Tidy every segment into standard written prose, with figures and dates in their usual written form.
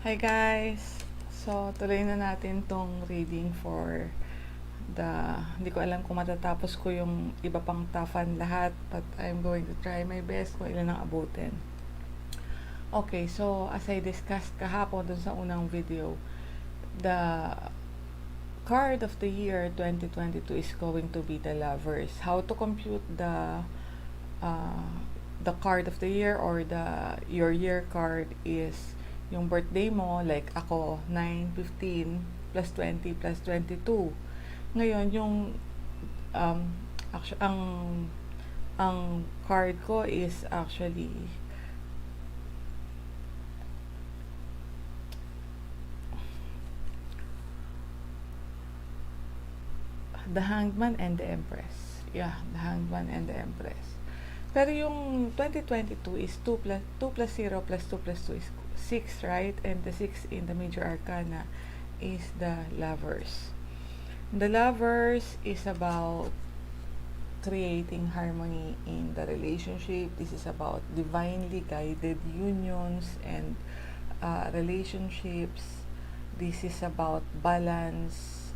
Hi guys! So, tuloy na natin tong reading for hindi ko alam kung matatapos ko yung iba pang tafan lahat, but I'm going to try my best kung ilan ang abutin. Okay, so as I discussed kahapon dun sa unang video, the card of the year 2022 is going to be the Lovers. How to compute uh, the card of the year or your year card is yung birthday mo, like ako, 9/15 plus 20 plus 22. Ngayon, yung um, actually, ang card ko is actually the Hangman and the Empress. Yeah, the Hangman and the Empress. Pero yung 2022 is 2 plus 0 plus 2 plus 2 is 6, right? And the 6 in the major arcana is the Lovers. The Lovers is about creating harmony in the relationship. This is about divinely guided unions and relationships. This is about balance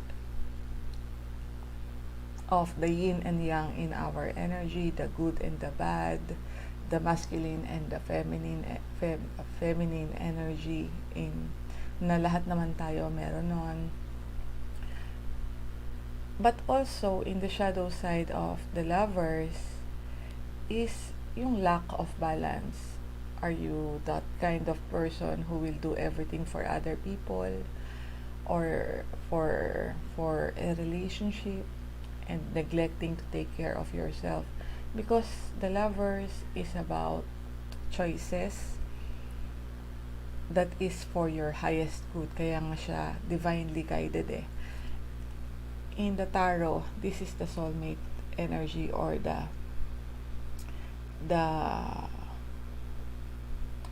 of the yin and yang in our energy, the good and the bad, the masculine and the feminine energy in na lahat naman tayo meron nun. But also in the shadow side of the Lovers is yung lack of balance. Are you that kind of person who will do everything for other people or for a relationship and neglecting to take care of yourself? Because the Lovers is about choices that is for your highest good. Kaya nga siya divinely guided eh. In the tarot, this is the soulmate energy or the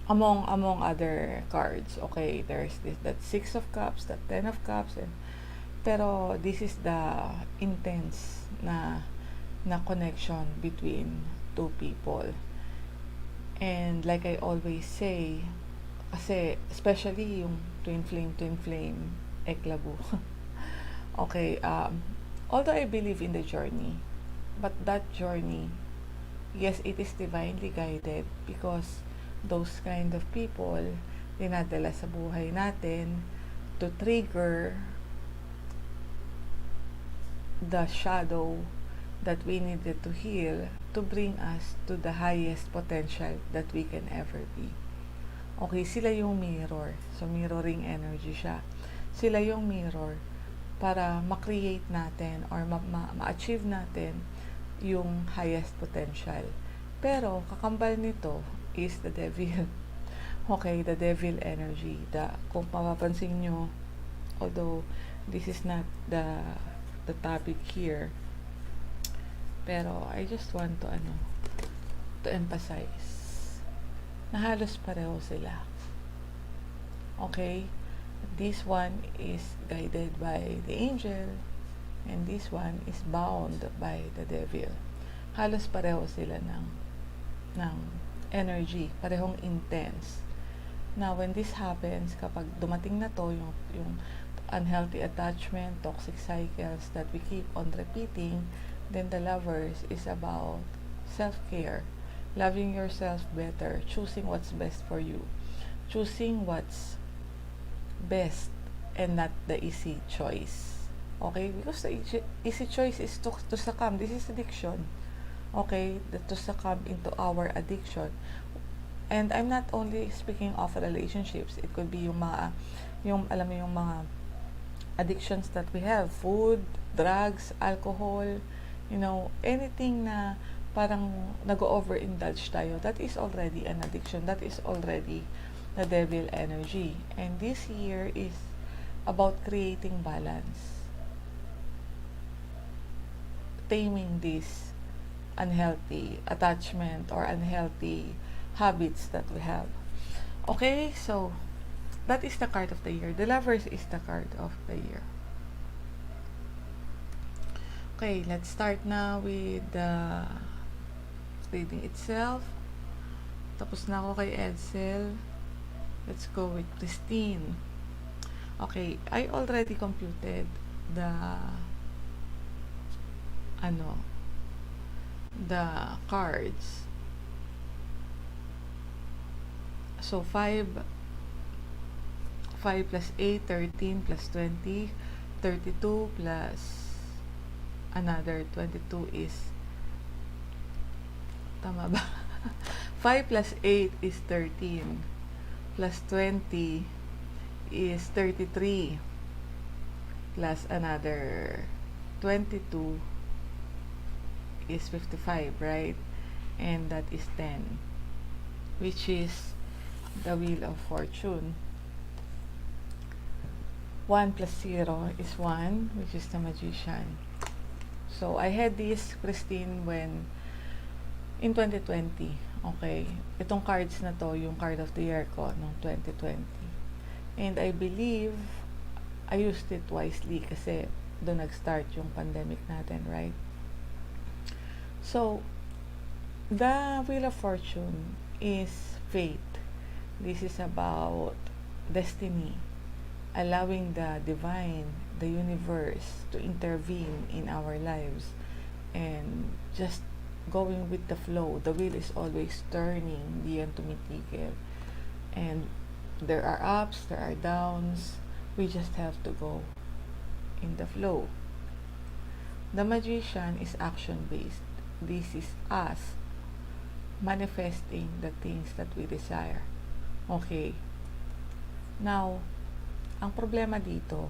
among other cards. Okay, there's that 6 of cups, that 10 of cups, and pero this is the intense na connection between two people. And like I always say, kasi especially yung twin flame eklabu. Okay, although I believe in the journey, but that journey, yes, it is divinely guided because those kind of people dinadala sa buhay natin to trigger the shadow that we needed to heal to bring us to the highest potential that we can ever be. Okay, sila yung mirror. So, mirroring energy siya. Sila yung mirror para ma-create natin or ma-achieve natin yung highest potential. Pero, kakambal nito is the devil. Okay, the devil energy. Kung mapapansin nyo, although this is not the topic here, pero I just want to emphasize na halos pareho sila. Okay? This one is guided by the angel and this one is bound by the devil. Halos pareho sila ng energy, parehong intense. Now, when this happens, kapag dumating na to, yung unhealthy attachment, toxic cycles that we keep on repeating, then the Lovers is about self-care, loving yourself better, choosing what's best for you, choosing what's best and not the easy choice. Okay? Because the easy choice is to succumb. This is addiction. Okay? To succumb into our addiction. And I'm not only speaking of relationships. It could be yung alam mo yung mga addictions that we have. Food, drugs, alcohol, anything na parang nag-overindulge tayo. That is already an addiction. That is already the devil energy. And this year is about creating balance. Taming this unhealthy attachment or unhealthy habits that we have. Okay, so that is the card of the year. The Lovers is the card of the year. Okay, let's start now with the reading itself. Tapos na ako kay Edsel. Let's go with pristine. Okay, I already computed the the cards. So 5 plus 8, 13 plus 20, 32 plus another 22 is, tama ba? 5 plus 8 is 13 plus 20 is 33 plus another 22 is 55, right? And that is 10, which is the Wheel of Fortune. 1 plus 0 is 1, which is the Magician. So I had this pristine when in 2020. Okay, itong cards na to, yung card of the year ko noong 2020. And I believe I used it wisely kasi doon nag-start yung pandemic natin, right? So, the Wheel of Fortune is fate. This is about destiny, allowing the divine, the universe, to intervene in our lives and just going with the flow. The wheel is always turning, di yan tumitigil. And there are ups, there are downs. We just have to go in the flow. The Magician is action-based. This is us manifesting the things that we desire. Okay. Now, ang problema dito,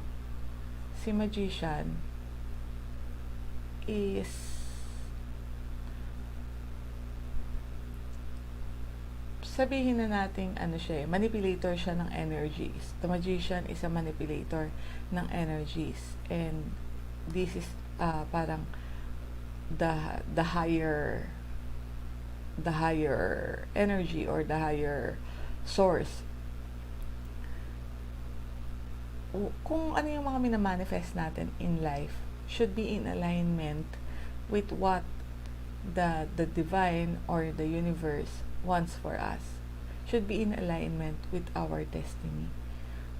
si Magician is sabihin na natin manipulator siya ng energies. The Magician is a manipulator ng energies, and this is parang the higher energy or the higher source. Kung ano yung mga minamanifest natin in life should be in alignment with what the divine or the universe wants for us. Should be in alignment with our destiny.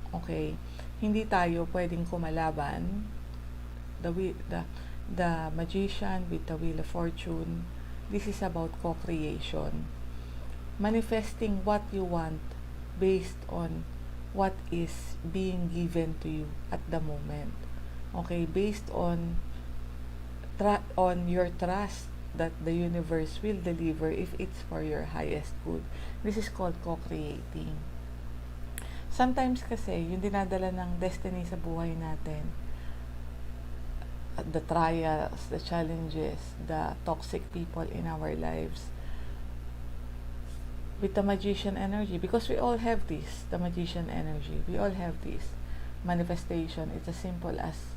Okay? Hindi tayo pwedeng kumalaban the Magician with the Wheel of Fortune. This is about co-creation. Manifesting what you want based on what is being given to you at the moment. Okay? Based on your trust that the universe will deliver if it's for your highest good. This is called co-creating. Sometimes kasi, yung dinadala ng destiny sa buhay natin, the trials, the challenges, the toxic people in our lives, with the Magician energy, because we all have this, the Magician energy, we all have this manifestation. It's as simple as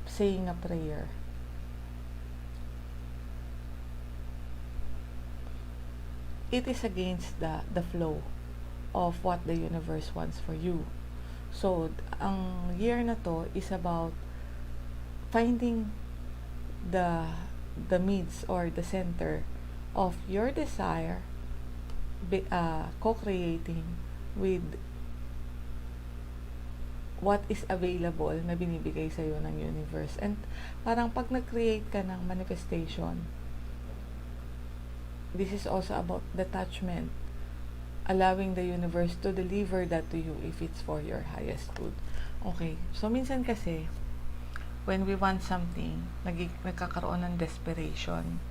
saying a prayer. It is against the flow of what the universe wants for you. So, ang year na to is about finding the midst or the center of your desire, co-creating with what is available na binibigay sa'yo ng universe. And parang pag nag-create ka ng manifestation, this is also about detachment, allowing the universe to deliver that to you if it's for your highest good. Okay, so minsan kasi, when we want something, nagkakaroon ng desperation,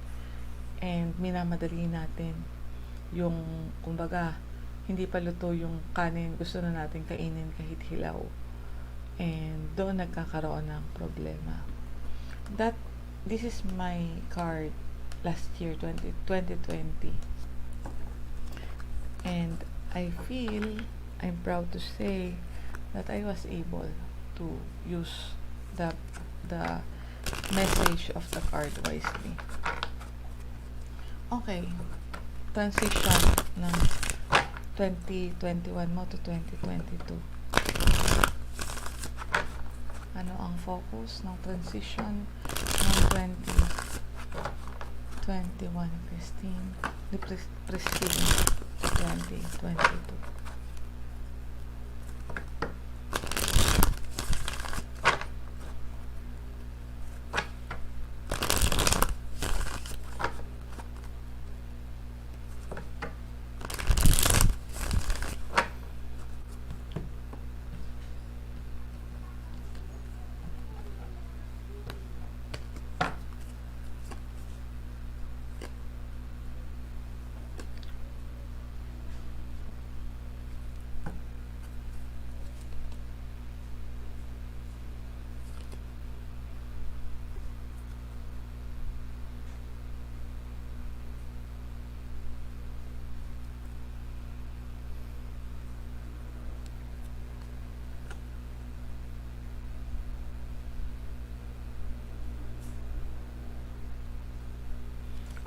and minamadali natin yung, kumbaga, hindi pa luto yung kanin, gusto na natin kainin kahit hilaw. And doon nagkakaroon ng problema. This is my card last year, 2020. And I feel, I'm proud to say that I was able to use the message of the card wisely. Okay, transition ng 2021 mo to 2022. Ano ang focus ng transition ng 2021 Pristine 2022? 2022.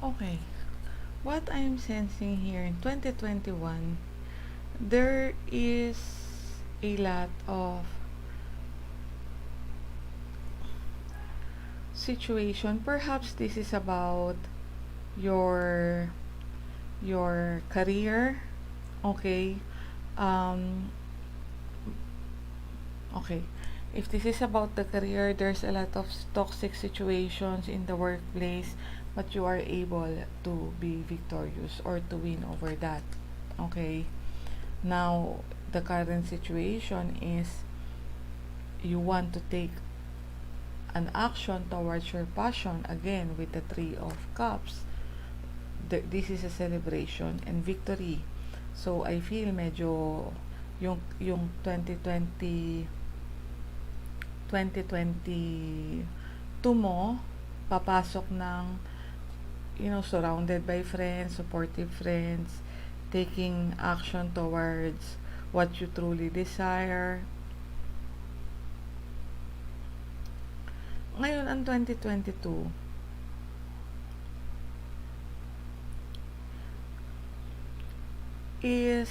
Okay, what I'm sensing here in 2021, there is a lot of situation. Perhaps this is about your your career. Okay. Um okay. If this is about the career, there's a lot of toxic situations in the workplace, but you are able to be victorious or to win over that. Okay. Now, the current situation is you want to take an action towards your passion again with the Three of Cups. This is a celebration and victory. So, I feel medyo yung 2022 mo, papasok ng, surrounded by friends, supportive friends, taking action towards what you truly desire. Ngayon, ang 2022, is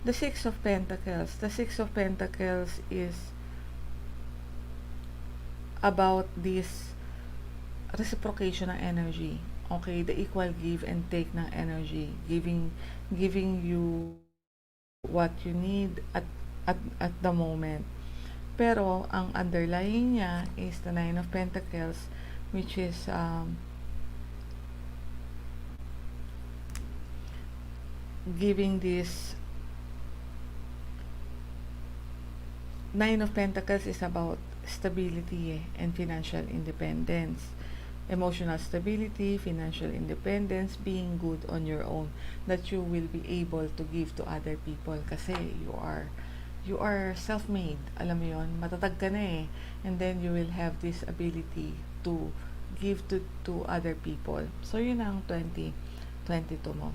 the Six of Pentacles. The Six of Pentacles is about this reciprocation ng energy. Okay, the equal give and take ng energy, giving you what you need at the moment. Pero ang underlying niya is the Nine of Pentacles, which is giving this Nine of Pentacles is about stability and financial independence. Emotional stability, financial independence, being good on your own, that you will be able to give to other people kasi you are self-made. Alam mo yon, matatag ka na eh. And then you will have this ability to give to other people. So yun ang 2022 mo.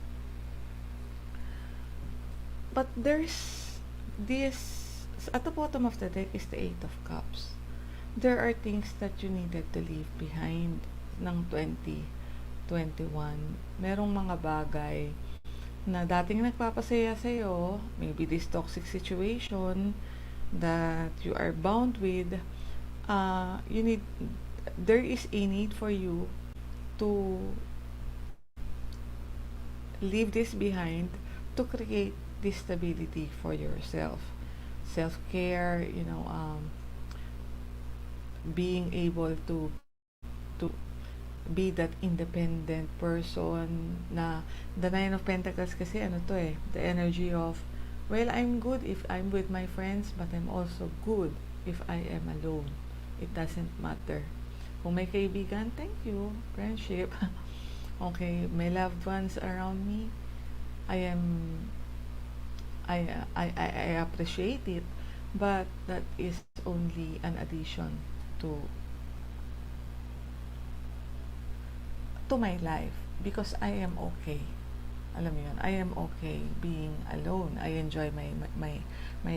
But there's this, at the bottom of the deck is the Eight of Cups. There are things that you needed to leave behind ng 2021. Merong mga bagay na dating nagpapasaya sa'yo, maybe this toxic situation that you are bound with, there is a need for you to leave this behind to create this stability for yourself. Self-care, being able to be that independent person na the Nine of Pentacles kasi the energy of, well, I'm good if I'm with my friends, but I'm also good if I am alone. It doesn't matter. Kung may kaibigan, thank you, friendship. Okay, may loved ones around me, I appreciate it, but that is only an addition to my life because I am okay. Alam mo yun, I am okay being alone. I enjoy my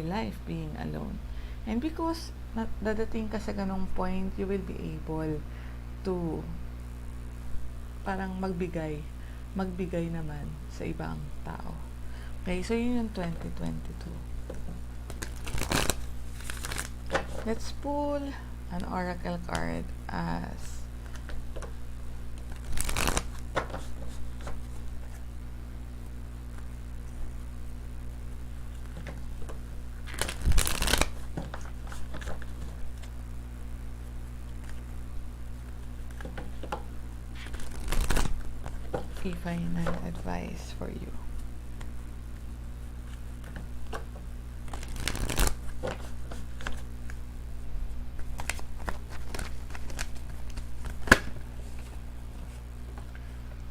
life being alone. And because dadating ka sa ganong point, you will be able to parang magbigay naman sa ibang tao. Okay, so yun yung 2022. Let's pull an oracle card as a final advice for you.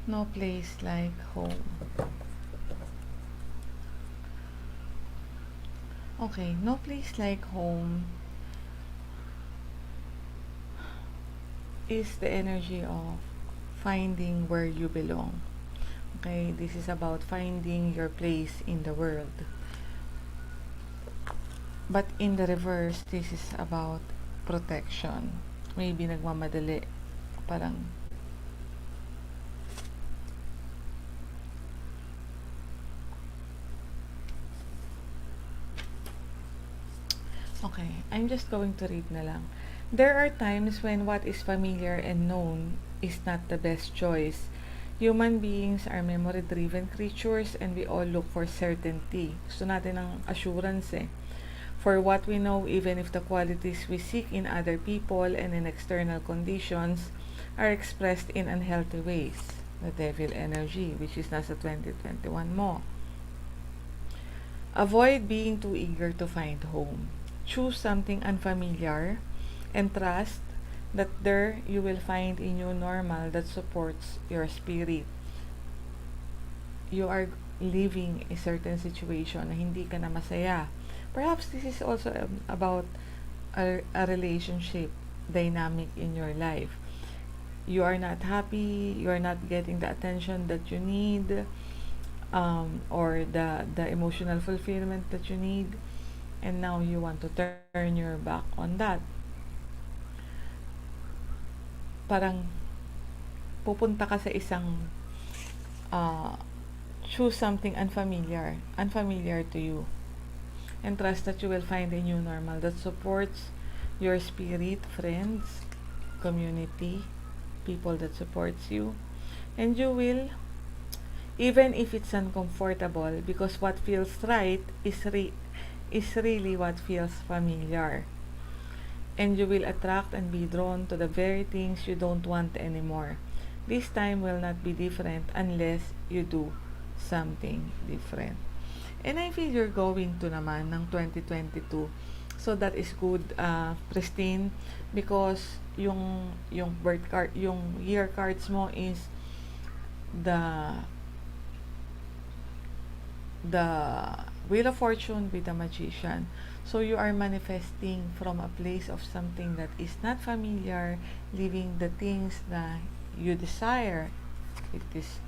No place like home. Okay, no place like home is the energy of finding where you belong. Okay, this is about finding your place in the world. But in the reverse, this is about protection. Maybe nagmamadali. Parang, okay, I'm just going to read na lang. There are times when what is familiar and known is not the best choice. Human beings are memory-driven creatures and we all look for certainty. Gusto natin ng assurance eh. For what we know, even if the qualities we seek in other people and in external conditions are expressed in unhealthy ways. The devil energy, which is nasa 2021 mo. Avoid being too eager to find home. Choose something unfamiliar and trust that there you will find a new normal that supports your spirit. You are living a certain situation na hindi ka na masaya. Perhaps this is also about a relationship dynamic in your life. You are not happy, you are not getting the attention that you need, or the emotional fulfillment that you need, and now you want to turn your back on that. Parang pupunta ka sa isang choose something unfamiliar to you, and trust that you will find a new normal that supports your spirit, friends, community, people that supports you, and you will, even if it's uncomfortable, because what feels right is really what feels familiar, and you will attract and be drawn to the very things you don't want anymore. This time will not be different unless you do something different. And I feel you're going to naman ng 2022. So that is good, Christine, because yung birth card, yung year cards mo is the Wheel of Fortune with the Magician. So you are manifesting from a place of something that is not familiar, living the things that you desire. It is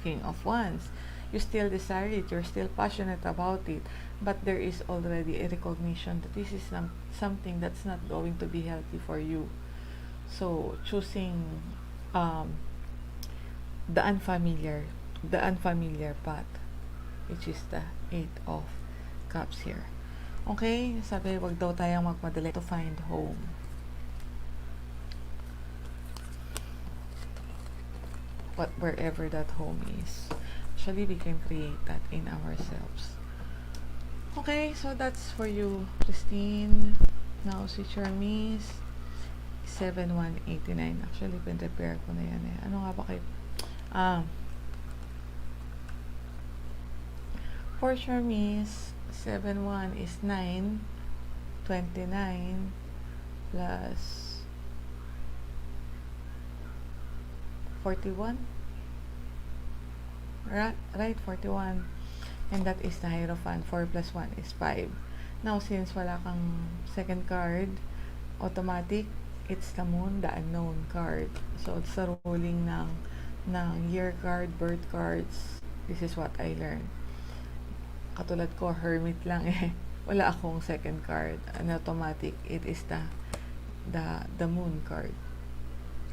King of Wands. You still desire it, you're still passionate about it, but there is already a recognition that this is something that's not going to be healthy for you. So choosing the unfamiliar path, which is the 8 of Cups here. Okay, sabi wag daw tayong magmadali to find home. But wherever that home is, actually we can create that in ourselves. Okay, so that's for you, Christine. Now si Charmise, 7189. Actually, pin-repair ko na yan eh. Ano nga ba kayo? For Charmise, 71 is 9, 29 plus 41. Right, 41. And that is the Hierophant. 4 plus 1 is 5. Now, since wala kang second card, automatic, it's the Moon, the unknown card. So, sa ruling ng year card, birth cards, this is what I learned. Katulad ko, hermit lang eh. Wala akong second card. An automatic, it is the Moon card.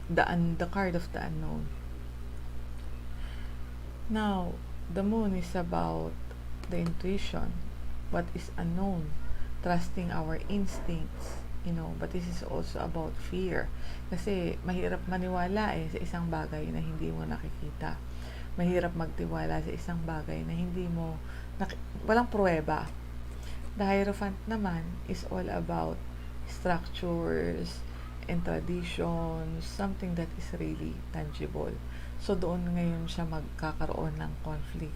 The card of the unknown. Now, the Moon is about the intuition, what is unknown, trusting our instincts, but this is also about fear. Kasi mahirap maniwala sa isang bagay na hindi mo nakikita. Mahirap magtiwala sa isang bagay na hindi mo walang pruweba. The Hierophant naman is all about structures and traditions, something that is really tangible. So, doon ngayon siya magkakaroon ng conflict.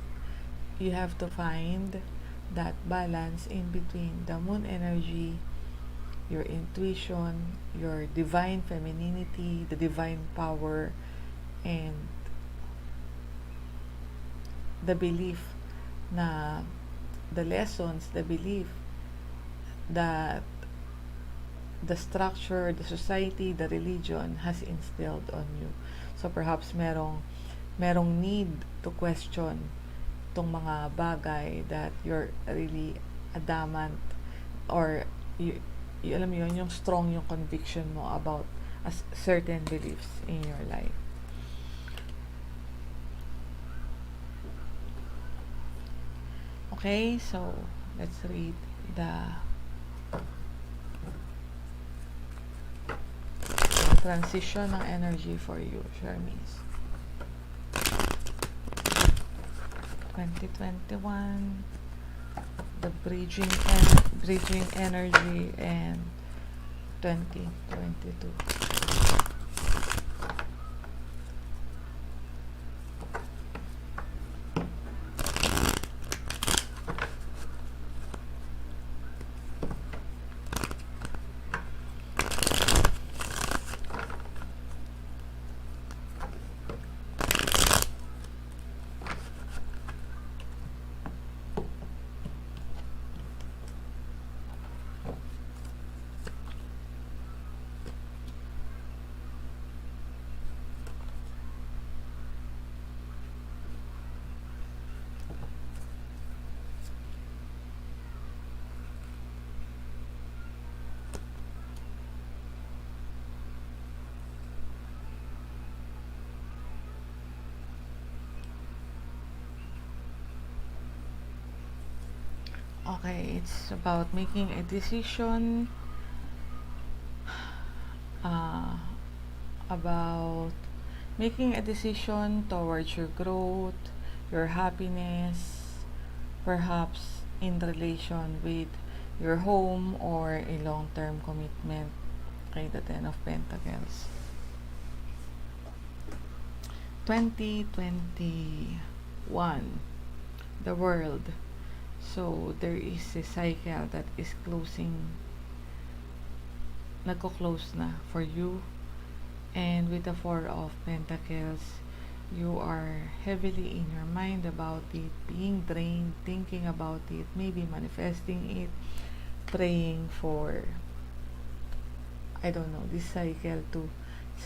You have to find that balance in between the moon energy, your intuition, your divine femininity, the divine power, and the belief na the lessons, the belief that the structure, the society, the religion has instilled on you. So perhaps merong need to question tong mga bagay that you're really adamant, or you alam mo yun, yung strong yung conviction mo about certain beliefs in your life. Okay, so let's read the transition ng energy for you, Shermis. 2021, the bridging energy, and 2022. Okay, it's about making a decision, about making a decision towards your growth, your happiness, perhaps in relation with your home or a long-term commitment. Okay, the Ten of Pentacles. 2021, the world. So, there is a cycle that is nagko-close na for you. And with the Four of Pentacles, you are heavily in your mind about it, being drained, thinking about it, maybe manifesting it, praying for, I don't know, this cycle to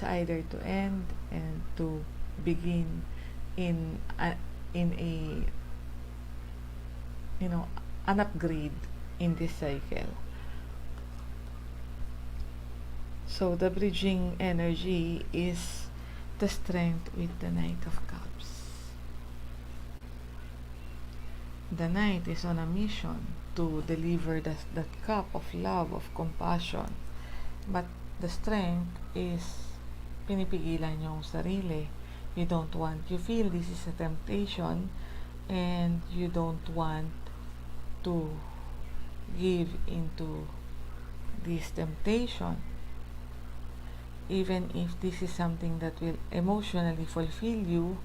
either to end and to begin in a an upgrade in this cycle. So the bridging energy is the strength with the Knight of Cups. The Knight is on a mission to deliver that cup of love, of compassion. But the strength is pinipigilan yung sarili. You feel this is a temptation, and you don't want to give into this temptation, even if this is something that will emotionally fulfill you.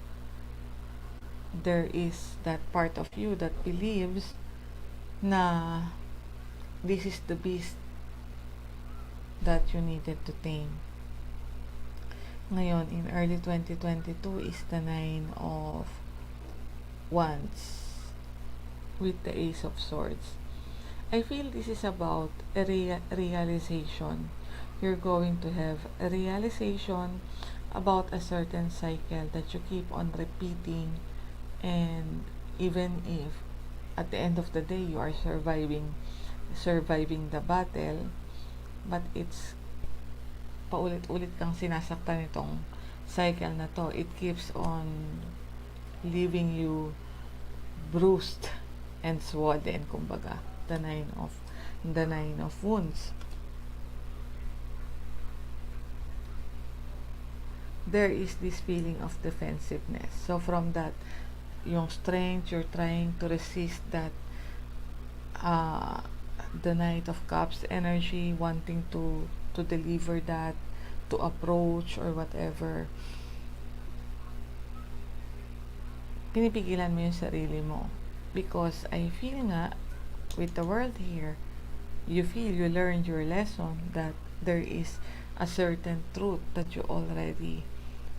There is that part of you that believes na this is the beast that you needed to tame. Ngayon, in early 2022 is the 9 of Wands with the Ace of Swords. I feel this is about a realization. You're going to have a realization about a certain cycle that you keep on repeating, and even if at the end of the day you are surviving the battle, but it's paulit-ulit kang sinasaktan itong cycle na to. It keeps on leaving you bruised and swollen, kumbaga, the nine of Wands. There is this feeling of defensiveness. So from that, yung strength, you're trying to resist that the Knight of Cups energy, wanting to deliver that, to approach or whatever. pinipigilan mo yung sarili mo. Because I feel nga, with the world here, you feel you learned your lesson that there is a certain truth that you already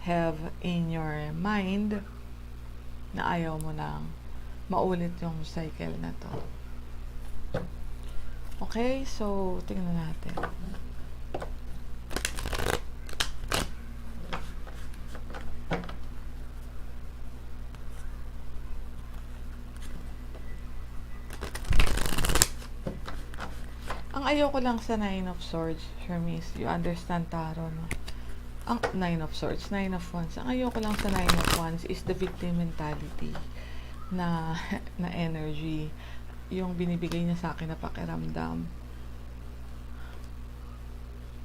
have in your mind na ayaw mo nang maulit yung cycle na to. Okay, so tingnan natin. Ang ayoko lang sa Nine of Swords, Hermes, you understand tarot, no? Ang Nine of Swords, Nine of Wands. Ang ayoko lang sa Nine of Wands is the victim mentality na energy. Yung binibigay niya sa akin na pakiramdam.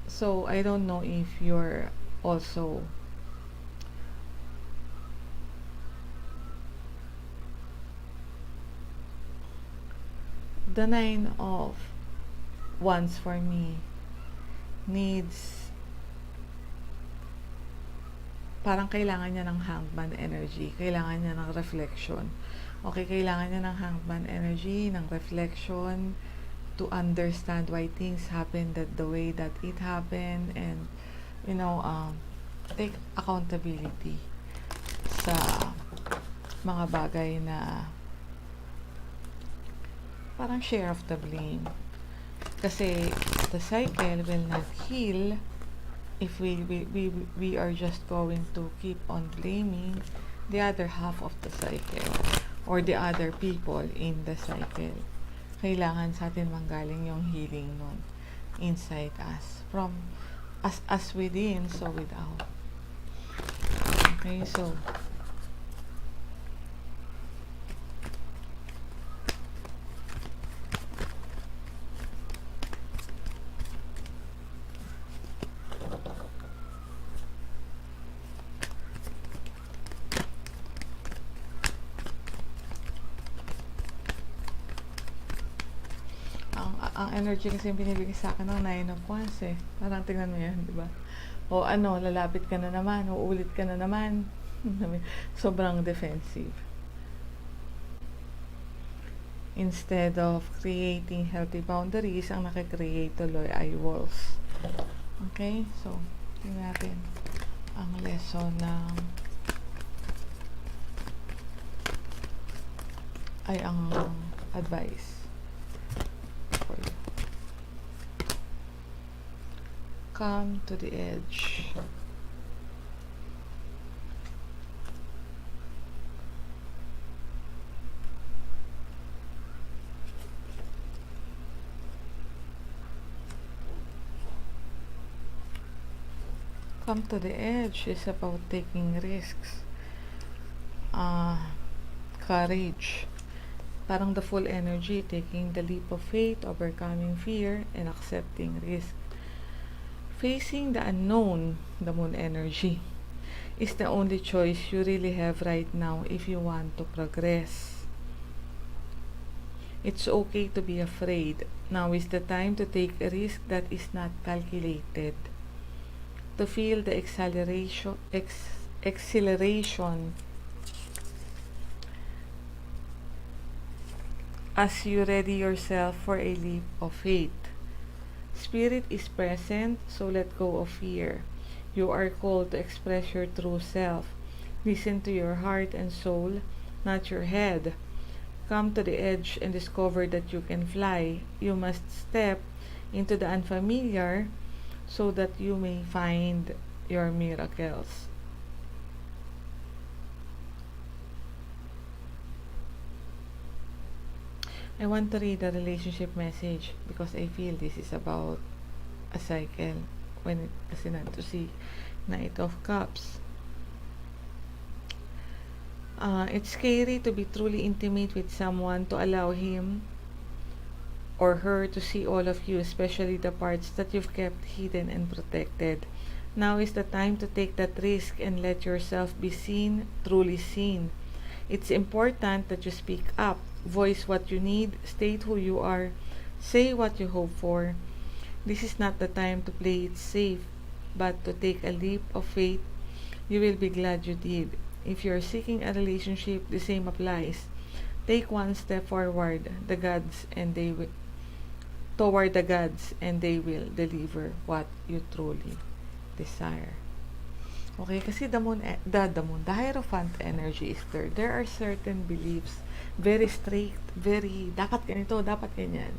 So, I don't know if you're also the Nine of Wands for me needs, parang kailangan niya ng hangman energy, kailangan niya ng reflection. Okay, kailangan niya ng hangman energy, ng reflection, to understand why things happen the way that it happened, and take accountability sa mga bagay na parang share of the blame. Kasi the cycle will not heal if we are just going to keep on blaming the other half of the cycle or the other people in the cycle. Kailangan sa atin manggaling yung healing nun inside us, from as within, so without. Okay, so ang energy kasi yung binibigay sa akin ng Nine of Wands eh. Parang tingnan mo yan, di ba? O lalapit ka na naman, uulit ka na naman. Sobrang defensive. Instead of creating healthy boundaries, ang nakikreate tuloy ay walls. Okay? So, tingnan natin ang lesson ng ang advice. Come to the edge. Come to the edge is about taking risks. Courage. Parang the full energy, taking the leap of faith, overcoming fear, and accepting risk. Facing the unknown, the moon energy, is the only choice you really have right now if you want to progress. It's okay to be afraid. Now is the time to take a risk that is not calculated. To feel the exhilaration as you ready yourself for a leap of faith. Spirit is present, so let go of fear. You are called to express your true self. Listen to your heart and soul, not your head. Come to the edge and discover that you can fly. You must step into the unfamiliar so that you may find your miracles. I want to read a relationship message because I feel this is about a cycle when it kasi to see Knight of Cups. It's scary to be truly intimate with someone, to allow him or her to see all of you, especially the parts that you've kept hidden and protected. Now is the time to take that risk and let yourself be seen, truly seen. It's important that you speak up, voice what you need, state who you are, say what you hope for. This is not the time to play it safe, but to take a leap of faith. You will be glad you did. If you're seeking a relationship, the same applies. Take one step forward, the gods, and they will toward the gods, and they will deliver what you truly desire. Okay, kasi the Hierophant energy is there. There are certain beliefs, very strict, very, dapat ganito, dapat ganyan.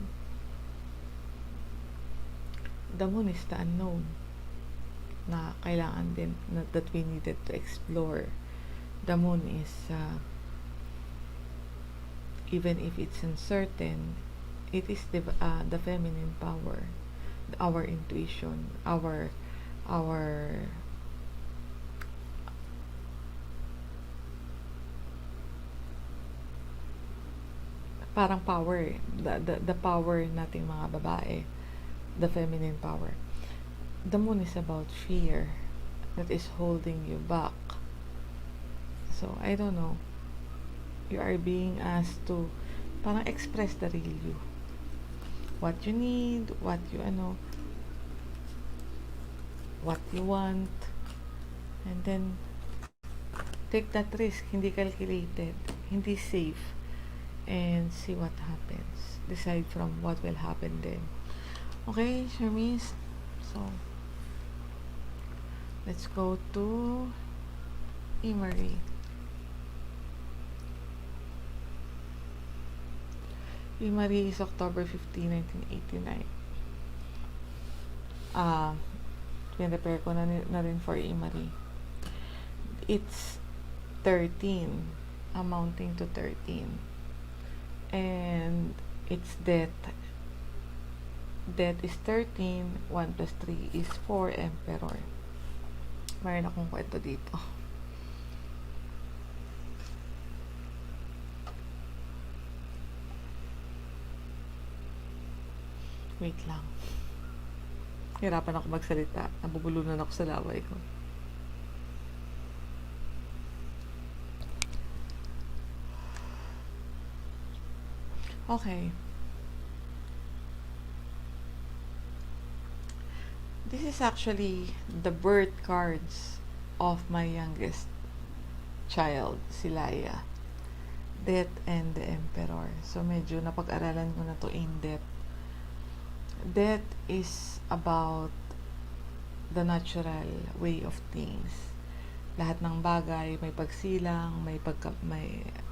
The Moon is the unknown na kailangan din, that we needed to explore. The Moon is, even if it's uncertain, it is the feminine power, our intuition, our parang power, the power nating mga babae, the feminine power. The Moon is about fear that is holding you back. So, I don't know. You are being asked to parang express the real you. What you need, what you want, and then take that risk. Hindi calculated, hindi safe, and see what happens. Decide from what will happen then. Okay, Shermis? So, let's go to Marie. Marie is October 15, 1989. Pinrepair ko na rin for Marie. It's 13, amounting to 13. And it's death. Death is 13, 1 plus 3 is 4, Emperor. Mayroon akong kwento dito. Wait lang. Hirapan ako magsalita. Nabubulunan ako sa laway ko. Okay. This is actually the birth cards of my youngest child, si Laia. Death and the Emperor. So, medyo napag-aralan ko na to in depth. Death is about the natural way of things. Lahat ng bagay, may pagsilang, may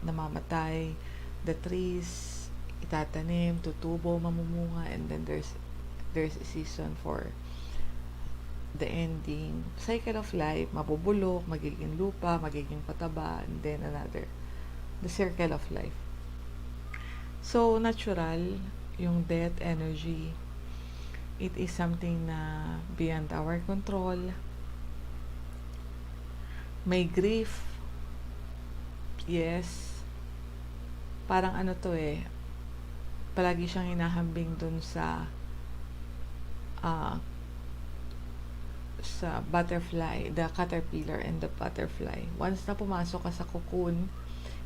namamatay, the trees, itatanim, tutubo, mamumunga, and then there's a season for the ending. Cycle of life, mabubulok, magiging lupa, magiging pataba, and then another. The circle of life. So, natural, yung death energy, it is something na beyond our control. May grief. Yes. Parang palagi siyang hinahambing dun sa butterfly, the caterpillar and the butterfly. Once na pumasok ka sa cocoon,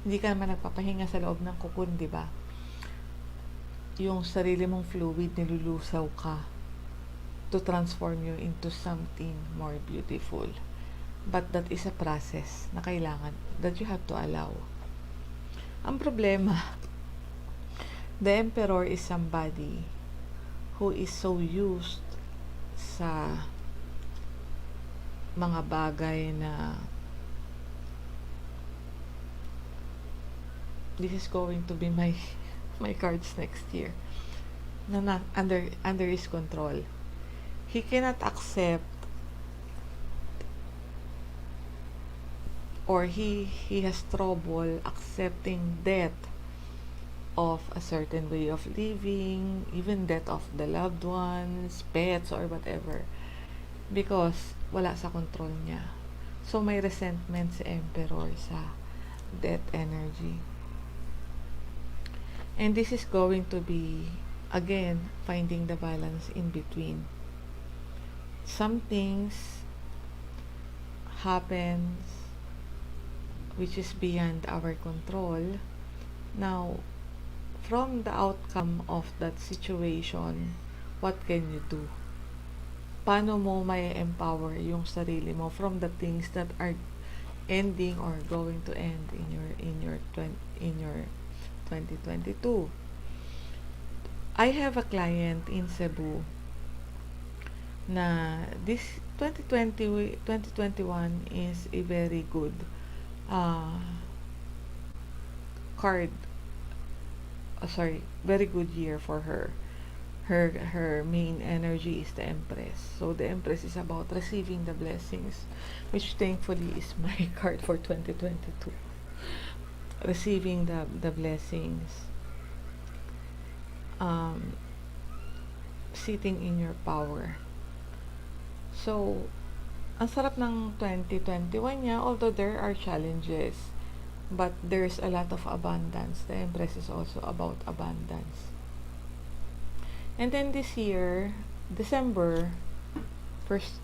hindi ka naman nagpapahinga sa loob ng cocoon, di ba? Yung sarili mong fluid, nilulusaw ka to transform you into something more beautiful. But that is a process na kailangan, that you have to allow. Ang problema, the Emperor is somebody who is so used sa mga bagay na this is going to be my cards next year, na under his control. He cannot accept, or he has trouble accepting death of a certain way of living, even death of the loved ones, pets, or whatever, because wala sa control niya. So, may resentment si Emperor sa death energy. And this is going to be, again, finding the balance in between. Some things happens which is beyond our control. Now, from the outcome of that situation, what can you do? Paano mo may empower yung sarili mo from the things that are ending or going to end in your 2022. I have a client in Cebu na this 2021 is a very good uh, card, very good year for her. Her main energy is the Empress. So the Empress is about receiving the blessings, which thankfully is my card for 2022. Receiving the blessings, um, sitting in your power. So, ang sarap ng 2021 niya, although there are challenges, but there's a lot of abundance. The Empress is also about abundance. And then this year, December, first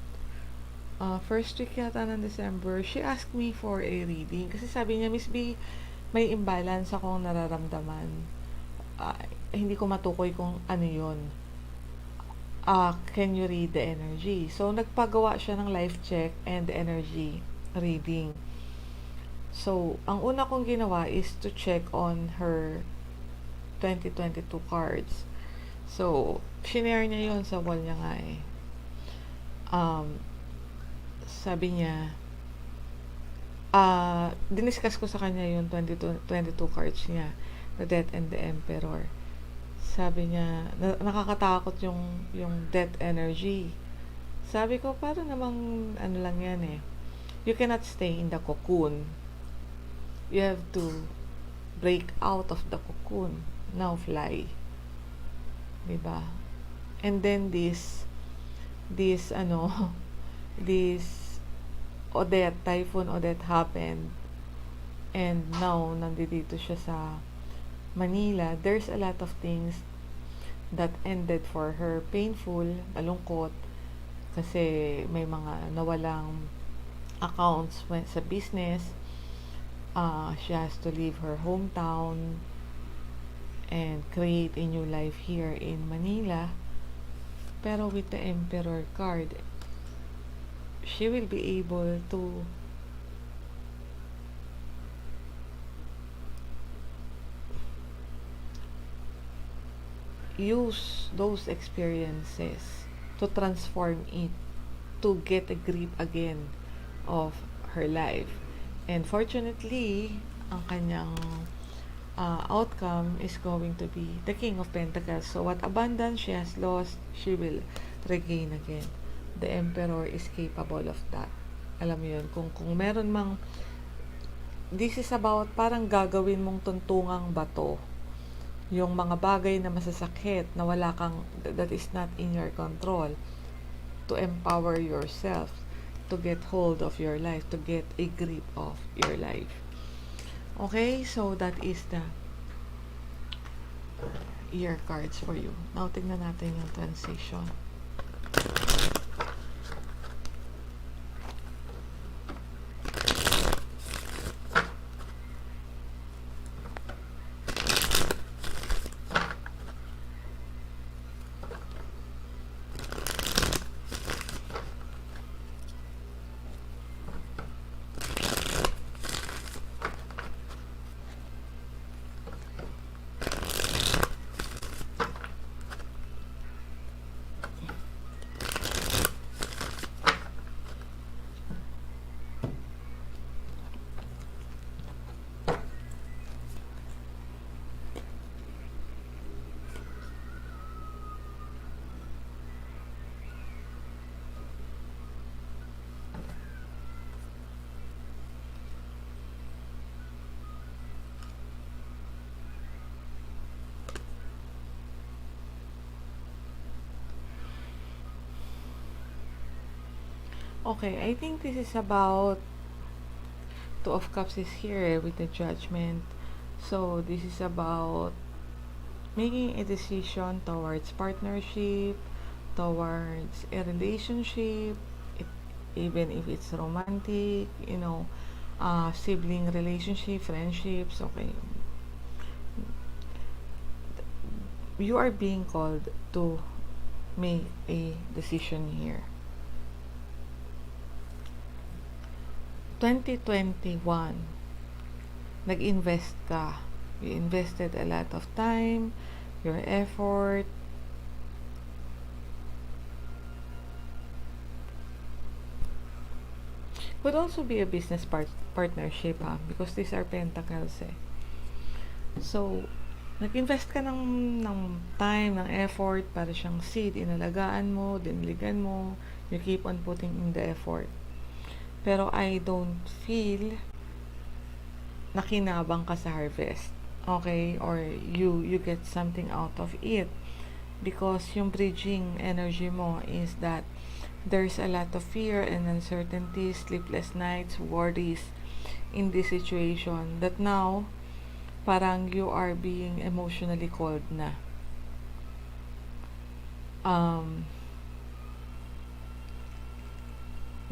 week yata ng December, she asked me for a reading. Kasi sabi niya, Miss B, may imbalance akong nararamdaman. Hindi ko matukoy kung ano yun. Can you read the energy? So, nagpagawa siya ng life check and energy reading. So, ang una kong ginawa is to check on her 2022 cards. So, shinare niya yun sa wall niya nga eh. Sabi niya, diniscuss ko sa kanya yung 22 cards niya, the Death and the Emperor. Sabi niya, nakakatakot yung death energy. Sabi ko, parang namang ano lang yan eh. You cannot stay in the cocoon. You have to break out of the cocoon. Now fly. Diba? And then this Typhoon Odette happened. And now, nandito siya sa Manila. There's a lot of things that ended for her painful, malungkot, kasi may mga nawalang accounts sa business. She has to leave her hometown and create a new life here in Manila. Pero with the Emperor card, she will be able to use those experiences to transform it, to get a grip again of her life. And fortunately, ang kanyang outcome is going to be the King of Pentacles. So what abundance she has lost, she will regain again. The Emperor is capable of that. Alam mo yun, kung meron mang, this is about parang gagawin mong tuntungang bato yung mga bagay na masasakit na wala kang, that is not in your control, to empower yourself to get hold of your life, to get a grip of your life. Okay, so that is the year cards for you. Now, tignan natin yung transition. Okay, I think this is about Two of Cups is here with the Judgment. So, this is about making a decision towards partnership, towards a relationship, even if it's romantic, sibling relationship, friendships, okay. You are being called to make a decision here. 2021, nag-invest ka. You invested a lot of time, your effort. Could also be a business partnership, because these are pentacles eh. So, nag-invest ka ng time, ng effort para siyang seed, inalagaan mo, diniligan mo, you keep on putting in the effort. Pero I don't feel nakinabang ka sa harvest. Okay? Or you get something out of it. Because yung bridging energy mo is that there's a lot of fear and uncertainty, sleepless nights, worries in this situation that now parang you are being emotionally cold na.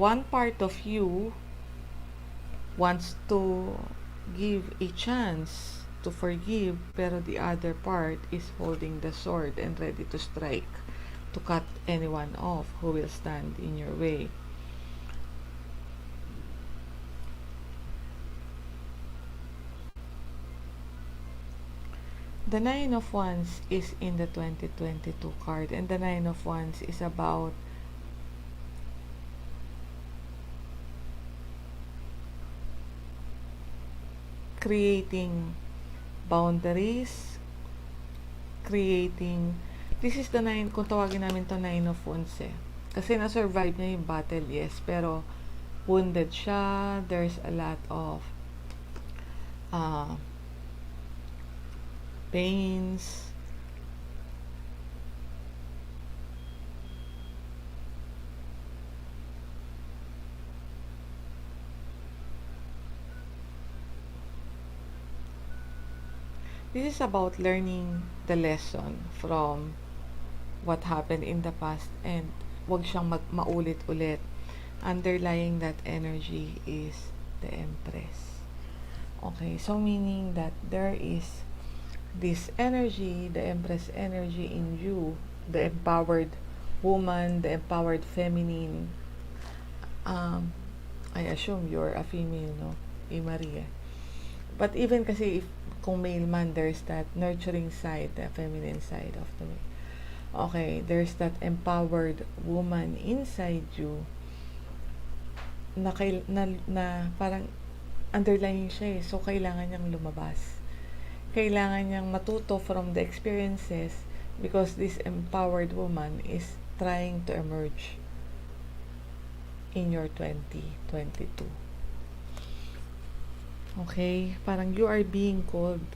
One part of you wants to give a chance to forgive, pero the other part is holding the sword and ready to strike, to cut anyone off who will stand in your way. The Nine of Wands is in the 2022 card, and the Nine of Wands is about creating boundaries, this is the nine, kung tawagin namin to Nine of Wands eh. Kasi na-survive niya yung battle, yes, pero wounded siya, there's a lot of pains. This is about learning the lesson from what happened in the past, and wag siyang maulit-ulit. Underlying that energy is the Empress. Okay, so meaning that there is this energy, the Empress energy in you, the empowered woman, the empowered feminine. I assume you're a female, no? Maria. But even kasi if kung male man, there's that nurturing side, the feminine side of the way. Okay, there's that empowered woman inside you na parang underlying siya eh. So, kailangan niyang lumabas. Kailangan niyang matuto from the experiences, because this empowered woman is trying to emerge in your 2022. Okay? Parang you are being called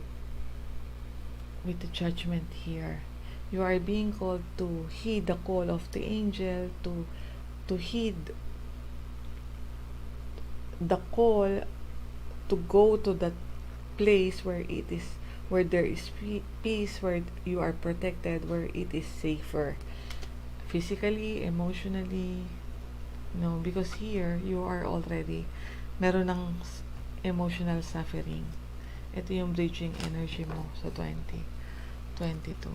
with the Judgment here. You are being called to heed the call of the angel, to heed the call to go to that place where there is peace, where you are protected, where it is safer, physically, emotionally, because here you are already meron ng emotional suffering. Ito yung bridging energy mo sa 2022.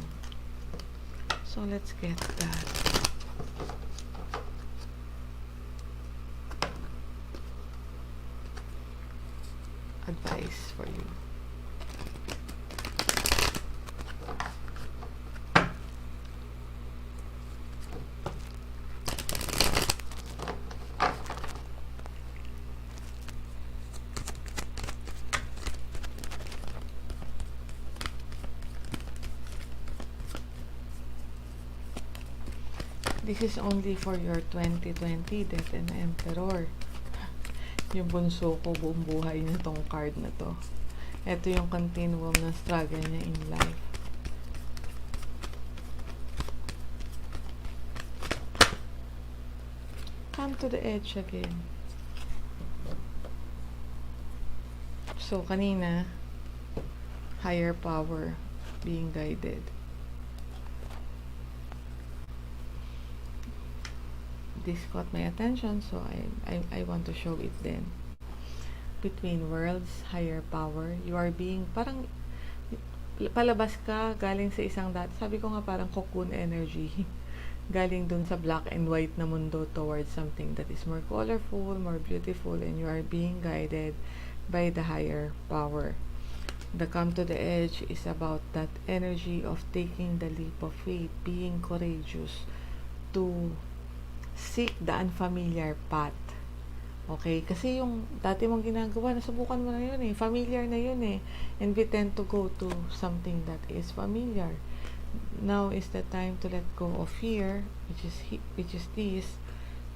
So let's get that. Advice for you. This is only for your 2020 Death and Emperor. Yung bunso ko, buong buhay niya tong card na to. Ito yung continuum ng struggle niya in life. Come to the edge again. So, kanina, higher power being guided. This caught my attention, so I want to show it then. Between worlds, higher power, you are being parang palabas ka galing sa isang sabi ko nga parang cocoon energy galing dun sa black and white na mundo towards something that is more colorful, more beautiful, and you are being guided by the higher power. The come to the edge is about that energy of taking the leap of faith, being courageous to seek the unfamiliar path. Okay? Kasi yung dati mong ginagawa, nasubukan mo na yun eh. Familiar na yun eh. And we tend to go to something that is familiar. Now is the time to let go of fear, which is this.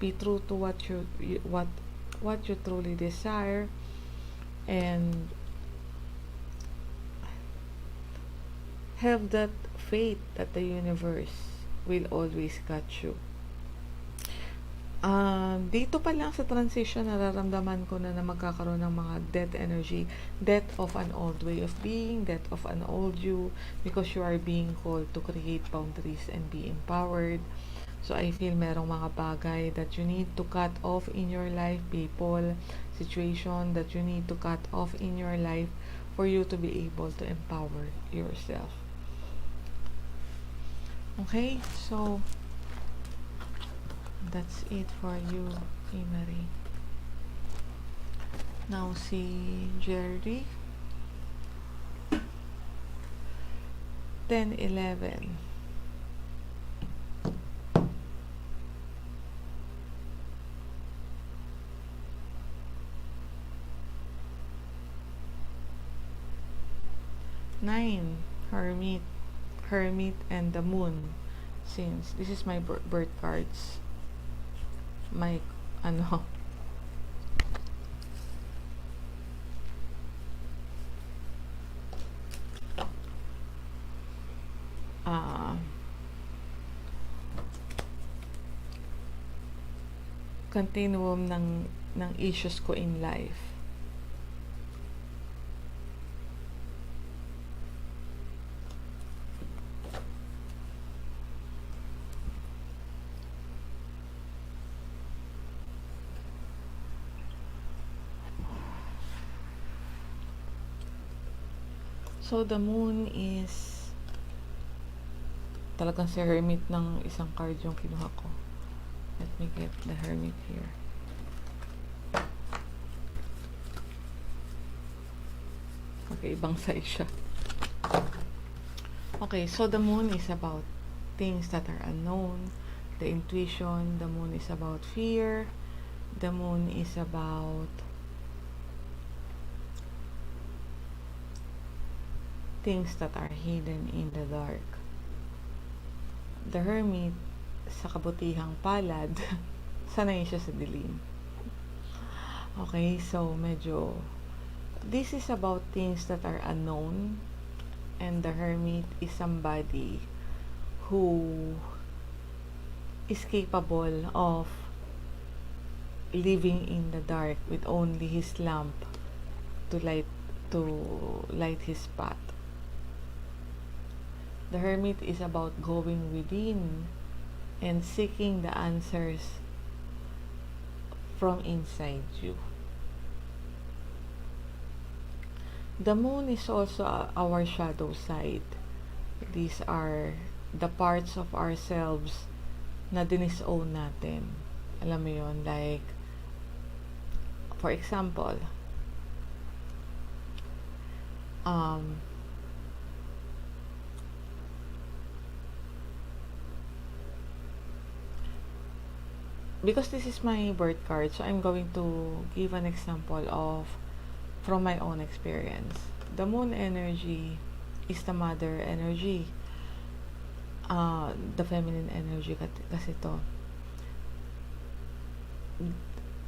Be true to what you truly desire, and have that faith that the universe will always catch you. Dito pa lang sa transition, nararamdaman ko na magkakaroon ng mga death energy, death of an old way of being, death of an old you, because you are being called to create boundaries and be empowered. So I feel merong mga bagay that you need to cut off in your life, people, situation that you need to cut off in your life for you to be able to empower yourself. Okay, so that's it for you, Emery. Now si Jerry. 10-11. Nine, Hermit and the Moon. Since this is my birth cards, my continuum ng issues ko in life. So, the Moon is talagang si Hermit ng isang card yung kinuha ko. Let me get the Hermit here. Okay, ibang size siya. Okay, so the Moon is about things that are unknown, the intuition. The Moon is about fear. The Moon is about things that are hidden in the dark. The Hermit, sa kabutihang palad, sanay siya sa dilim. Okay, so medyo, this is about things that are unknown, and the Hermit is somebody who is capable of living in the dark with only his lamp to light his path. The Hermit is about going within and seeking the answers from inside you. The Moon is also our shadow side. These are the parts of ourselves na dinisown natin. Alam mo yun, like, for example, because this is my birth card, so I'm going to give an example from my own experience. The Moon energy is the mother energy. The feminine energy kasi to.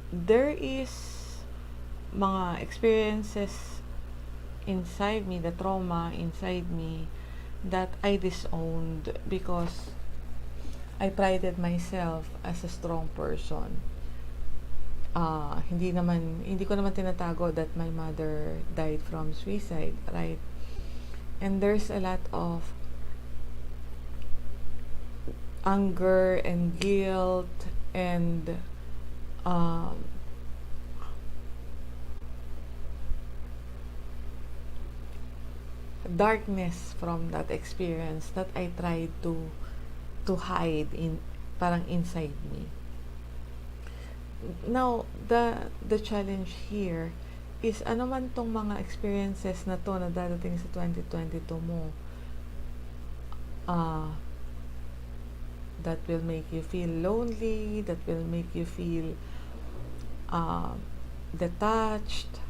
There is mga experiences inside me, the trauma inside me that I disowned because I prided myself as a strong person. Hindi ko naman tinatago that my mother died from suicide, right? And there's a lot of anger and guilt and darkness from that experience that I tried to hide parang inside me. Now, the challenge here is ano man tong mga experiences na to na dadating sa 2022 mo, that will make you feel lonely, that will make you feel detached.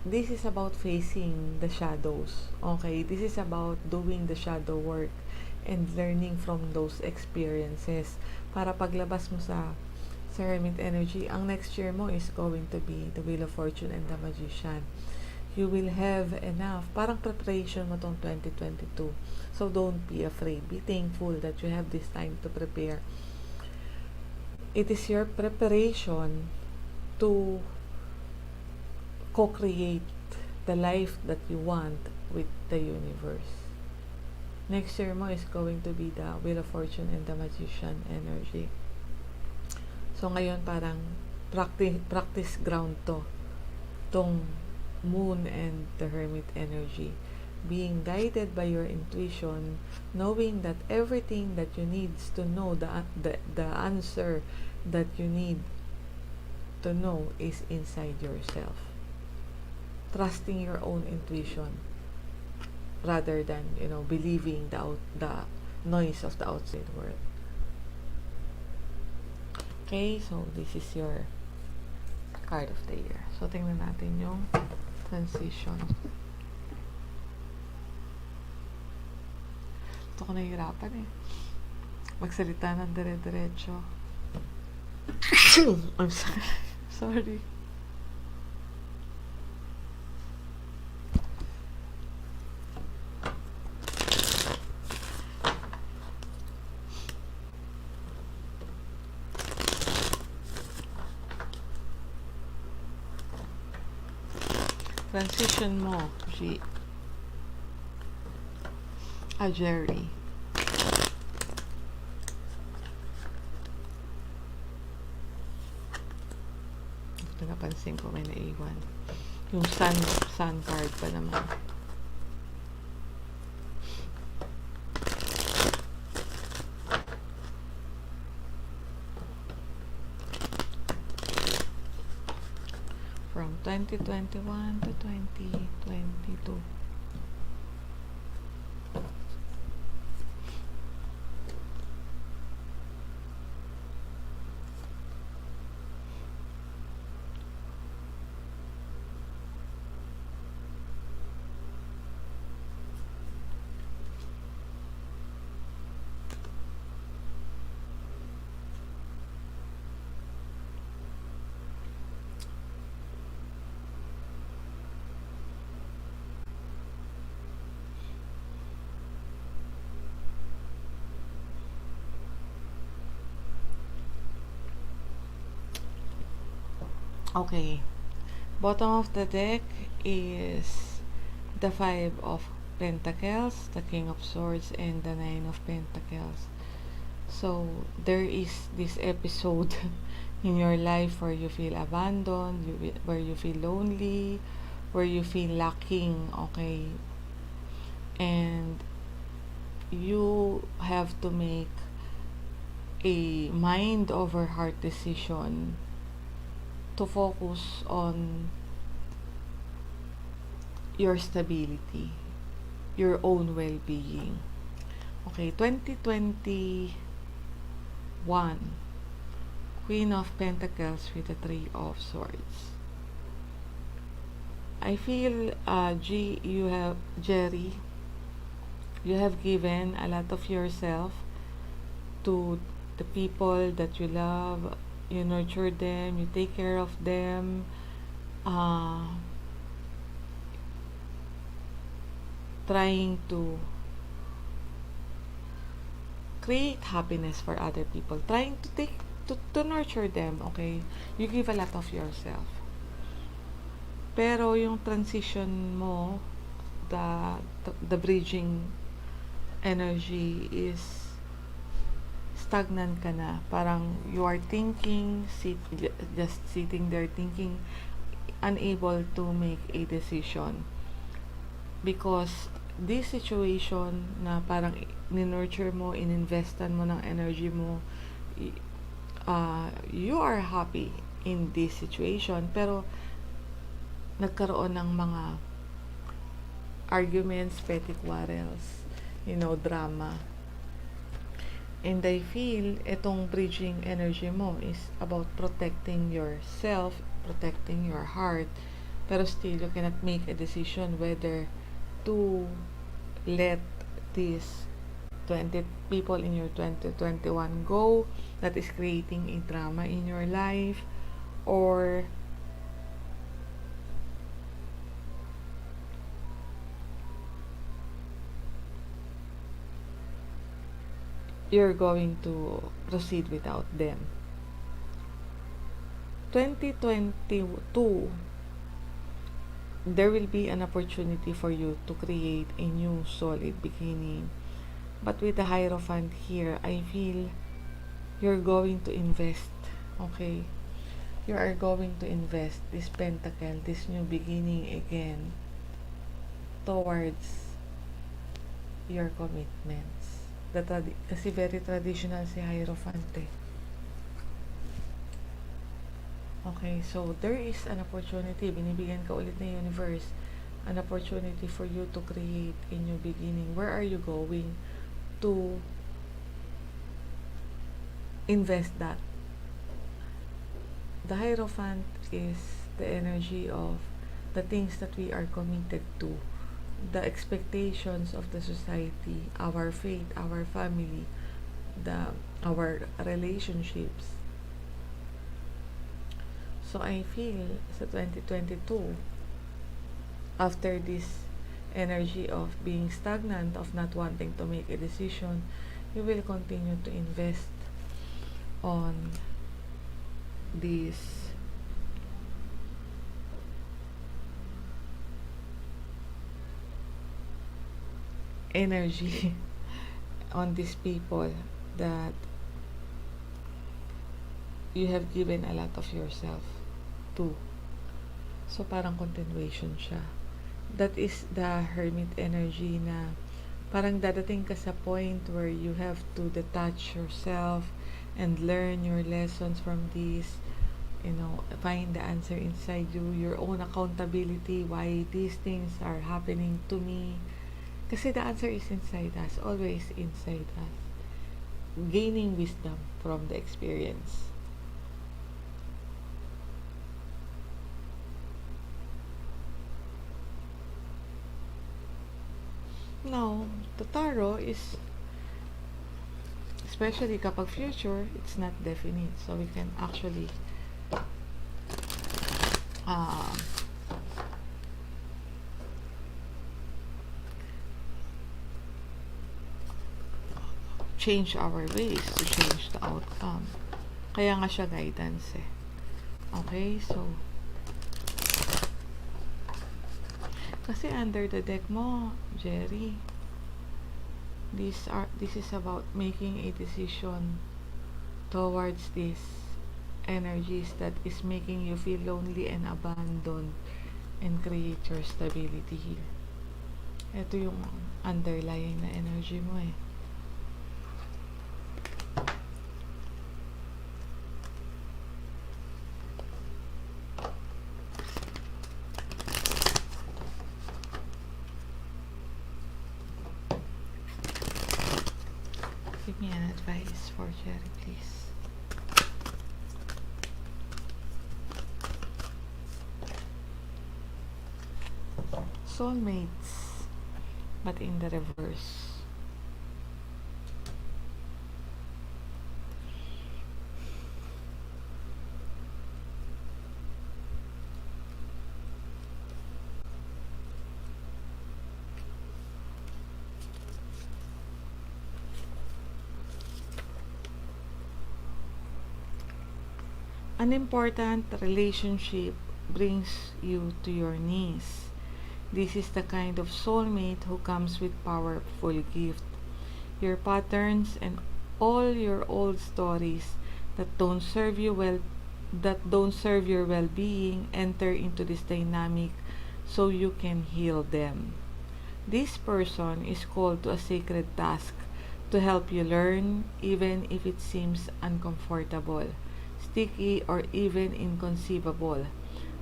This is about facing the shadows, okay? This is about doing the shadow work and learning from those experiences para paglabas mo sa Hermit energy, ang next year mo is going to be the Wheel of Fortune and the Magician. You will have enough, parang preparation mo tong 2022. So don't be afraid. Be thankful that you have this time to prepare. It is your preparation to co-create the life that you want with the universe. Next year mo is going to be the Wheel of Fortune and the Magician energy. So ngayon parang practice ground to, tong Moon and the Hermit energy. Being guided by your intuition, knowing that everything that you need to know, the answer that you need to know is inside yourself. Trusting your own intuition rather than, believing the noise of the outside world. Okay, so this is your card of the year. So tingnan natin yung transition. Ito ko nahihirapan magsalita ng dire-diretso. I'm sorry. Sorry. Transition mo, G. Jerry. Napansin ko may naiwan. Yung sun card pa naman. From 2021 to 2022. Okay. Bottom of the deck is the Five of Pentacles, the King of Swords, and the Nine of Pentacles. So, there is this episode in your life where you feel abandoned, where you feel lonely, where you feel lacking, okay? And you have to make a mind over heart decision to focus on your stability, your own well-being. Okay, 2021, Queen of Pentacles with the Three of Swords. I feel, Jerry, you have given a lot of yourself to the people that you love. You nurture them, you take care of them, trying to create happiness for other people, trying to nurture them, okay? You give a lot of yourself. Pero yung transition mo, the bridging energy is stagnant ka na. Parang you are thinking, just sitting there thinking, unable to make a decision. Because this situation na parang ninurture mo, ininvestan mo ng energy mo, you are happy in this situation, pero nagkaroon ng mga arguments, petty quarrels, drama. And I feel itong bridging energy mo is about protecting yourself, protecting your heart, pero still you cannot make a decision whether to let these 20 people in your 2021 go that is creating a drama in your life, or you're going to proceed without them. 2022, there will be an opportunity for you to create a new solid beginning. But with the Hierophant here, I feel you're going to invest, okay? You are going to invest this pentacle, this new beginning again, towards your commitments. Kasi very traditional si Hierophant eh. Okay, so there is an opportunity, binibigyan ka ulit ng universe, an opportunity for you to create a new beginning. Where are you going to invest that? The Hierophant is the energy of the things that we are committed to, the expectations of the society, our faith, our family, our relationships. So I feel sa 2022, after this energy of being stagnant, of not wanting to make a decision, you will continue to invest on this energy on these people that you have given a lot of yourself to. So parang continuation siya. That is the Hermit energy na parang dadating ka sa point where you have to detach yourself and learn your lessons from this, find the answer inside you, your own accountability, why these things are happening to me. Kasi the answer is inside us, always inside us. Gaining wisdom from the experience. Now, the tarot is, especially kapag future, it's not definite. So we can actually change our ways to change the outcome. Kaya nga siya guidance eh. Okay, so kasi under the deck mo, Jerry, this is about making a decision towards these energies that is making you feel lonely and abandoned and create your stability here. Ito yung underlying na energy mo eh. Give me an advice for Jerry, please. Soulmates, but in the reverse. An important relationship brings you to your knees. This is the kind of soulmate who comes with powerful gift. Your patterns and all your old stories that don't serve you well, that don't serve your well-being, enter into this dynamic so you can heal them. This person is called to a sacred task to help you learn, even if it seems uncomfortable, sticky, or even inconceivable.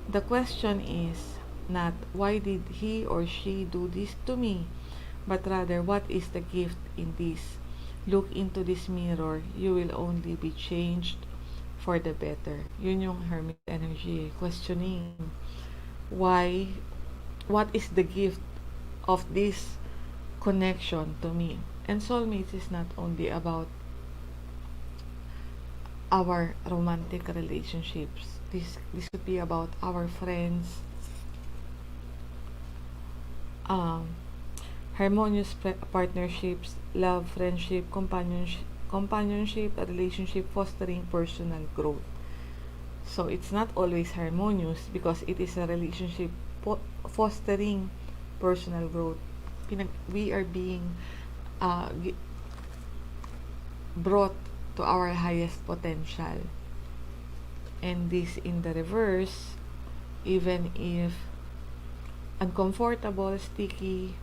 The question is not why did he or she do this to me, but rather what is the gift in this. Look into this mirror, you will only be changed for the better. Yun yung hermit energy, questioning why, what is the gift of this connection to me. And soulmates is not only about our romantic relationships. This could be about our friends, um, harmonious partnerships, love, friendship, companionship, a relationship fostering personal growth. So it's not always harmonious because it is a relationship fostering personal growth. We are being uh, brought to our highest potential. And this in the reverse, even if uncomfortable, sticky,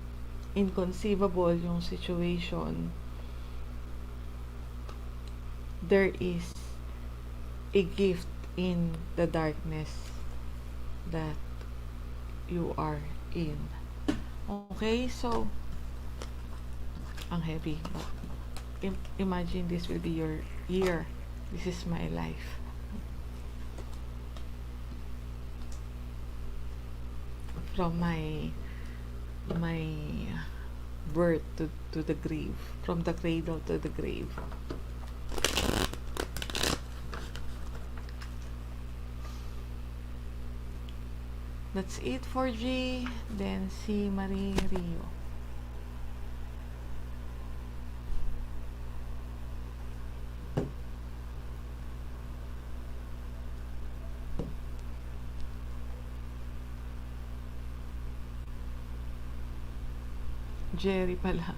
inconceivable yung situation, there is a gift in the darkness that you are in. Okay, so ang heavy. Imagine this will be your year. This is my life. From my birth to the grave, from the cradle to the grave. That's it for G. Then si Marie Rio. Jerry pala.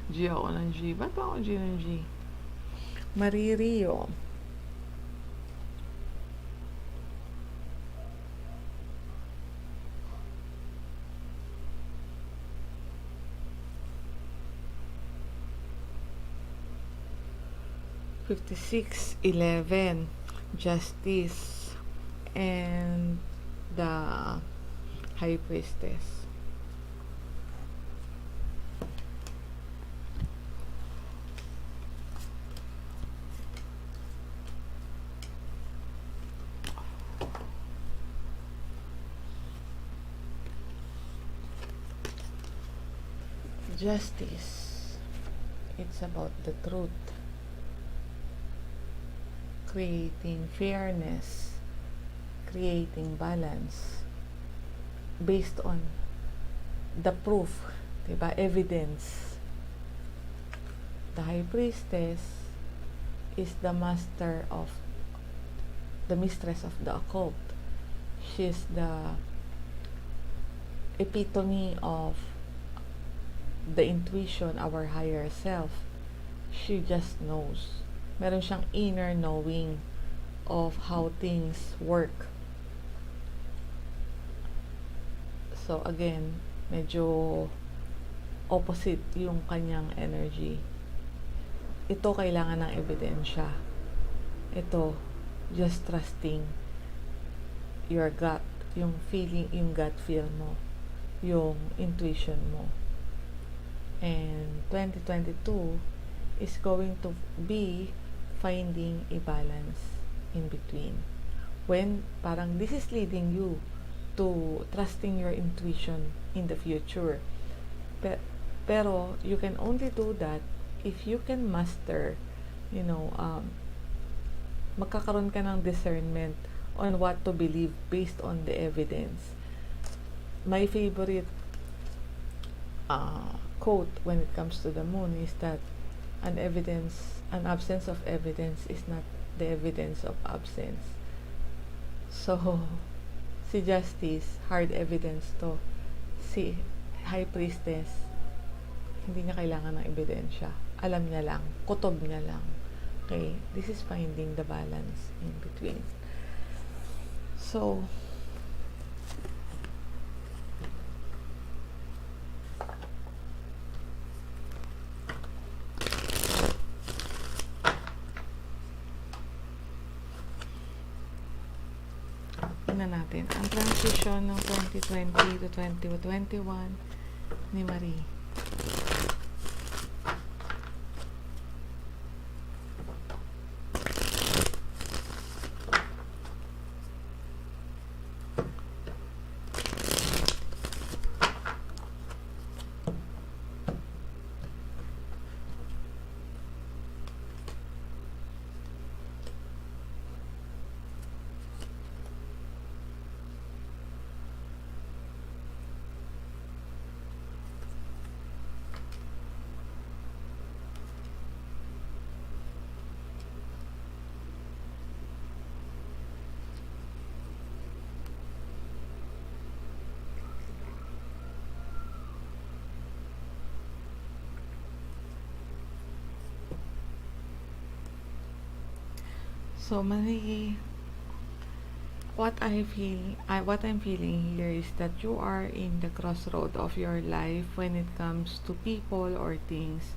G ako ng G. Ba't ba ako G ng G? Marie Rio. $56.11 Justice and the High Priestess. Justice. It's about the truth. Creating fairness, creating balance based on the proof, diba? Evidence. The High Priestess is the mistress of the occult. She's the epitome of the intuition, our higher self. She just knows. Meron siyang inner knowing of how things work. So again, medyo opposite yung kanyang energy. Ito kailangan ng ebidensya. Ito, just trusting your gut, yung feeling, yung gut feel mo, yung intuition mo. And 2022 is going to be finding a balance in between. When parang this is leading you to trusting your intuition in the future. Pero you can only do that if you can master, magkakaroon ka ng discernment on what to believe based on the evidence. My favorite quote when it comes to the moon is that an absence of evidence is not the evidence of absence. So, si Justice, hard evidence to. Si High Priestess, hindi niya kailangan ng ebidensya. Alam niya lang, kutob niya lang. Okay, this is finding the balance in between. So, muna natin ang transition ng 2020 to 2021 ni Marie. So Marie, what I'm feeling here is that you are in the crossroad of your life when it comes to people or things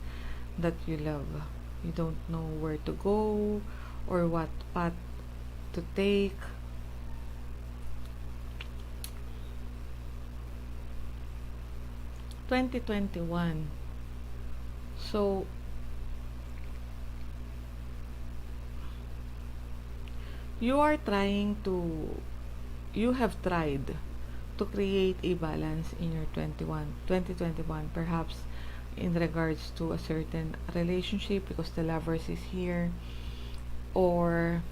that you love. You don't know where to go or what path to take. (2021). So you have tried to create a balance in your 2021, perhaps in regards to a certain relationship, because the Lovers is here, or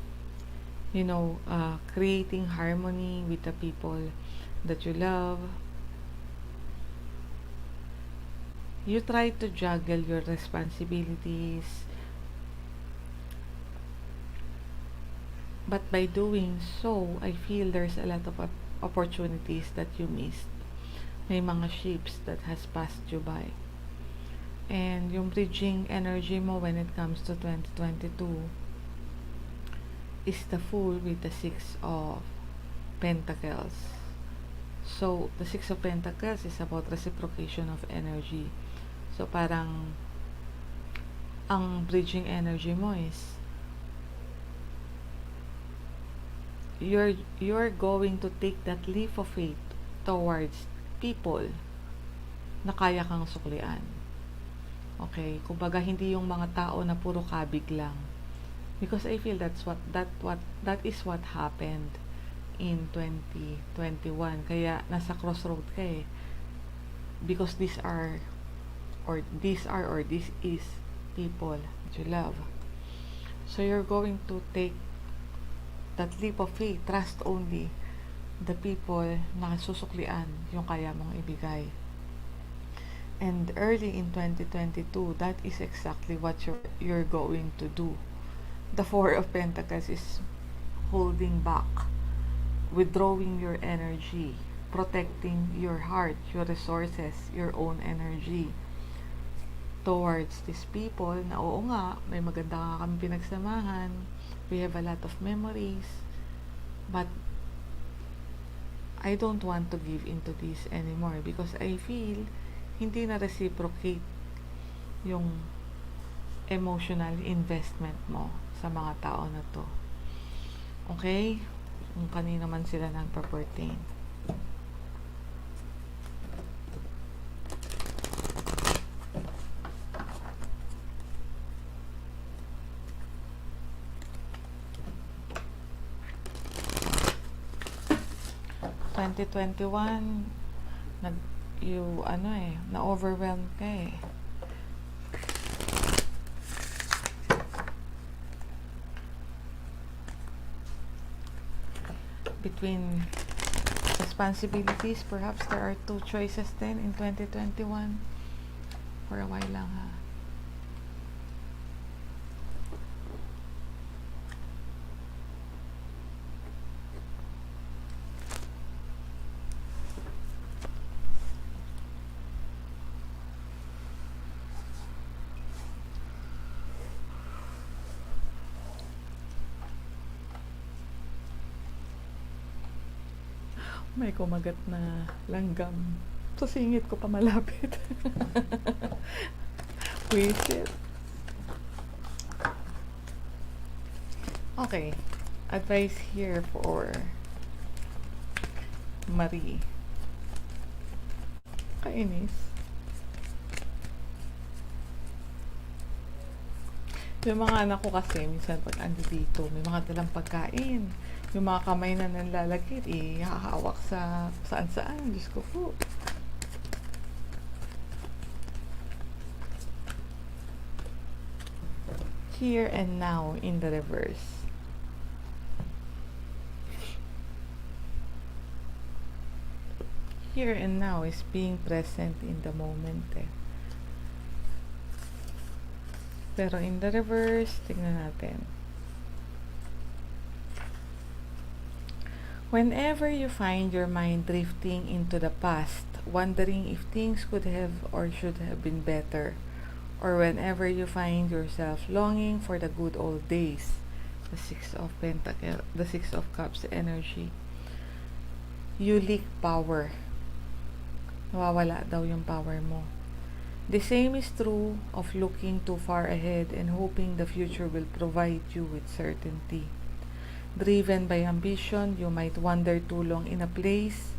creating harmony with the people that you love. You try to juggle your responsibilities, but by doing so, I feel there's a lot of opportunities that you missed. May mga ships that has passed you by. And yung bridging energy mo when it comes to 2022 is the Fool with the Six of Pentacles. So, the Six of Pentacles is about reciprocation of energy. So, parang ang bridging energy mo is you're going to take that leap of faith towards people na kaya kang suklian. Okay, kumbaga hindi yung mga tao na puro kabig lang. Because I feel that is what happened in 2021. Kaya nasa crossroad ka eh. Because this is people that you love. So you're going to take that leap of faith, trust only the people na susuklian yung kaya mong ibigay. And early in 2022, that is exactly what you're going to do. The Four of Pentacles is holding back, withdrawing your energy, protecting your heart, your resources, your own energy towards these people na oo nga, may maganda nga kami pinagsamahan, we have a lot of memories, but I don't want to give into this anymore because I feel hindi na reciprocate yung emotional investment mo sa mga tao na to. Okay? Kung kanina man sila nagpa-pertain. Na-overwhelmed ka eh. Between responsibilities, perhaps there are two choices then in 2021. For a while lang ha. May kumagat na langgam sa singit ko pa malapit. Wisit. Okay. Advice here for Marie. Kainis. Yung mga anak ko kasi, minsan pag ando dito, may mga dalang pagkain. Yung mga kamay na nanlalagit, hahawak sa saan-saan. Diyos ko po. Here and now in the reverse. Here and now is being present in the moment. Pero in the reverse, tingnan natin. Whenever you find your mind drifting into the past, wondering if things could have or should have been better, or whenever you find yourself longing for the good old days, the Six of Pentacles, the Six of Cups energy, you lack power. Nawawala daw yung power mo. The same is true of looking too far ahead and hoping the future will provide you with certainty. Driven by ambition, you might wander too long in a place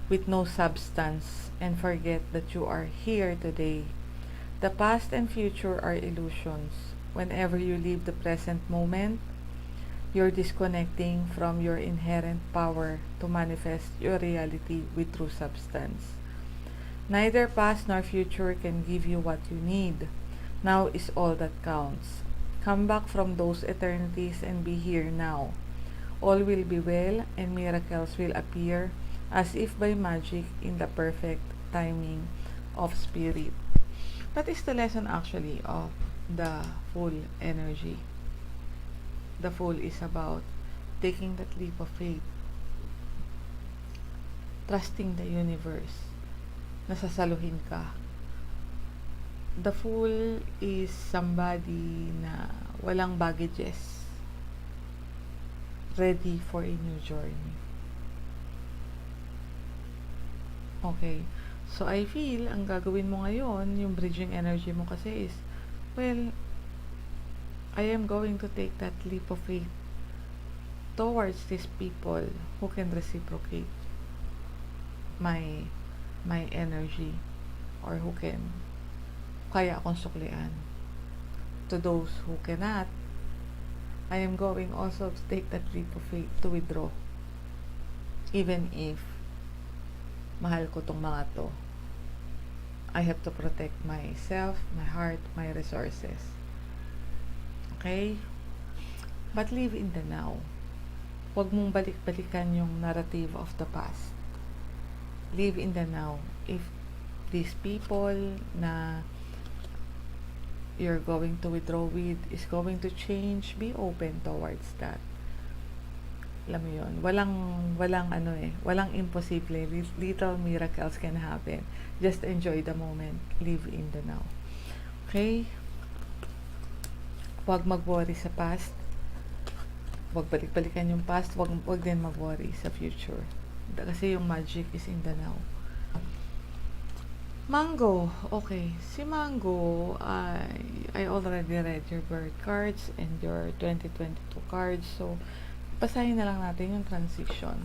with no substance and forget that you are here today. The past and future are illusions. Whenever you leave the present moment, you're disconnecting from your inherent power to manifest your reality with true substance. Neither past nor future can give you what you need. Now is all that counts. Come back from those eternities and be here now. All will be well and miracles will appear as if by magic in the perfect timing of spirit. That is the lesson actually of the Fool energy. The Fool is about taking that leap of faith, trusting the universe, nasasaluhin ka. The Fool is somebody na walang baggages, ready for a new journey. Okay, so I feel ang gagawin mo ngayon, yung bridging energy mo kasi is, well, I am going to take that leap of faith towards these people who can reciprocate my energy, or who can kaya akong suklian. To those who cannot, I am going also to take that leap of faith to withdraw. Even if mahal ko tong mga to, I have to protect myself, my heart, my resources. Okay? But live in the now. Huwag mong balik-balikan yung narrative of the past. Live in the now. If these people na you're going to withdraw with is going to change, be open towards that. Alam mo yun, walang imposible. Little miracles can happen. Just enjoy the moment. Live in the now. Okay? Huwag mag-worry sa past. Huwag balik-balikan yung past. Huwag din mag-worry sa future. Kasi yung magic is in the now. Mango. Okay. Si Mango, I already read your birth cards and your 2022 cards. So, basahin na lang natin yung transition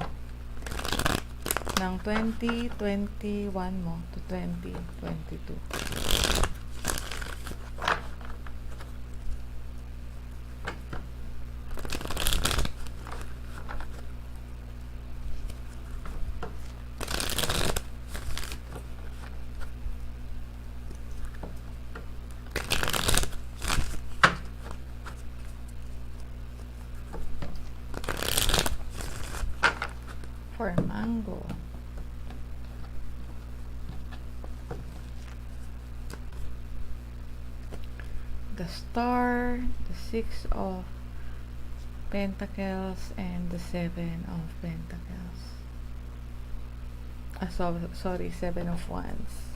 ng 2021 mo to 2022. For Mango, the Star, the Six of Pentacles, and the Seven of Pentacles. Sorry, Seven of Wands.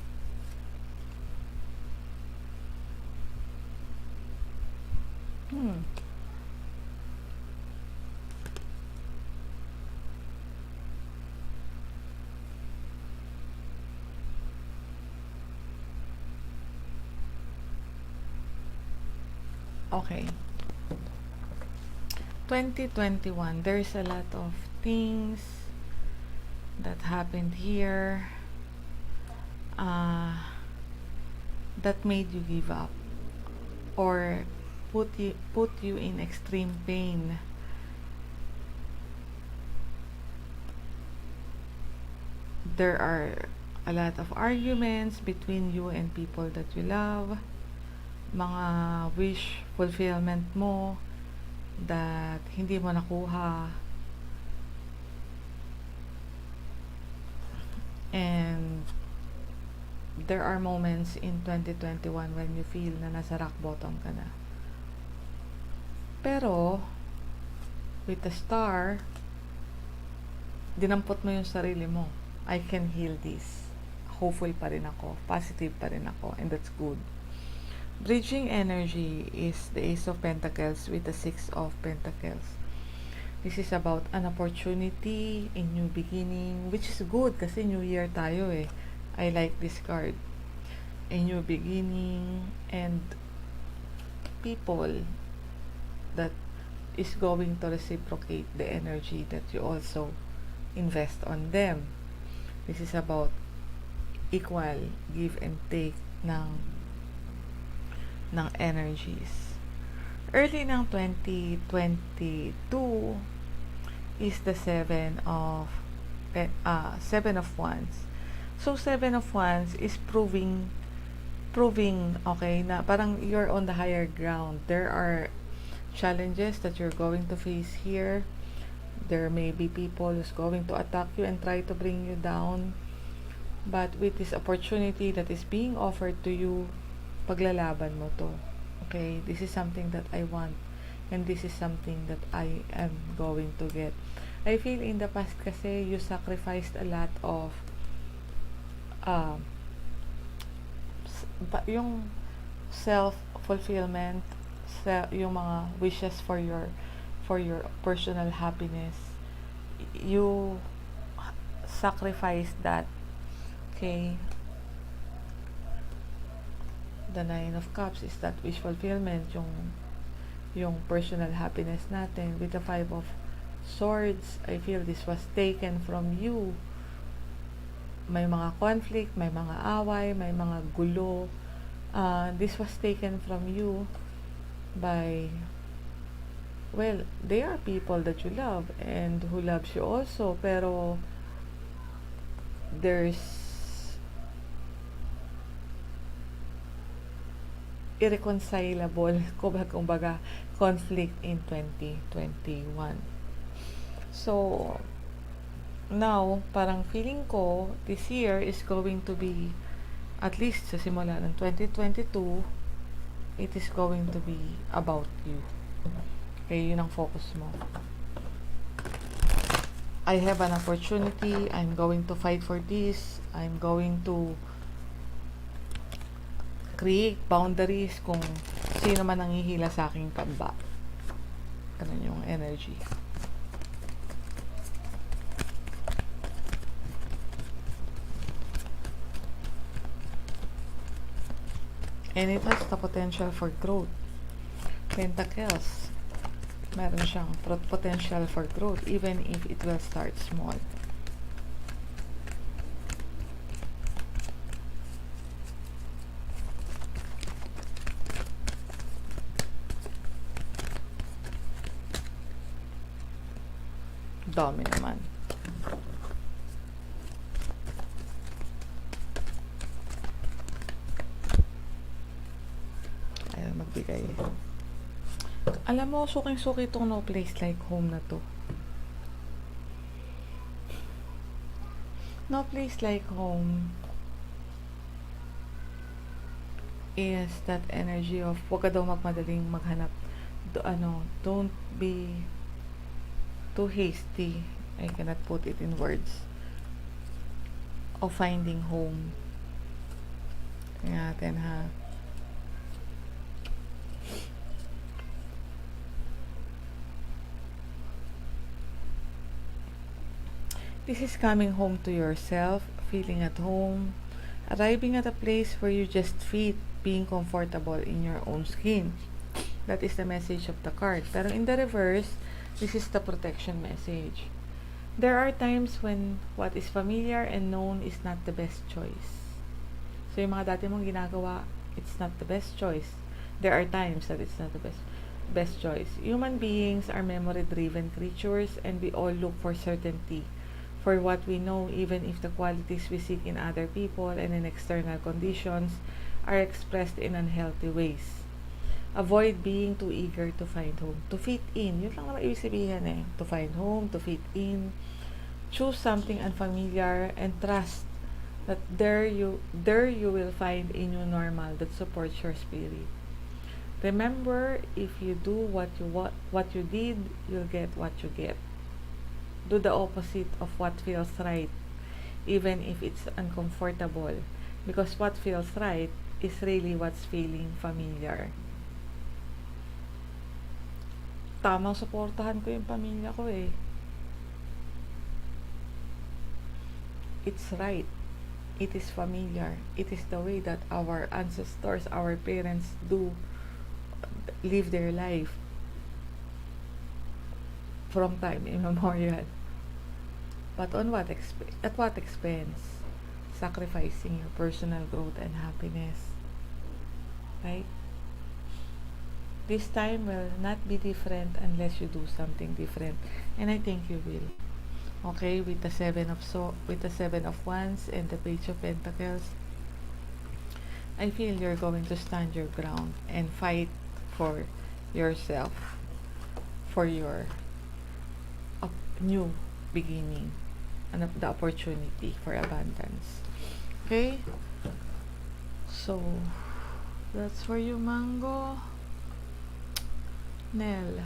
Okay. 2021, there's a lot of things that happened here that made you give up or put you in extreme pain. There are a lot of arguments between you and people that you love, mga wish fulfillment mo that hindi mo nakuha, and there are moments in 2021 when you feel na nasa rock bottom ka na. Pero with the star, dinampot mo yung sarili mo. I can heal this. Hopeful pa rin ako. Positive pa rin ako. And that's good. Bridging energy is the Ace of Pentacles with the Six of Pentacles. This is about an opportunity, a new beginning, which is good kasi New Year tayo eh. I like this card. A new beginning and people that is going to reciprocate the energy that you also invest on them. This is about equal give and take ng energies. Early ng 2022 is the Seven of Wands. So Seven of Wands is proving okay na parang you're on the higher ground. There are challenges that you're going to face here. There may be people who's going to attack you and try to bring you down. But with this opportunity that is being offered to you, paglalaban mo to. Okay? This is something that I want. And this is something that I am going to get. I feel in the past kasi you sacrificed a lot of yung self-fulfillment, yung mga wishes for your personal happiness, you sacrifice that. Okay, the Nine of Cups is that wish fulfillment, yung personal happiness natin. With the Five of Swords, I feel this was taken from you. May mga conflict, may mga away, may mga gulo. This was taken from you by, well, they are people that you love and who loves you also, pero there's irreconcilable kumbaga conflict in 2021. So now parang feeling ko this year is going to be, at least sa simula ng 2022, it is going to be about you. Okay, yun ang focus mo. I have an opportunity. I'm going to fight for this. I'm going to create boundaries kung sino man nangihila sa aking pamba. Ganun yung energy. And it has the potential for growth. Pentacles. Meron siyang potential for growth even if it will start small. Dami naman. Ayaw magbigay. Alam mo, suking-suki itong No Place Like Home na to. No Place Like Home is that energy of wag ka daw magmadaling maghanap. Don't be too hasty. I cannot put it in words. Of finding home. Tingnan natin ha. This is coming home to yourself, feeling at home, arriving at a place where you just fit, being comfortable in your own skin. That is the message of the card. Pero in the reverse, this is the protection message. There are times when what is familiar and known is not the best choice. So yung mga dati mong ginagawa, it's not the best choice. There are times that it's not the best choice. Human beings are memory-driven creatures, and we all look for certainty for what we know, even if the qualities we seek in other people and in external conditions are expressed in unhealthy ways. Avoid being too eager to find home. To fit in. Yun lang naman ibig sabihin eh. To find home, to fit in. Choose something unfamiliar and trust that there you will find a new normal that supports your spirit. Remember, if you do what you did, you'll get what you get. Do the opposite of what feels right, even if it's uncomfortable, because what feels right is really what's feeling familiar. Tamang suportahan ko yung pamilya ko eh. It's right. It is familiar. It is the way that our ancestors, our parents do live their life from time immemorial. But at what expense? Sacrificing your personal growth and happiness. Right? This time will not be different unless you do something different, and I think you will. Okay, with the seven of wands and the page of pentacles, I feel you're going to stand your ground and fight for yourself, for your new beginning, and the opportunity for abundance. Okay, so that's for you, Mango. Nell,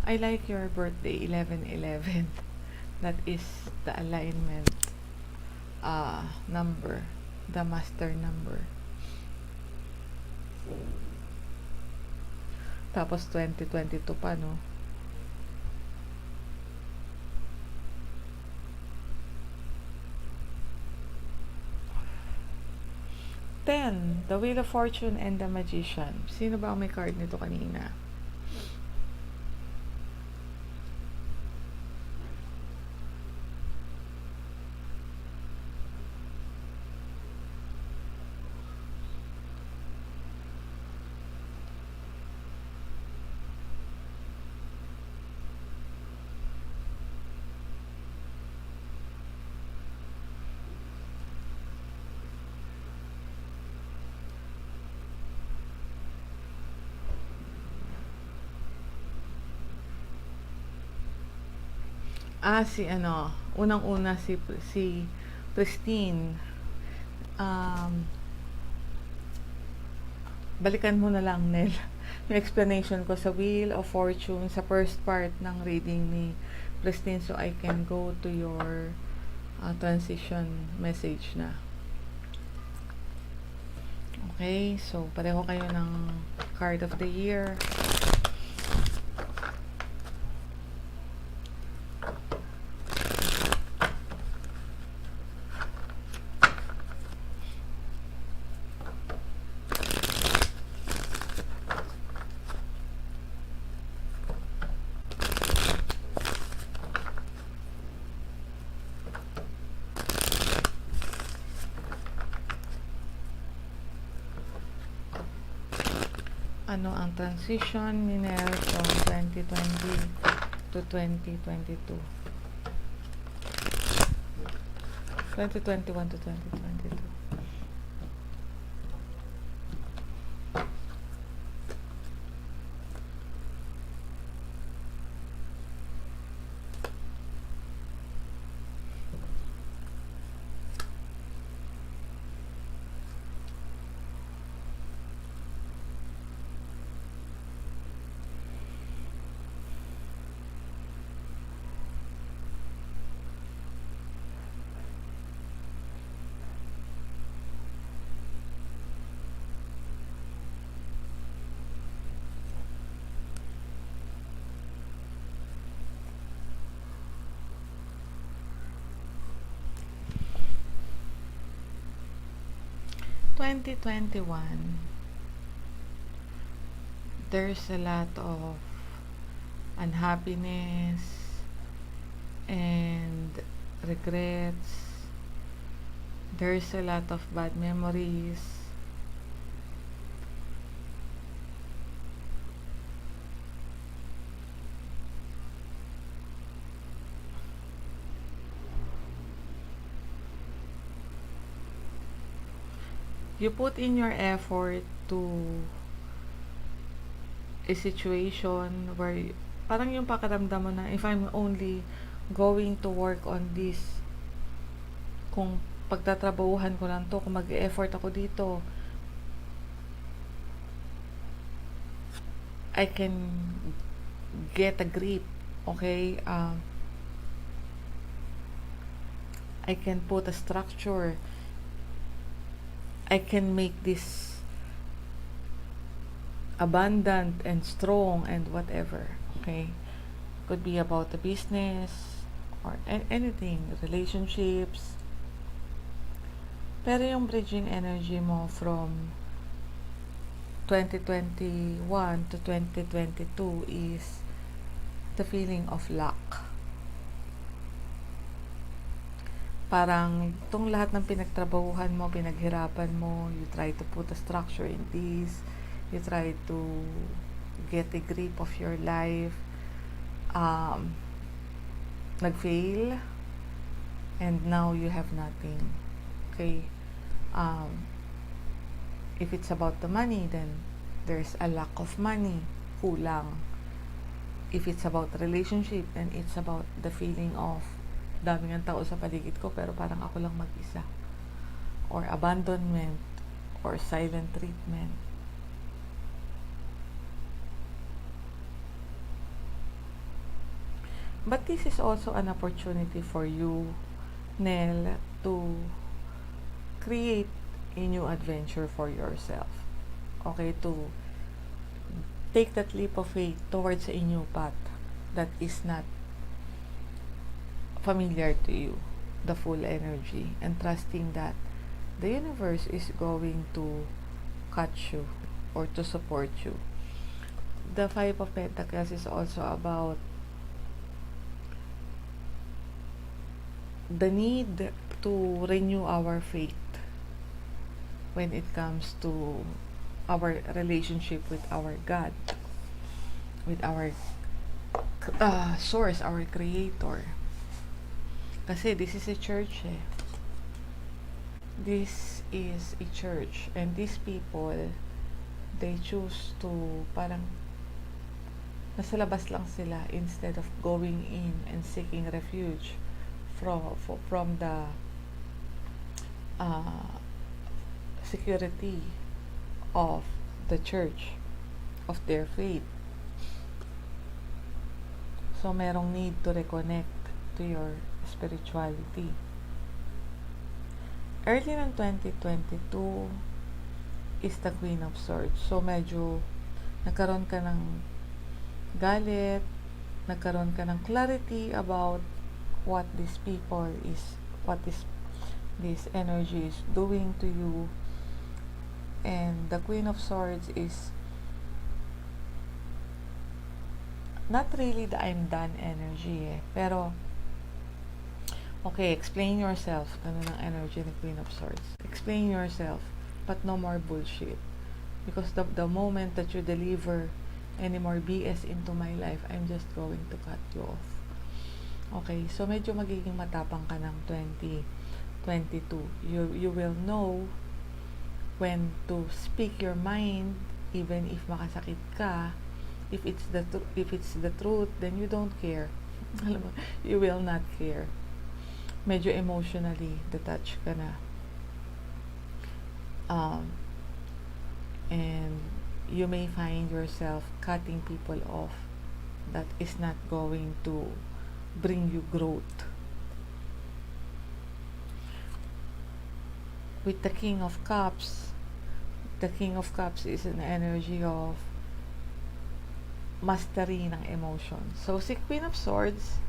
I like your birthday, 1111. That is the alignment number, the master number. Tapos 2022 pa, no? Ten, the Wheel of Fortune and the Magician. Sino ba ang may card nito kanina? Unang-una si Christine. Balikan mo na lang, Nel, yung explanation ko sa Wheel of Fortune sa first part ng reading ni Christine, so I can go to your transition message na. Okay, so pareho kayo ng card of the year. Ano ang transition ni Nell from 2020 to 2022? 2021 to 2022. There's a lot of unhappiness, and regrets. There's a lot of bad memories. You put in your effort to a situation where parang yung pakiramdam mo na if I'm only going to work on this, kung pagtatrabahuhan ko lang to, kung mag-effort ako dito, I can get a grip, okay? I can put a structure. I can make this abundant and strong and whatever, okay? Could be about the business or anything, relationships. Pero yung bridging energy mo from 2021 to 2022 is the feeling of lack. Parang itong lahat ng pinagtrabahuhan mo, pinaghirapan mo, you try to put a structure in this, you try to get a grip of your life, nag-fail, and now you have nothing. Okay? If it's about the money, then there's a lack of money, kulang. If it's about relationship, then it's about the feeling of daming ang tao sa paligid ko pero parang ako lang mag-isa. Or abandonment, or silent treatment. But this is also an opportunity for you, Nell, to create a new adventure for yourself. Okay, to take that leap of faith towards a new path that is not familiar to you, the full energy, and trusting that the universe is going to catch you or to support you. The Five of Pentacles is also about the need to renew our faith when it comes to our relationship with our God, with our source, our creator. Kasi this is a church eh. This is a church, and these people, they choose to parang nasa labas lang sila instead of going in and seeking refuge from the security of the church, of their faith. So merong need to reconnect to your spirituality. Early ng 2022 is the Queen of Swords. So medyo nagkaroon ka ng galit, nagkaroon ka ng clarity about what these people is, what this energy is doing to you. And the Queen of Swords is not really the I'm done energy eh. Pero okay, explain yourself. Ganun ang energy ni Queen of Swords. Explain yourself, but no more bullshit. Because the moment that you deliver any more BS into my life, I'm just going to cut you off. Okay, so medyo magiging matapang ka ng 2022. You will know when to speak your mind, even if makasakit ka. If it's the truth, then you don't care. Alam mo, you will not care. Medyo emotionally detached ka na. And you may find yourself cutting people off that is not going to bring you growth. With the King of Cups is an energy of mastery ng emotion. So, si Queen of Swords,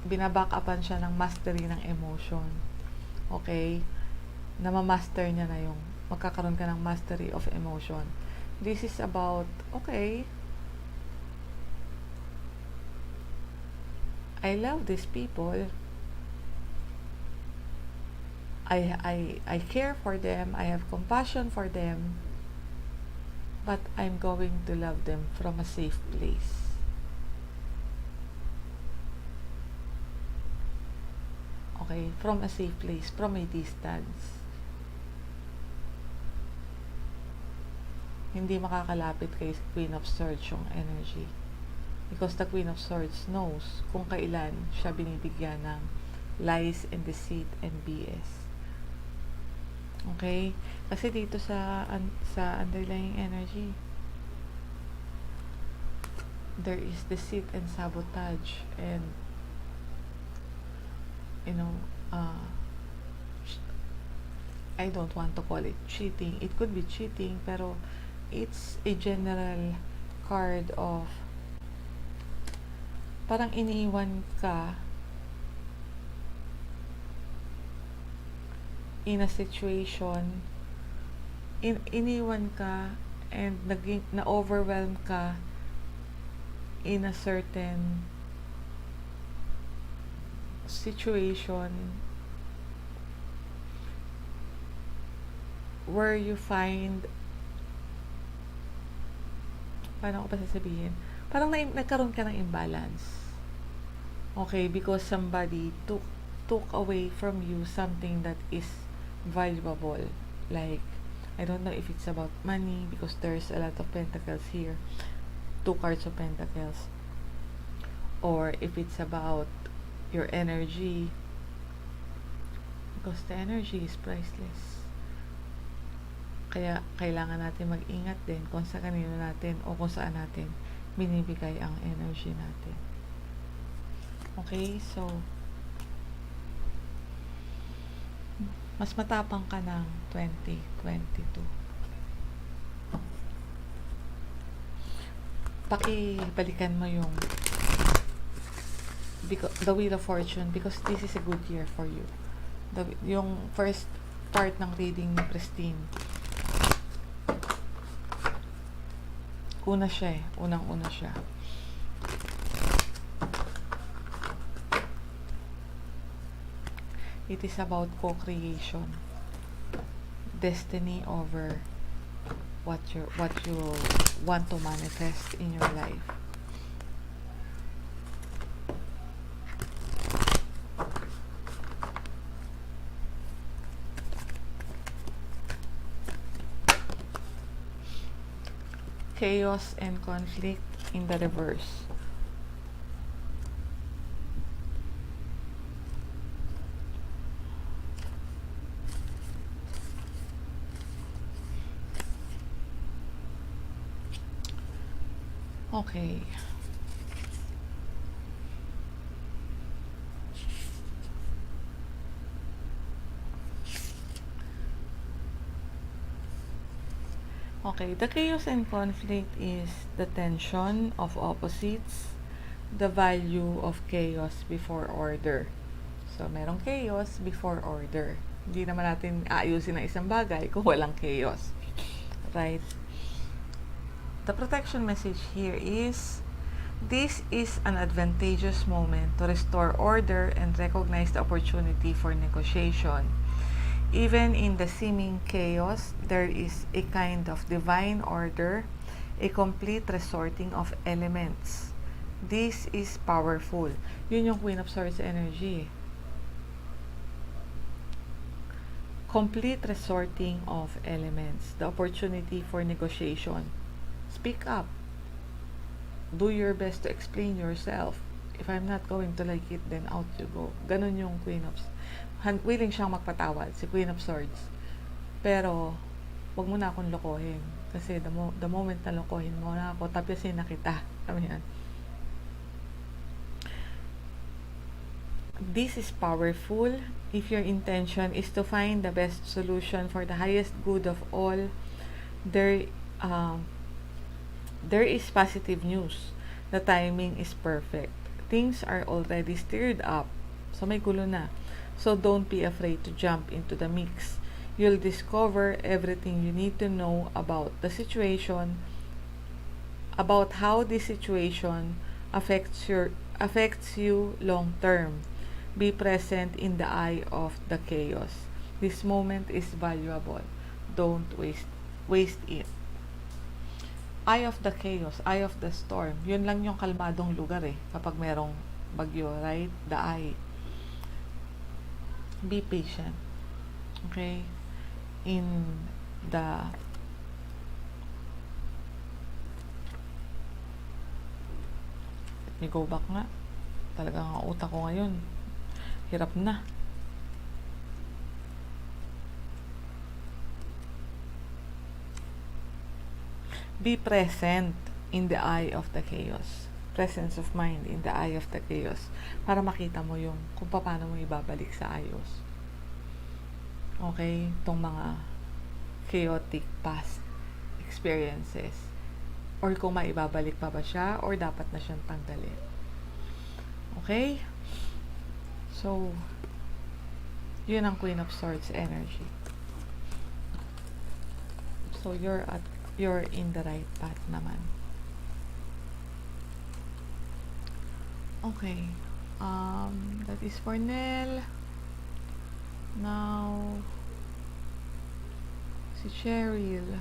binaback-upan siya ng mastery ng emotion. Okay? Namamaster niya na yung magkakaroon ka ng mastery of emotion. This is about, okay, I love these people. I care for them. I have compassion for them. But I'm going to love them from a safe place. Okay? From a safe place, from a distance. Hindi makakalapit kay Queen of Swords yung energy. Because the Queen of Swords knows kung kailan siya binibigyan ng lies and deceit and BS. Okay? Kasi dito sa underlying energy, there is deceit and sabotage and I don't want to call it cheating. It could be cheating, pero it's a general card of parang iniiwan ka in a situation, iniwan ka and na-overwhelm ka in a certain situation where you find, paano ko pa sasabihin, parang nagkaroon ka ng imbalance. Okay, because somebody took away from you something that is valuable. Like, I don't know if it's about money because there's a lot of pentacles here, 2 cards of pentacles, or if it's about your energy, because the energy is priceless. Kaya kailangan natin mag-ingat din kung sa kanino natin o kung saan natin binibigay ang energy natin. Okay, so mas matapang ka ng 2022. Pakibalikan mo yung the Wheel of Fortune because this is a good year for you. Yung first part ng reading ni Christine, unang-una siya. It is about co-creation, destiny over what you want to manifest in your life. Chaos and conflict in the reverse. Okay. Okay, the chaos and conflict is the tension of opposites, the value of chaos before order. So, merong chaos before order. Hindi naman natin aayusin ang isang bagay kung walang chaos. Right? The protection message here is, this is an advantageous moment to restore order and recognize the opportunity for negotiation. Even in the seeming chaos, there is a kind of divine order, a complete resorting of elements. This is powerful. Yun yung Queen of Swords energy. Complete resorting of elements. The opportunity for negotiation. Speak up. Do your best to explain yourself. If I'm not going to like it, then out you go. Ganun yung Queen of Swords. Willing siyang magpatawad, si Queen of Swords. Pero, wag mo na akong lokohin. Kasi the moment na lokohin mo na ako, tapyasin na kita. Sabi yan. This is powerful. If your intention is to find the best solution for the highest good of all, there is positive news. The timing is perfect. Things are already stirred up. So, may gulo na. So, don't be afraid to jump into the mix. You'll discover everything you need to know about the situation, about how this situation affects affects you long term. Be present in the eye of the chaos. This moment is valuable. Don't waste it. Eye of the chaos, eye of the storm. Yun lang yung kalmadong lugar kapag merong bagyo, right? The eye. Be patient. Okay? In the let me go back nga. Talagang ang utak ko ngayon. Hirap na. Be present in the eye of the chaos. Presence of mind in the eye of the chaos. Para makita mo yung kung paano mo ibabalik sa ayos. Okay? Itong mga chaotic past experiences. Or kung maibabalik pa ba siya or dapat na siyang tanggalin. Okay? So, yun ang Queen of Swords energy. So, you're in the right path naman. Okay. That is for Nell. Now, si Cheryl.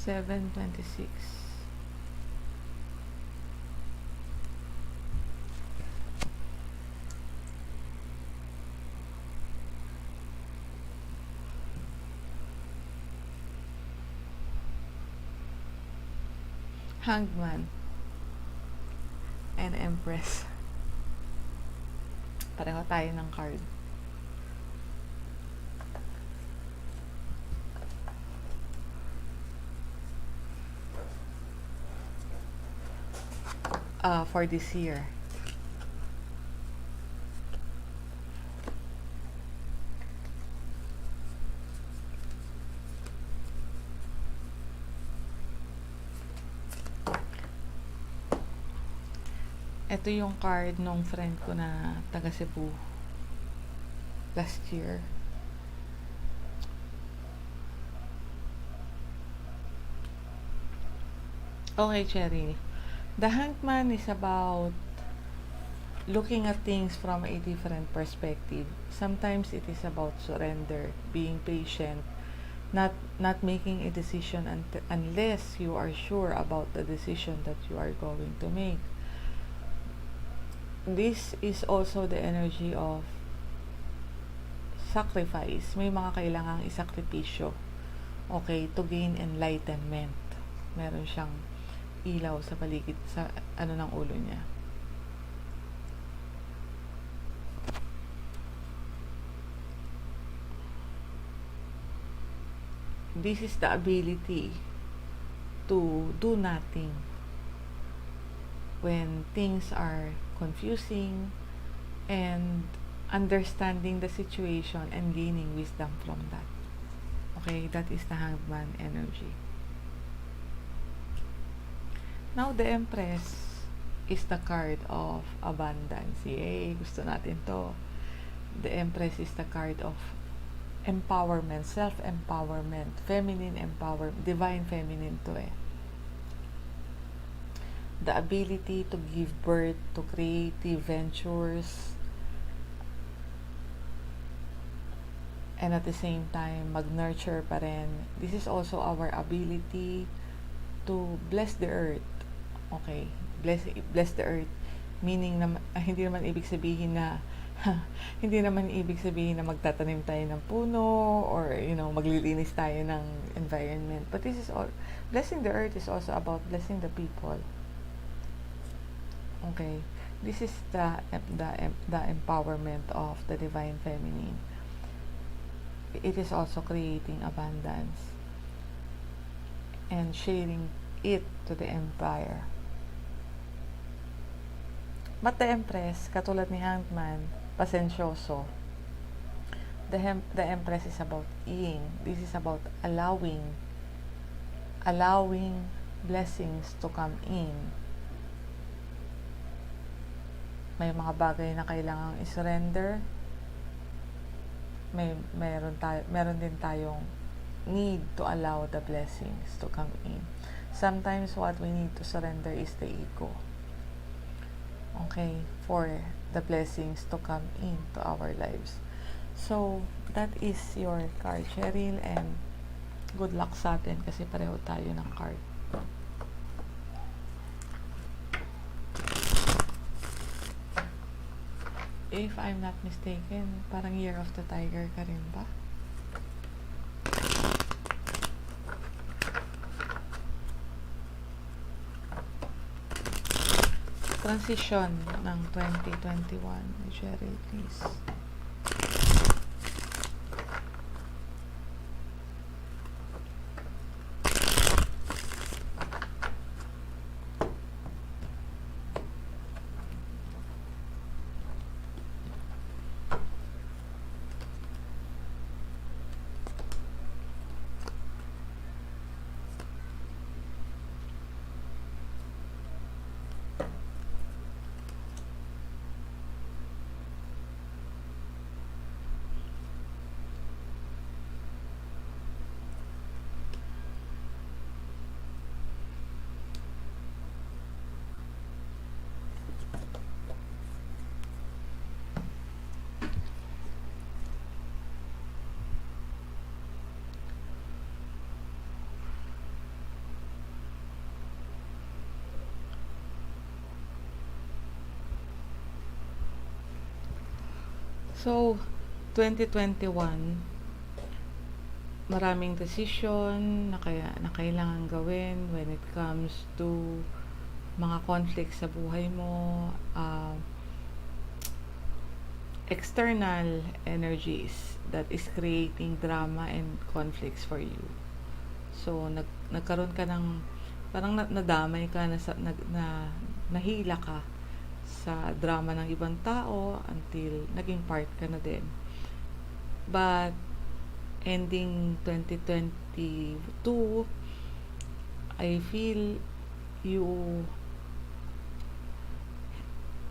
$7.26. Hanged Man and Empress. Pareho tayo ng card. For this year. Ito yung card nung friend ko na taga Cebu last year. Okay, Cheryl. The Hanged Man is about looking at things from a different perspective. Sometimes it is about surrender, being patient, not making a decision unless you are sure about the decision that you are going to make. This is also the energy of sacrifice. May mga kailangang isakripisyo. Okay, to gain enlightenment. Meron siyang ilaw sa paligid sa ng ulo niya. This is the ability to do nothing when things are confusing and understanding the situation and gaining wisdom from that. Okay, that is the Hanged Man energy. Now, the Empress is the card of abundance. Yay! Gusto natin to. The Empress is the card of empowerment, self-empowerment, feminine empowerment, divine feminine to The ability to give birth to creative ventures and at the same time, mag-nurture pa rin. This is also our ability to bless the earth. Okay, bless the earth, meaning na hindi naman ibig sabihin na magtatanim tayo ng puno or maglilinis tayo ng environment, but this is all blessing the earth is also about blessing the people. Okay, this is the empowerment of the divine feminine. It is also creating abundance and sharing it to the empire. But the Empress, katulad ni Hanged Man, pasensyoso. The Empress is about yin. This is about allowing blessings to come in. May mga bagay na kailangang i-surrender. Meron din tayong need to allow the blessings to come in. Sometimes what we need to surrender is the ego. Okay, for the blessings to come into our lives. So, that is your card, Cheryl, and good luck sa atin kasi pareho tayo ng card. If I'm not mistaken, parang Year of the Tiger ka rin ba? Transition ng 2021. Cheryl, please. So, 2021, maraming decision na kailangan gawin when it comes to mga conflicts sa buhay mo, external energies that is creating drama and conflicts for you. So, nagkaroon ka ng, parang nadamay ka, nahila ka sa drama ng ibang tao until naging part ka na din. But, ending 2022, I feel you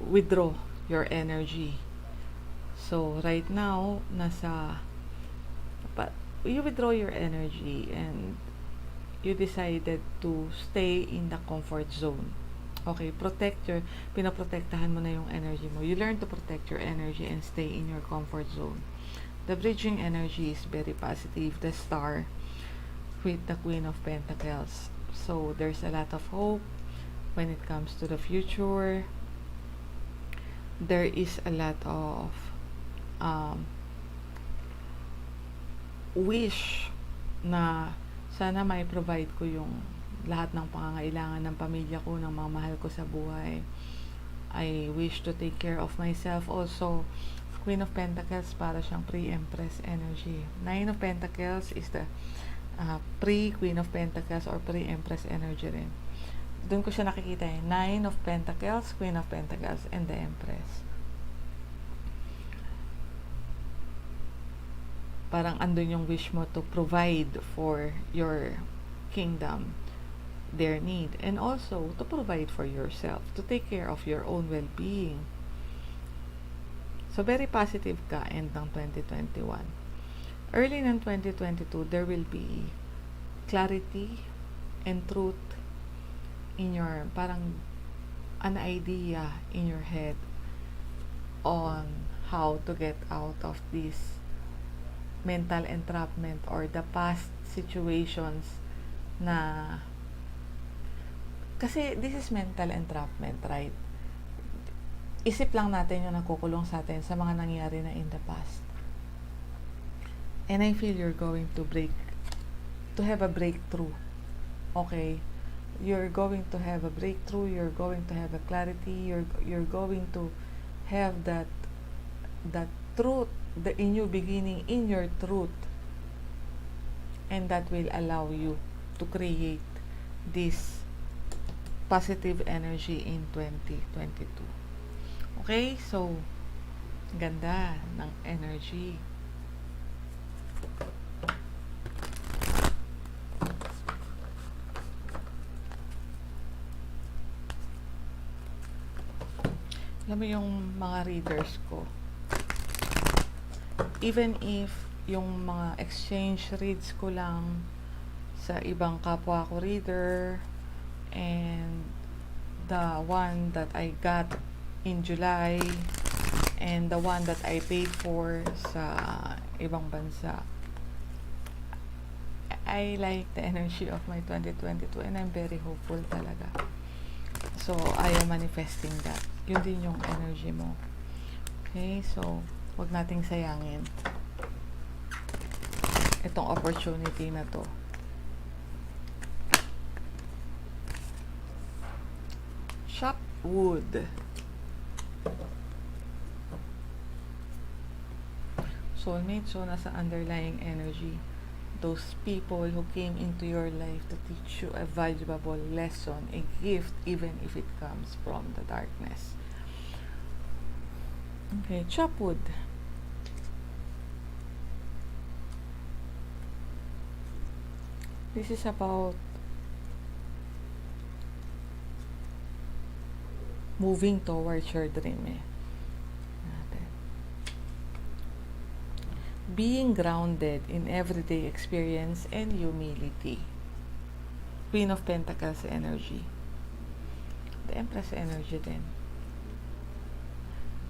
withdraw your energy. So, right now, you withdraw your energy and you decided to stay in the comfort zone. Okay, pinaprotektahan mo na yung energy mo. You learn to protect your energy and stay in your comfort zone. The bridging energy is very positive. The star with the Queen of Pentacles. So, there's a lot of hope when it comes to the future. There is a lot of wish na sana may provide ko yung lahat ng pangangailangan ng pamilya ko, ng mga mahal ko sa buhay. I wish to take care of myself also. Queen of Pentacles, para siyang pre-Empress energy. Nine of Pentacles is the pre-Queen of Pentacles or pre-Empress energy rin. Doon ko siya nakikita eh. Nine of Pentacles, Queen of Pentacles, and the Empress. Parang andun yung wish mo to provide for your kingdom their need, and also to provide for yourself, to take care of your own well-being. So, very positive ka end ng 2021. Early ng 2022, there will be clarity and truth in your, parang an idea in your head on how to get out of this mental entrapment or the past situations na, kasi this is mental entrapment, right? Isip lang natin yung nakukulong sa atin sa mga nangyari na in the past. And I feel you're going to have a breakthrough. Okay? You're going to have a breakthrough, you're going to have a clarity, you're going to have that truth, the new beginning in your truth. And that will allow you to create this positive energy in 2022. Okay? So, ganda ng energy. Alam mo yung mga readers ko, even if yung mga exchange reads ko lang sa ibang kapwa ko reader, and the one that I got in July, and the one that I paid for sa ibang bansa. I like the energy of my 2022 and I'm very hopeful talaga. So, I am manifesting that. Yun din yung energy mo. Okay? So, wag nating sayangin itong opportunity na to. Chop wood. Soulmate, so nasa underlying energy. Those people who came into your life to teach you a valuable lesson, a gift, even if it comes from the darkness. Okay, chop wood. This is about moving towards your dream. Being grounded in everyday experience and humility. Queen of Pentacles energy. The Empress energy din.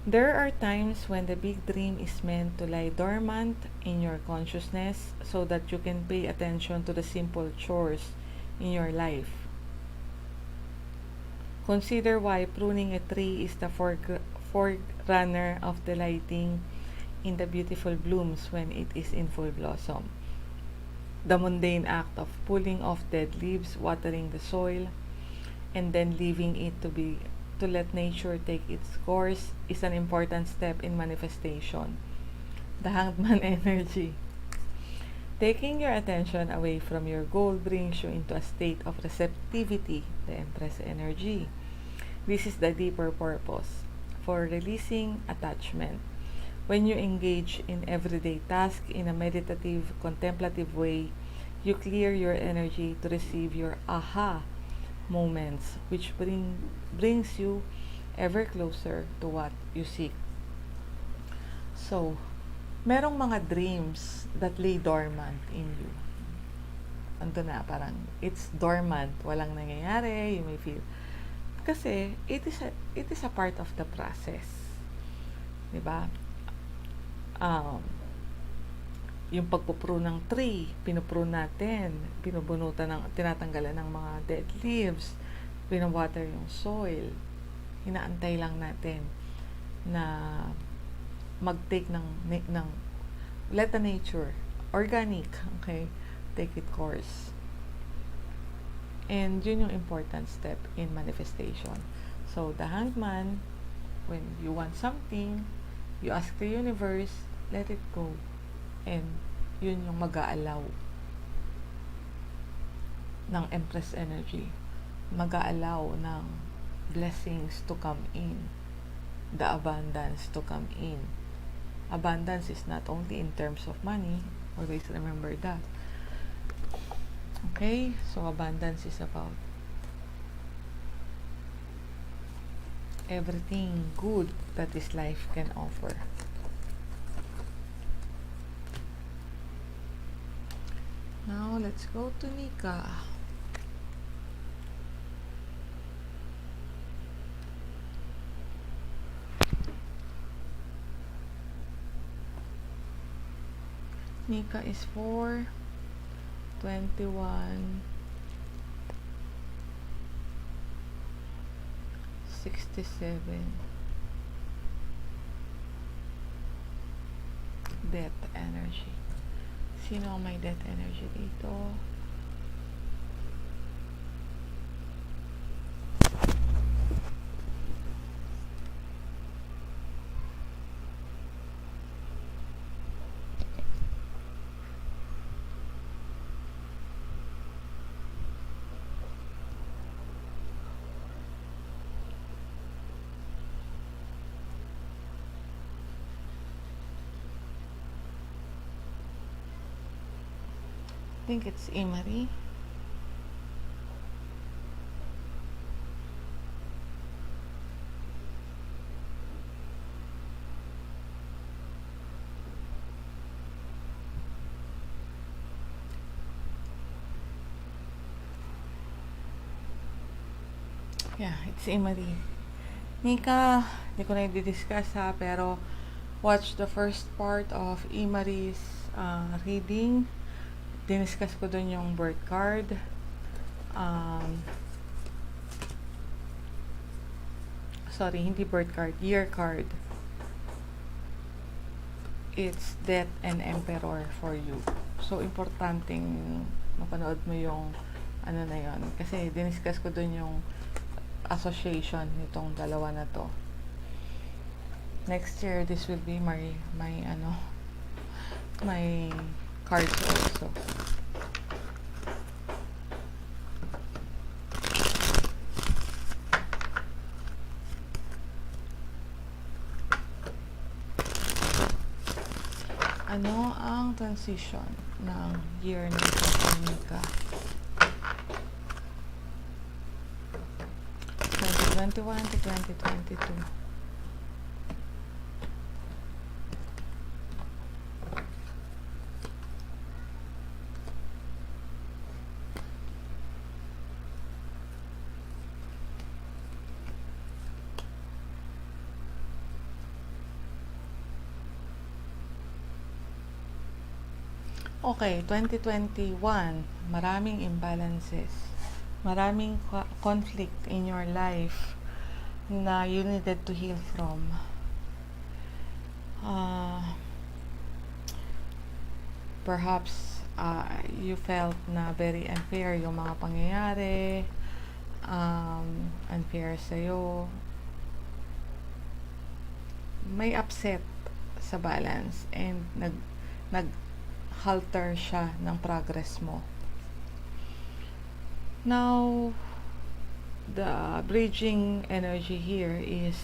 There are times when the big dream is meant to lie dormant in your consciousness so that you can pay attention to the simple chores in your life. Consider why pruning a tree is the forerunner of delighting in the beautiful blooms when it is in full blossom. The mundane act of pulling off dead leaves, watering the soil, and then leaving it to let nature take its course is an important step in manifestation. The Hanged Man energy. Taking your attention away from your goal brings you into a state of receptivity, the Empress energy. This is the deeper purpose for releasing attachment. When you engage in everyday tasks in a meditative, contemplative way, you clear your energy to receive your aha moments, which brings you ever closer to what you seek. So, merong mga dreams that lay dormant in you. Ando na, parang it's dormant, walang nangyayari, you may feel. Kasi it is a part of the process. 'Di ba? Yung pagpuprune ng tree, pinuprune natin, tinatanggalan ng mga dead leaves, pinawater yung soil, inaantay lang natin na mag-take ng let the nature, organic, okay, take its course. And yun yung important step in manifestation. So, the Hanged Man, when you want something, you ask the universe, let it go. And yun yung mag-aalaw ng Empress energy. Mag-aalaw ng blessings to come in. The abundance to come in. Abundance is not only in terms of money. Always remember that. Okay? So, abundance is about everything good that this life can offer. Now, let's go to Nika. Nika is 4, 21, 67. Death energy. Sino ang may death energy dito? I think it's Imari. Yeah, it's Imari. Nika, hindi ko na i-discuss ha, pero watch the first part of Imari's reading. Diniscuss ko dun yung birth card. Sorry, hindi birth card, year card. It's Death and Emperor for you. So, importanteng mapanood mo yung ano na yon. Kasi diniscuss ko dun yung association nitong dalawa na to. Next year, this will be my cards also. Ano ang transition ng year ng Nika? 2021 to 2022. Okay, 2021, maraming imbalances, maraming conflict in your life na you needed to heal from. Perhaps you felt na very unfair yung mga pangyayari, unfair sa'yo. May upset sa balance and nag-halter siya ng progress mo. Now, the bridging energy here is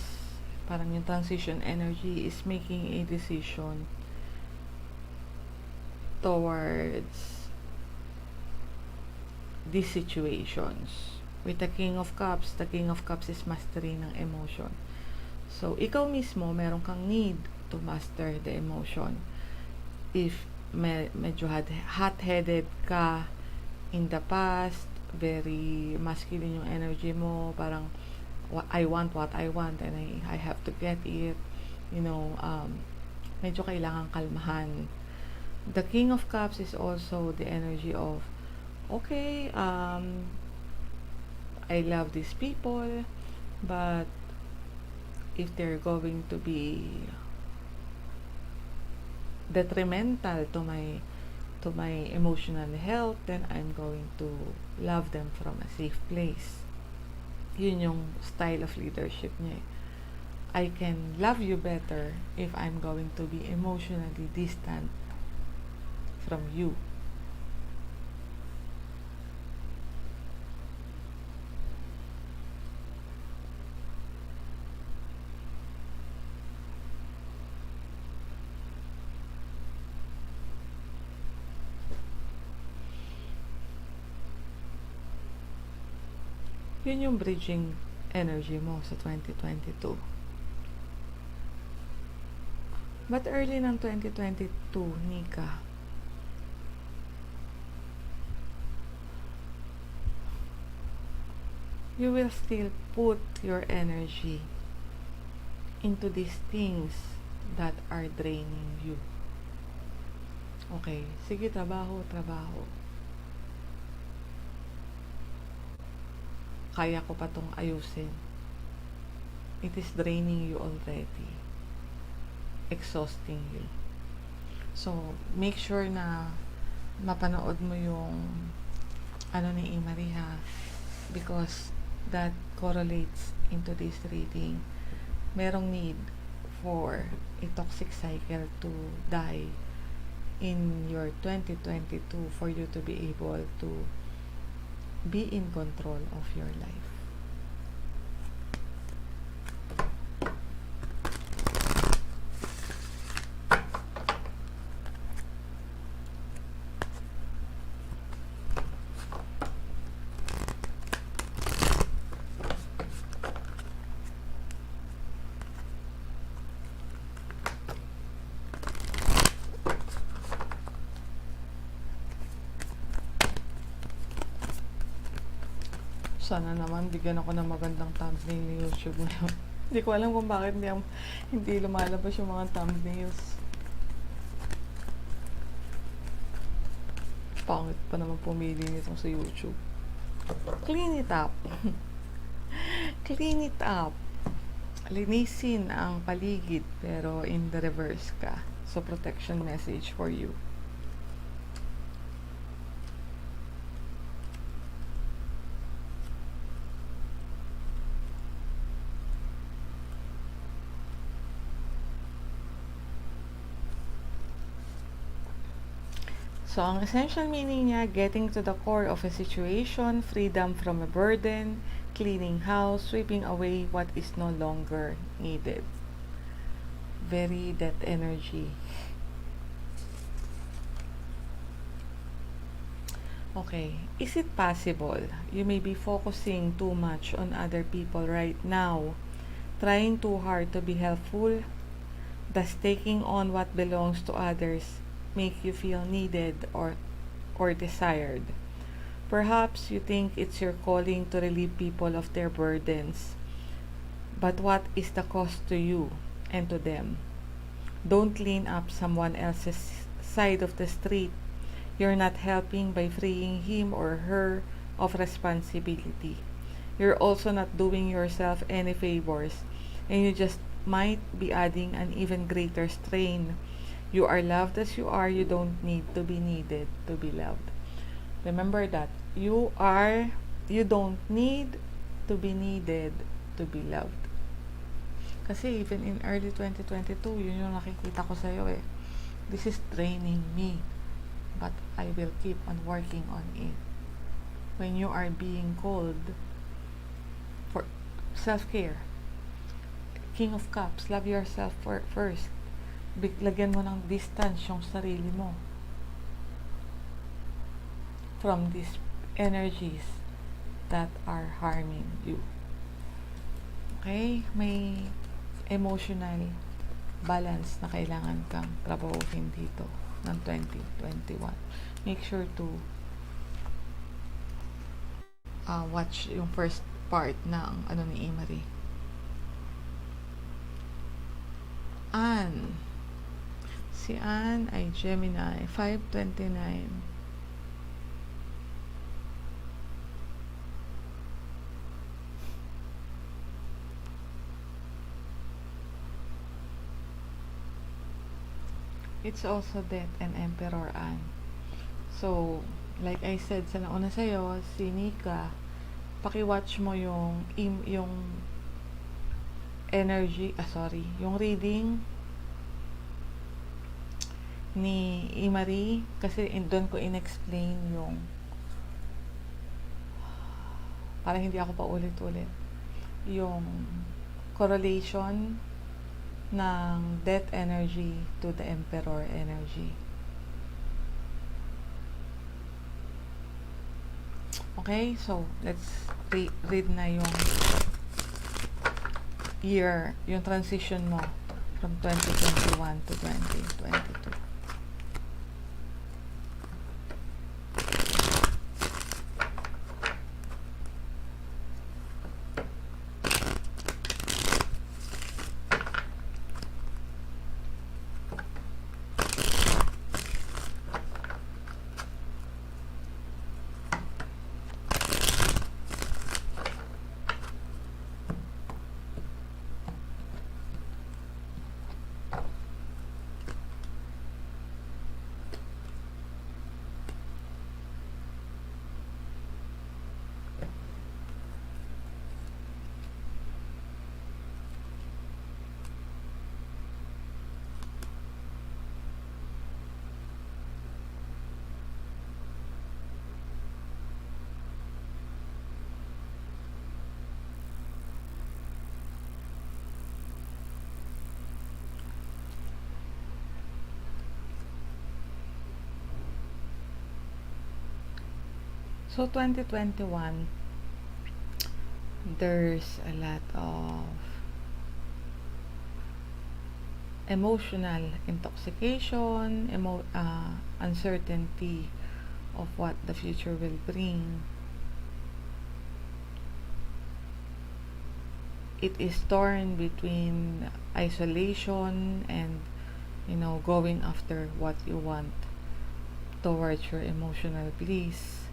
parang yung transition energy is making a decision towards these situations. With the King of Cups is mastery ng emotion. So, ikaw mismo, meron kang need to master the emotion. If medyo hot-headed ka in the past, very masculine yung energy mo, parang I want what I want and I have to get it, medyo kailangan kalmahan. The King of Cups is also the energy of, okay, I love these people, but if they're going to be detrimental to my emotional health, then I'm going to love them from a safe place. Yun yung style of leadership niya. I can love you better if I'm going to be emotionally distant from you. Yun yung bridging energy mo sa 2022. But early ng 2022, Nika, you will still put your energy into these things that are draining you. Okay, sige, trabaho. Kaya ko pa tong ayusin. It is draining you already. Exhausting you. So, make sure na mapanood mo yung ni Imari ha, because that correlates into this reading. Merong need for a toxic cycle to die in your 2022 for you to be able to be in control of your life. Sana naman bigyan ako ng magandang thumbnail ni YouTube ngayon. Hindi ko alam kung bakit hindi lumalabas yung mga thumbnails. Pangit pa naman pumili nito sa YouTube. Clean it up. Clean it up. Linisin ang paligid pero in the reverse ka. So protection message for you. So, ang essential meaning niya, getting to the core of a situation, freedom from a burden, cleaning house, sweeping away what is no longer needed. Very that energy. Okay, is it possible you may be focusing too much on other people right now, trying too hard to be helpful? Does taking on what belongs to others make you feel needed or desired? Perhaps you think it's your calling to relieve people of their burdens. But what is the cost to you and to them? Don't clean up someone else's side of the street. You're not helping by freeing him or her of responsibility. You're also not doing yourself any favors, and you just might be adding an even greater strain. You are loved as you are. You don't need to be needed to be loved. Remember that. You don't need to be needed to be loved. Kasi even in early 2022, yun yung nakikita ko sa'yo eh. This is draining me. But I will keep on working on it. When you are being called for self-care, King of Cups, love yourself first. Lagyan mo ng distance yung sarili mo from these energies that are harming you. Okay? May emotional balance na kailangan kang trabahuhin dito ng 2021. Make sure to watch yung first part ng ni Marie. Anne. Si Anne ay Gemini, 529. It's also Death and Emperor Anne. So, like I said sa nauna sa'yo, si Nika, paki-watch mo yung energy, yung reading ni Marie kasi doon ko in-explain yung para hindi ako pa ulit-ulit yung correlation ng death energy to the emperor energy. Okay, so let's read na yung year, yung transition mo from 2021 to 2022. So 2021, there's a lot of emotional intoxication, uncertainty of what the future will bring. it is torn between isolation and, going after what you want towards your emotional bliss.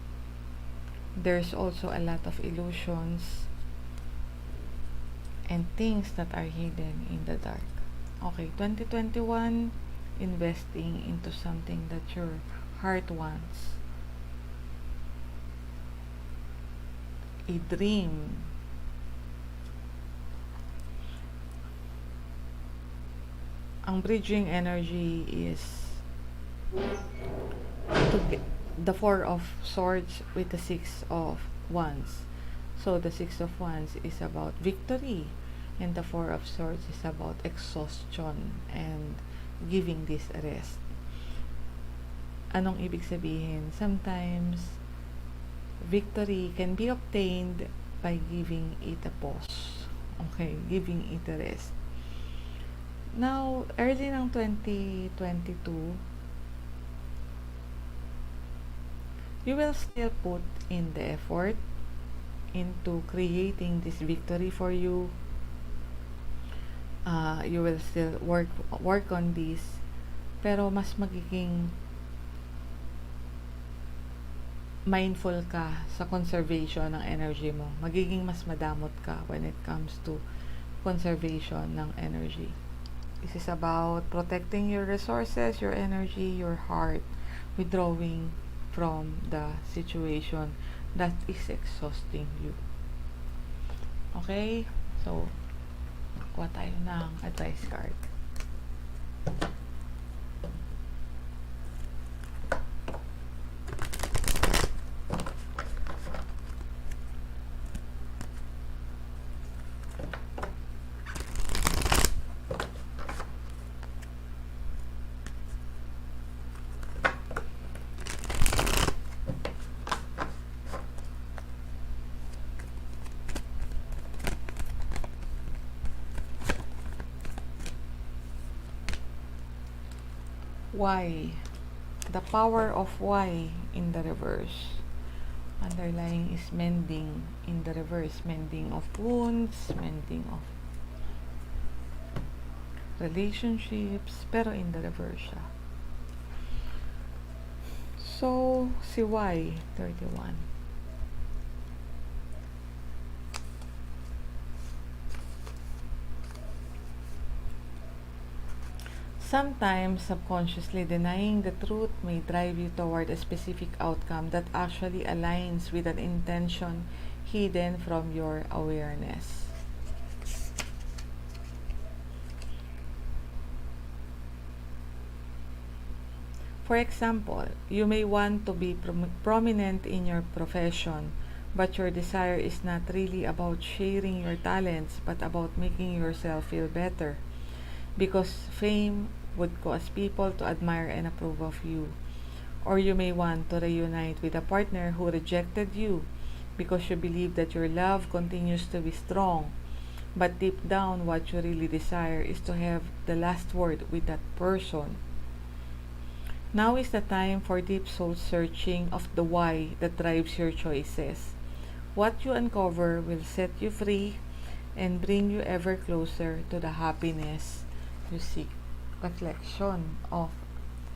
There's also a lot of illusions and things that are hidden in the dark. Okay, 2021, investing into something that your heart wants. A dream. Ang bridging energy is to get the Four of Swords with the Six of Wands. So the Six of Wands is about victory, and the Four of Swords is about exhaustion and giving this a rest. Anong ibig sabihin? Sometimes victory can be obtained by giving it a pause. Okay, giving it a rest. Now, early ng 2022, you will still put in the effort into creating this victory for you. You will still work on this, pero mas magiging mindful ka sa conservation ng energy mo. Magiging mas madamot ka when it comes to conservation ng energy. This is about protecting your resources, your energy, your heart, withdrawing from the situation that is exhausting you. Okay? So, kuha tayo ng advice card. Why? The power of why in the reverse. Underlying is mending in the reverse. Mending of wounds, mending of relationships, pero in the reverse siya. So, si why, 31. Sometimes, subconsciously denying the truth may drive you toward a specific outcome that actually aligns with an intention hidden from your awareness. For example, you may want to be prominent in your profession, but your desire is not really about sharing your talents, but about making yourself feel better. Because fame would cause people to admire and approve of you. Or you may want to reunite with a partner who rejected you because you believe that your love continues to be strong. But deep down, what you really desire is to have the last word with that person. Now is the time for deep soul searching of the why that drives your choices. What you uncover will set you free and bring you ever closer to the happiness you seek. Reflection of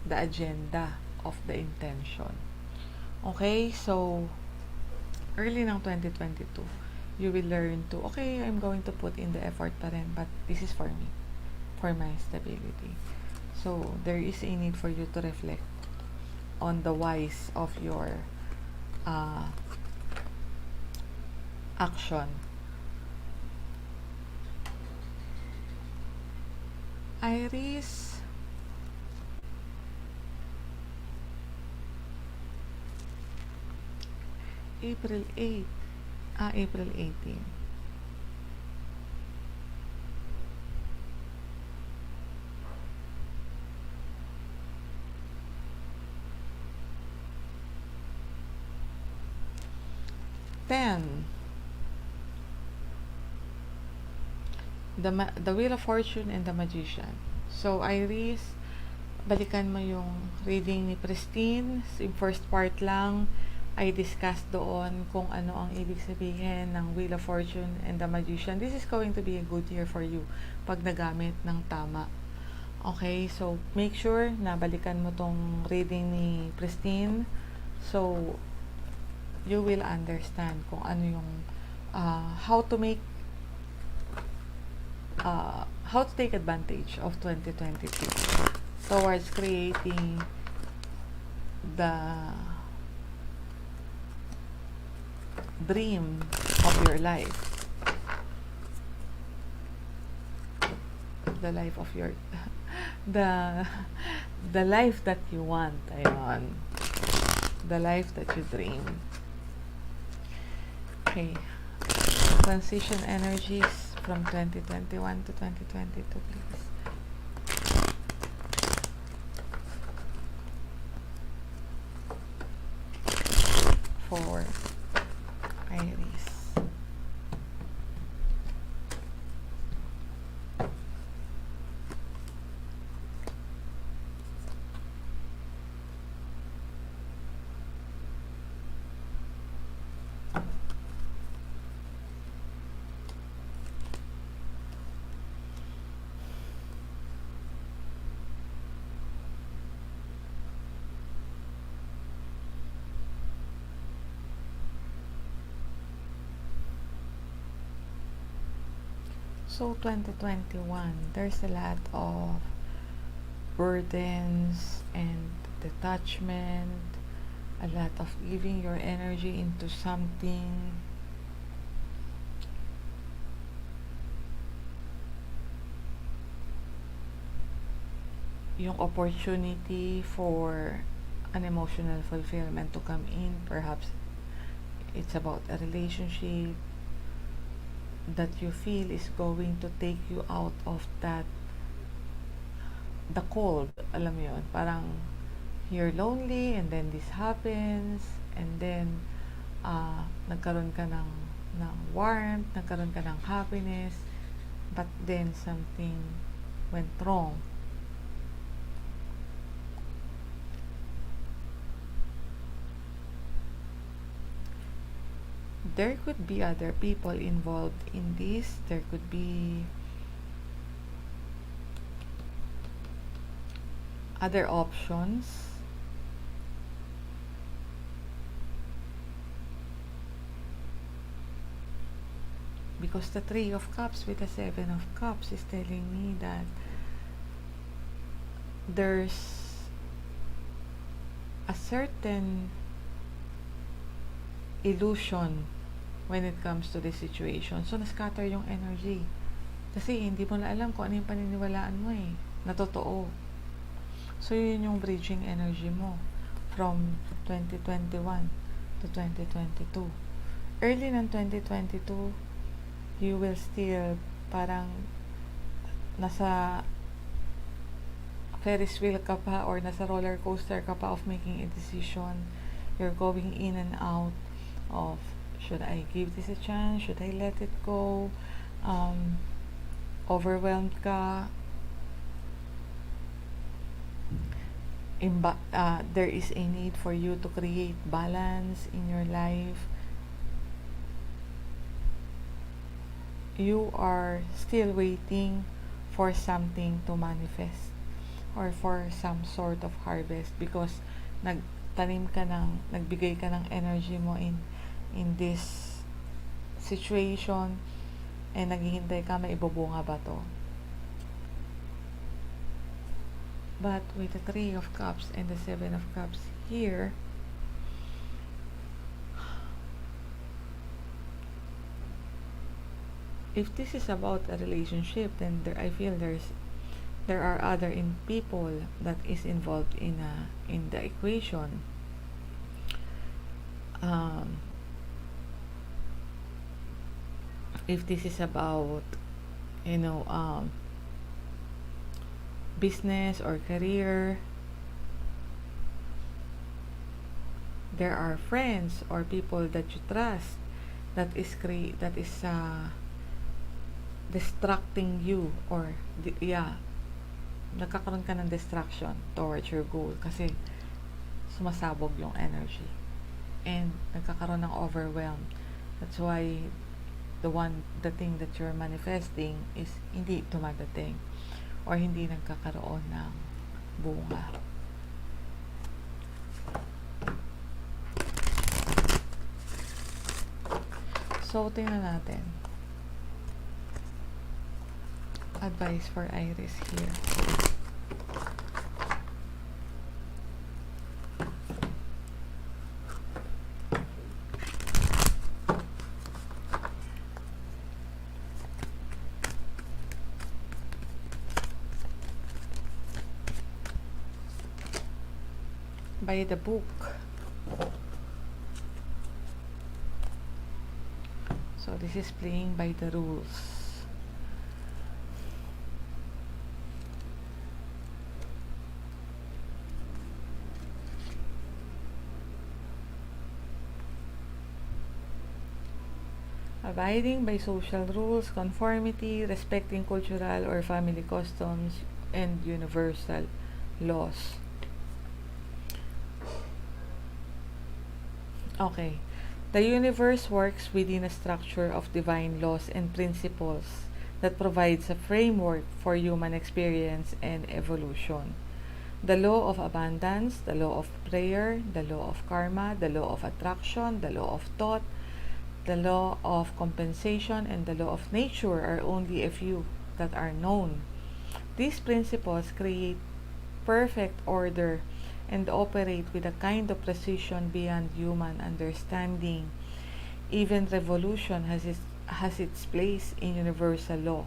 the agenda of the intention. Okay, so early ng 2022, you will learn to, okay, I'm going to put in the effort pa rin, but this is for me, for my stability. So, there is a need for you to reflect on the whys of your action. Iris, April 8, April 18. Ten. The Wheel of Fortune and the Magician. So, Iris, balikan mo yung reading ni Pristine. Yung first part lang, I discussed doon kung ano ang ibig sabihin ng Wheel of Fortune and the Magician. This is going to be a good year for you pag nagamit ng tama. Okay, so make sure na balikan mo tong reading ni Christine. So, you will understand kung ano yung how to take advantage of 2022 towards creating the dream of your life. The life of your the life that you want. Ayun. The life that you dream. Okay. Transition energies from 2021 to 2022, please. For Iris. So 2021, there's a lot of burdens and detachment, a lot of giving your energy into something. Yung opportunity for an emotional fulfillment to come in, perhaps it's about a relationship that you feel is going to take you out of that the cold, alam mo yun, parang you're lonely and then this happens and then nagkaroon ka ng warmth, nagkaroon ka ng happiness, but then something went wrong. There could be other people involved in this. There could be other options. Because the Three of Cups with the Seven of Cups is telling me that there's a certain illusion when it comes to this situation. So, na-scatter yung energy. Kasi hindi mo na alam kung ano yung paniniwalaan mo na totoo. So, yun yung bridging energy mo from 2021 to 2022. Early ng 2022, you will still parang nasa Ferris wheel ka pa or nasa roller coaster ka pa of making a decision. You're going in and out of, should I give this a chance? Should I let it go? Overwhelmed ka. There is a need for you to create balance in your life. You are still waiting for something to manifest or for some sort of harvest because nagbigay ka ng energy mo in this situation and naghihintay ka maibubunga ba to. But with the Three of Cups and the Seven of Cups here, if this is about a relationship, then I feel there are other people that is involved in the equation. If this is about business or career, there are friends or people that you trust that is distracting you or nagkakaroon ka ng distraction towards your goal kasi sumasabog yung energy. and nagkakaroon ng overwhelm. That's why the thing that you're manifesting is hindi dumadating or hindi nagkakaroon ng bunga. So, tingnan natin. Advice for Iris here. By the book. So this is playing by the rules. Abiding by social rules, conformity, respecting cultural or family customs, and universal laws. Okay. The universe works within a structure of divine laws and principles that provides a framework for human experience and evolution. The law of abundance, the law of prayer, the law of karma, the law of attraction, the law of thought, the law of compensation, and the law of nature are only a few that are known. These principles create perfect order and operate with a kind of precision beyond human understanding. Even revolution has its place in universal law.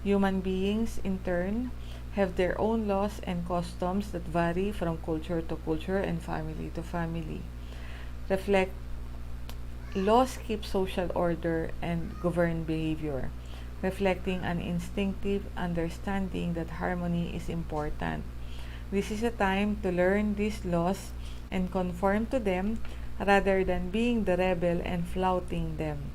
Human beings, in turn, have their own laws and customs that vary from culture to culture and family to family. Laws keep social order and govern behavior, reflecting an instinctive understanding that harmony is important. This is a time to learn these laws and conform to them rather than being the rebel and flouting them.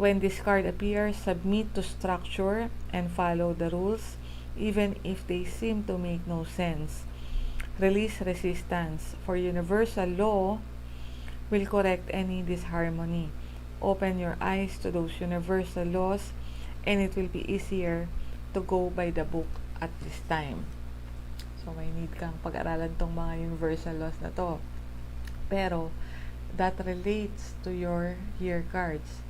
When this card appears, submit to structure and follow the rules, even if they seem to make no sense. Release resistance, for universal law will correct any disharmony. Open your eyes to those universal laws, and it will be easier to go by the book at this time. So, may need kang pag-aralan tong mga universal laws na to. Pero, that relates to your year cards.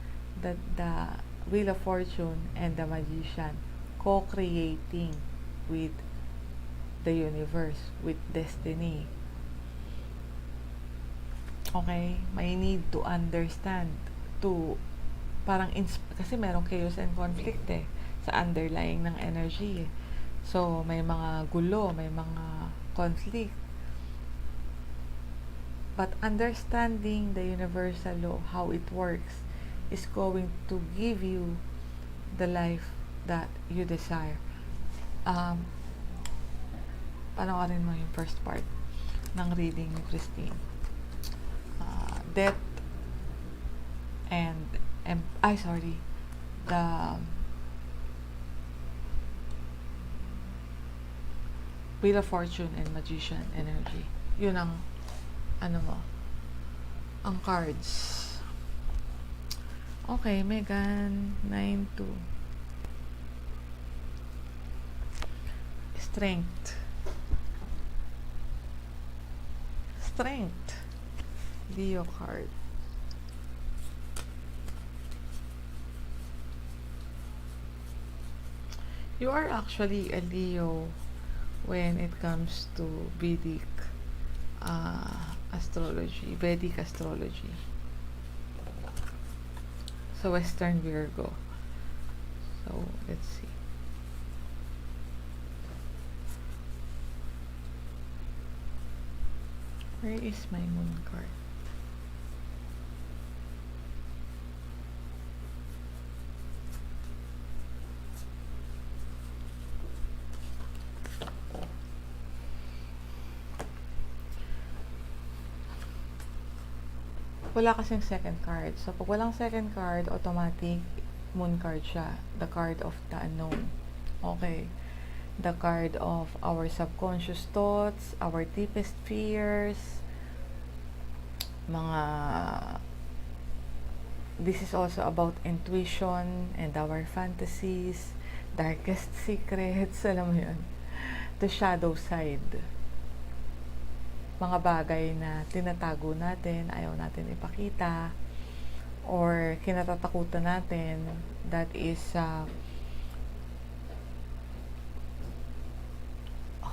That the Wheel of Fortune and the Magician co-creating with the universe, with destiny. Okay? May need to understand to parang kasi merong chaos and conflict sa underlying ng energy. So, may mga gulo, may mga conflict. But understanding the universal law, how it works, is going to give you the life that you desire. Panoorin mo yung first part ng reading ni Christine. Death and the Wheel of Fortune and Magician energy. Yun ang ang cards. Okay, Megan, 9-2. Strength. Leo card. You are actually a Leo when it comes to Vedic astrology, So, Western Virgo. So, let's see. Where is my moon card? Wala kasing second card. So, pag walang second card, automatic moon card siya. The card of the unknown. Okay. The card of our subconscious thoughts, our deepest fears, mga this is also about intuition and our fantasies, darkest secrets, alam mo yun, the shadow side, mga bagay na tinatago natin, ayaw natin ipakita, or kinatatakutan natin, that is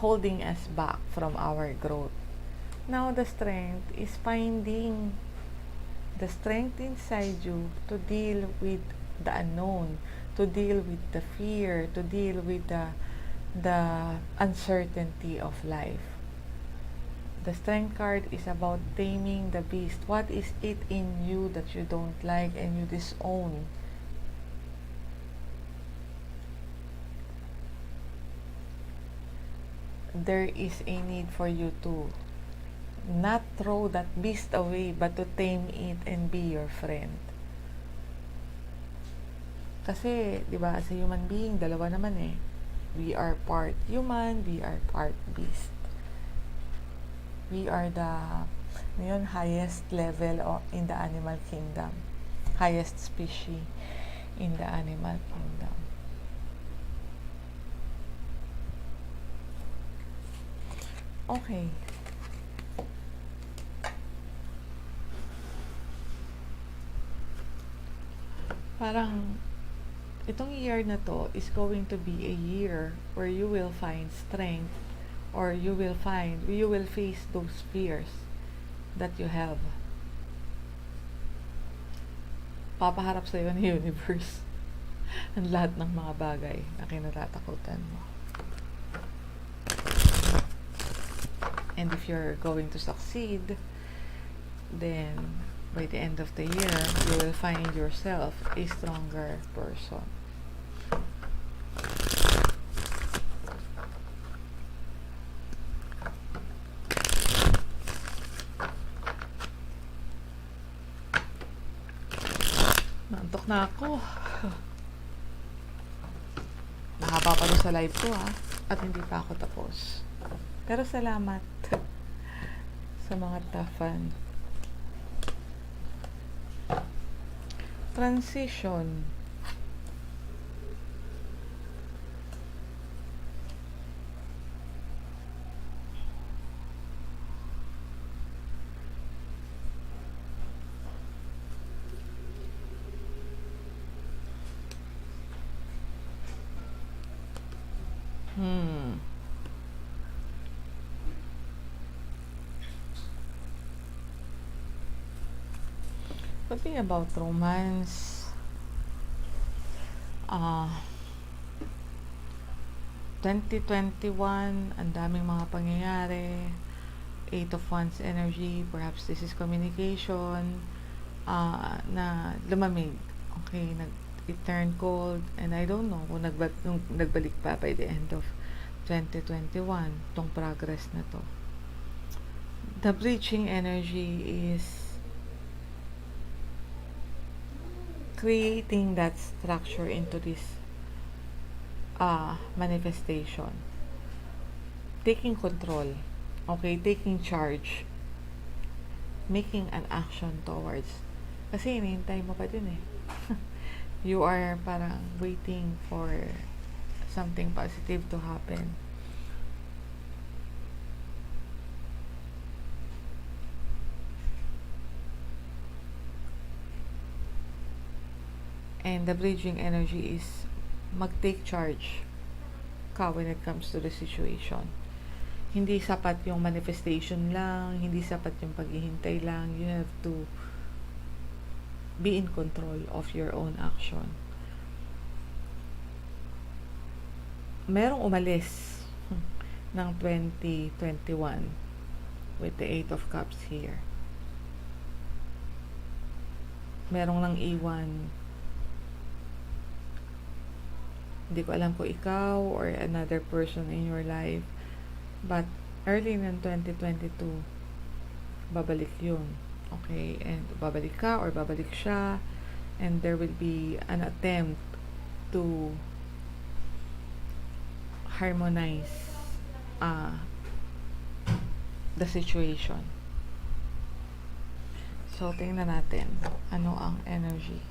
holding us back from our growth. Now the strength is finding the strength inside you to deal with the unknown, to deal with the fear, to deal with the uncertainty of life. The strength card is about taming the beast. What is it in you that you don't like and you disown? There is a need for you to not throw that beast away, but to tame it and be your friend. Kasi, di ba, as a human being, dalawa naman eh. We are part human, we are part beast. We are the highest level in the animal kingdom. Highest species in the animal kingdom. Okay. Parang itong year na to is going to be a year where you will find strength, or you will face those fears that you have. Papaharap sa iyo ng universe ang lahat ng mga bagay na kinatatakutan mo. And if you're going to succeed, then by the end of the year, you will find yourself a stronger person. Naantok na ako. Mahaba pa sa live ko at hindi pa ako tapos. Pero salamat sa mga tafan. Transition. Could be about romance. 2021, ang daming mga pangyayari. 8 of Wands energy, perhaps this is communication na lumamig. Okay, it turned cold, and I don't know kung nagbalik pa by the end of 2021 tong progress na to. The breaching energy is creating that structure into this manifestation, taking control, okay, taking charge, making an action towards, kasi hinihintay mo pa din eh. You are parang waiting for something positive to happen. And the bridging energy is mag-take charge ka when it comes to the situation. Hindi sapat yung manifestation lang, hindi sapat yung paghihintay lang. You have to be in control of your own action. Merong umalis ng 2021 with the 8 of Cups here. Merong nang iwan. Hindi ko alam kung ikaw or another person in your life. But early in 2022, babalik yun. Okay? And babalik ka or babalik siya. And there will be an attempt to harmonize the situation. So, tingnan natin ano ang energy.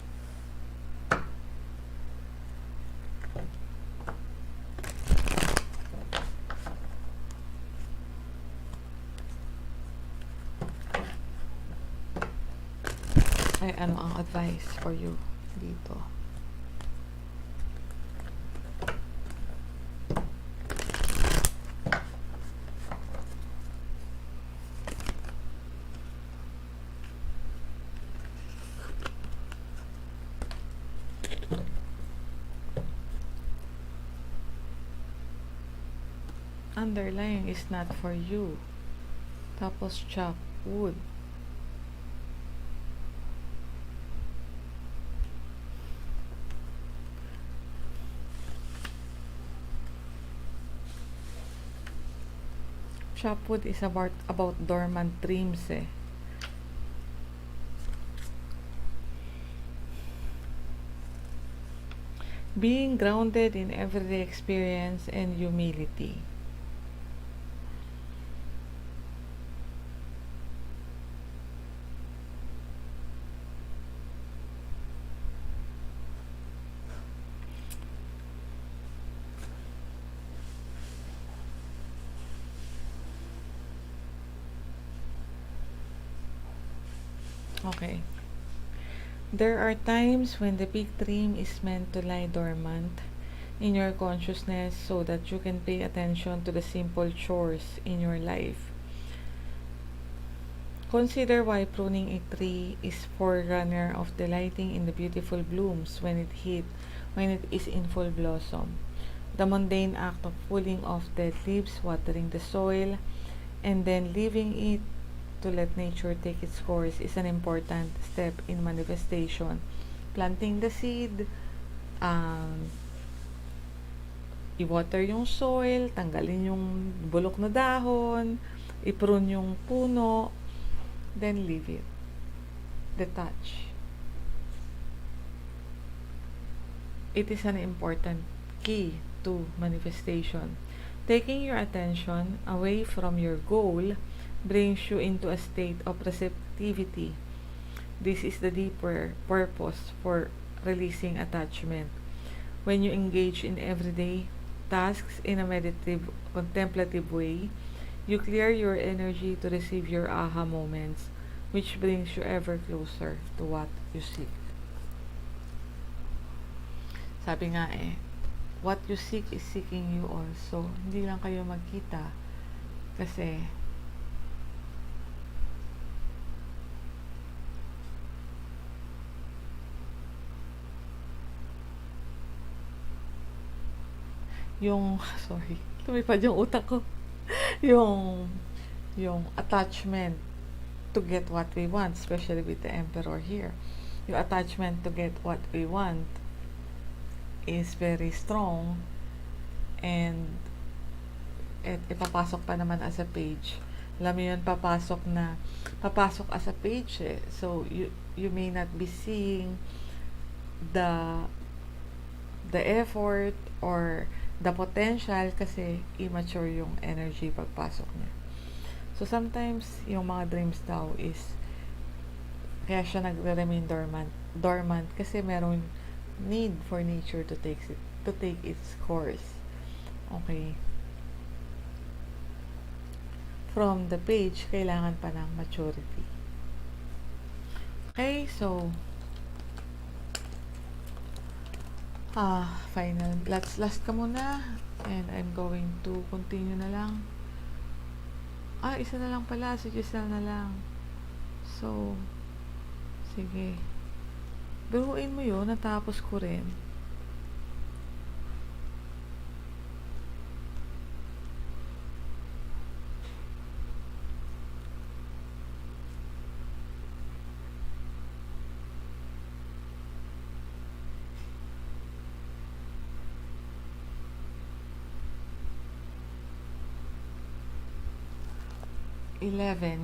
Ay, ano ang advice for you dito? Underlying is not for you. Tapos chop wood. Chop wood is about dormant dreams eh. Being grounded in everyday experience and humility. Okay. There are times when the big dream is meant to lie dormant in your consciousness so that you can pay attention to the simple chores in your life. Consider why pruning a tree is forerunner of delighting in the beautiful blooms when it is in full blossom. The mundane act of pulling off dead leaves, watering the soil, and then leaving it to let nature take its course is an important step in manifestation. Planting the seed, i-water yung soil, tanggalin yung bulok na dahon, i-prune yung puno, then leave it. Detach. It is an important key to manifestation. Taking your attention away from your goal brings you into a state of receptivity. This is the deeper purpose for releasing attachment. When you engage in everyday tasks in a meditative, contemplative way, you clear your energy to receive your aha moments, which brings you ever closer to what you seek. Sabi nga what you seek is seeking you also. Hindi lang kayo magkita kasi sorry, lumipad yung utak ko. yung attachment to get what we want, especially with the emperor here. Yung attachment to get what we want is very strong, and ipapasok pa naman as a page. Alam mo yun, papasok as a page eh. So you may not be seeing the effort or the potential kasi immature yung energy pagpasok niya. So sometimes yung mga dreams daw is kaya siya nagre-remain dormant kasi merong need for nature to take its course. Okay. From the page, kailangan pa ng maturity. Okay, so final. Last ka muna. And I'm going to continue na lang. Isa na lang pala. Si Giselle na lang. So, sige. Biruin mo yun. Natapos ko rin.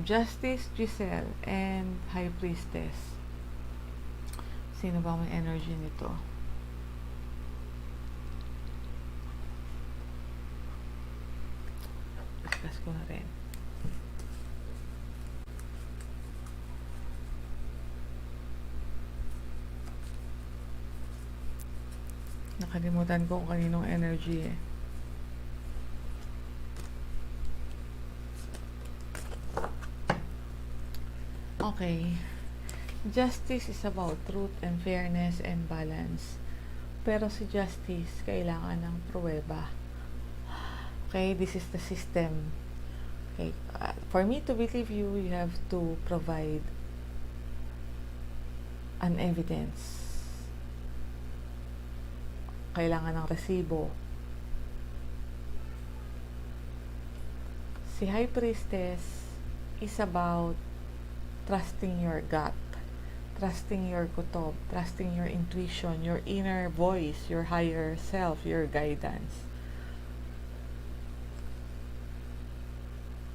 Justice, Giselle, and High Priestess. Sino ba may energy nito? Discuss ko na rin. Nakalimutan ko kung kaninong energy eh. Okay. Justice is about truth and fairness and balance. Pero si Justice, kailangan ng pruweba. Okay, this is the system. Okay, for me to believe you, you have to provide an evidence. Kailangan ng resibo. Si High Priestess is about trusting your gut, trusting your kutob, trusting your intuition, your inner voice, your higher self, your guidance.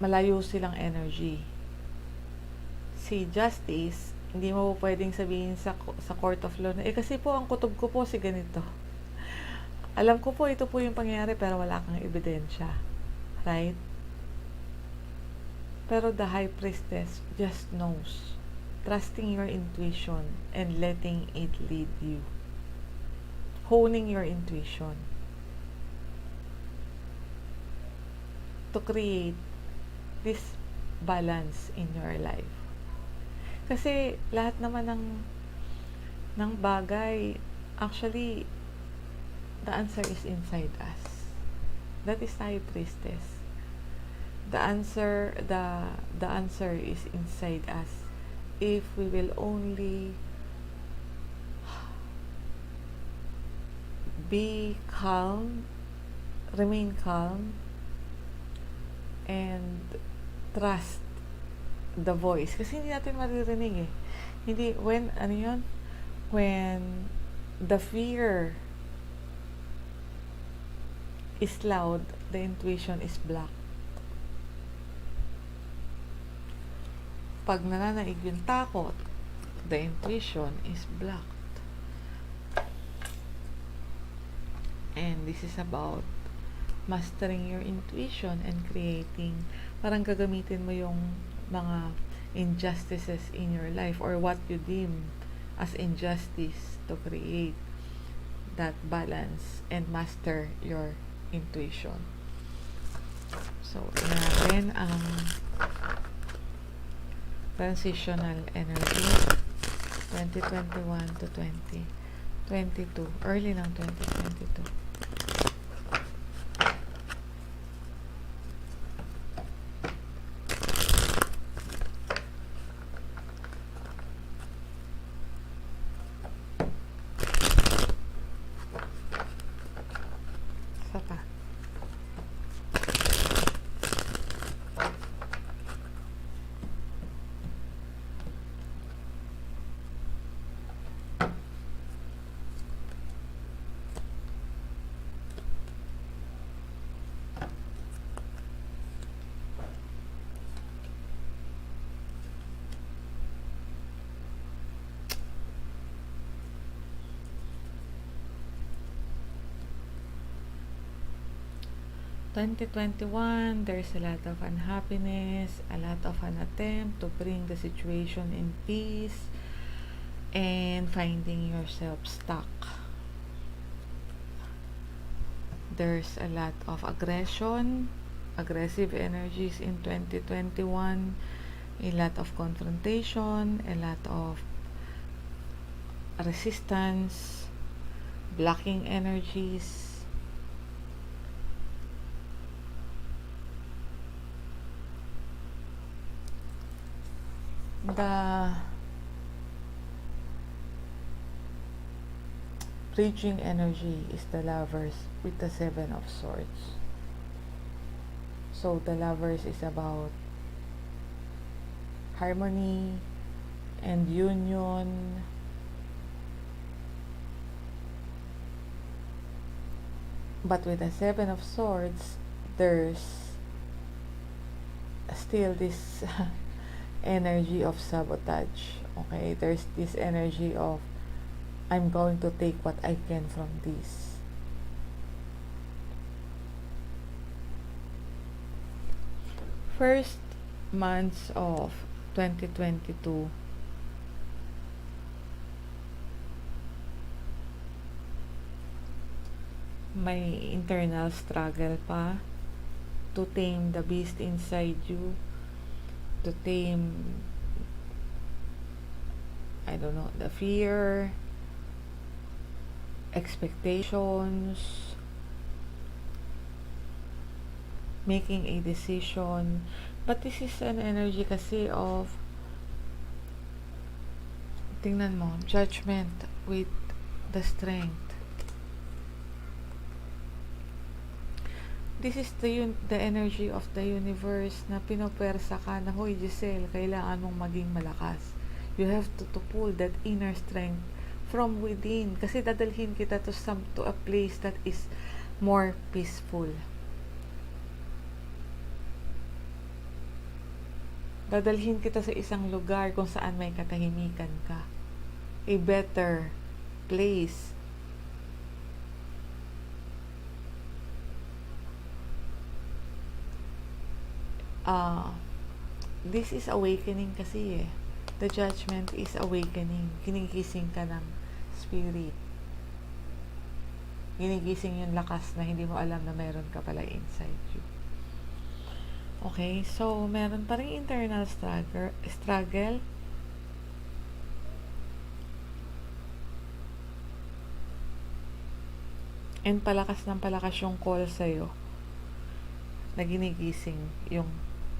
Malayo silang energy. Si Justice, hindi mo pwedeng sabihin sa court of law na, kasi po ang kutob ko po si ganito. Alam ko po ito po yung pangyayari pero wala kang ebidensya. Right? Pero the High Priestess just knows. Trusting your intuition and letting it lead you. Honing your intuition. To create this balance in your life. Kasi lahat naman ng bagay, actually, the answer is inside us. That is High Priestess. The answer is inside us if we will only be calm, remain calm, and trust the voice. Kasi hindi natin maririnig eh. Hindi, when the fear is loud, the intuition is black. Pag nananaig yung takot, the intuition is blocked. And this is about mastering your intuition and creating, parang gagamitin mo yung mga injustices in your life or what you deem as injustice to create that balance and master your intuition. So, natin ang transitional energy 2021 to 2022, early ng 2022. Saka there's a lot of unhappiness, a lot of an attempt to bring the situation in peace, and finding yourself stuck. There's a lot of aggressive energies in 2021, a lot of confrontation, a lot of resistance, blocking energies. The bridging energy is the Lovers with the Seven of Swords. So the Lovers is about harmony and union. But with the Seven of Swords, there's still this energy of sabotage. Okay, there's this energy of I'm going to take what I can from this. First months of 2022, may internal struggle pa to tame the beast inside you, to tame, I don't know, the fear, expectations, making a decision. But this is an energy kasi of, tingnan mo, judgment with the strength. This is the energy of the universe na pinopwersa ka na, hoy Giselle, kailangan mong maging malakas. You have to pull that inner strength from within. Kasi dadalhin kita to a place that is more peaceful. Dadalhin kita sa isang lugar kung saan may katahimikan ka. A better place. This is awakening kasi eh. The judgment is awakening. Ginigising ka ng spirit. Ginigising yung lakas na hindi mo alam na meron ka pala inside you. Okay, so meron pa rin internal struggle. And palakas ng palakas yung call sa'yo na ginigising yung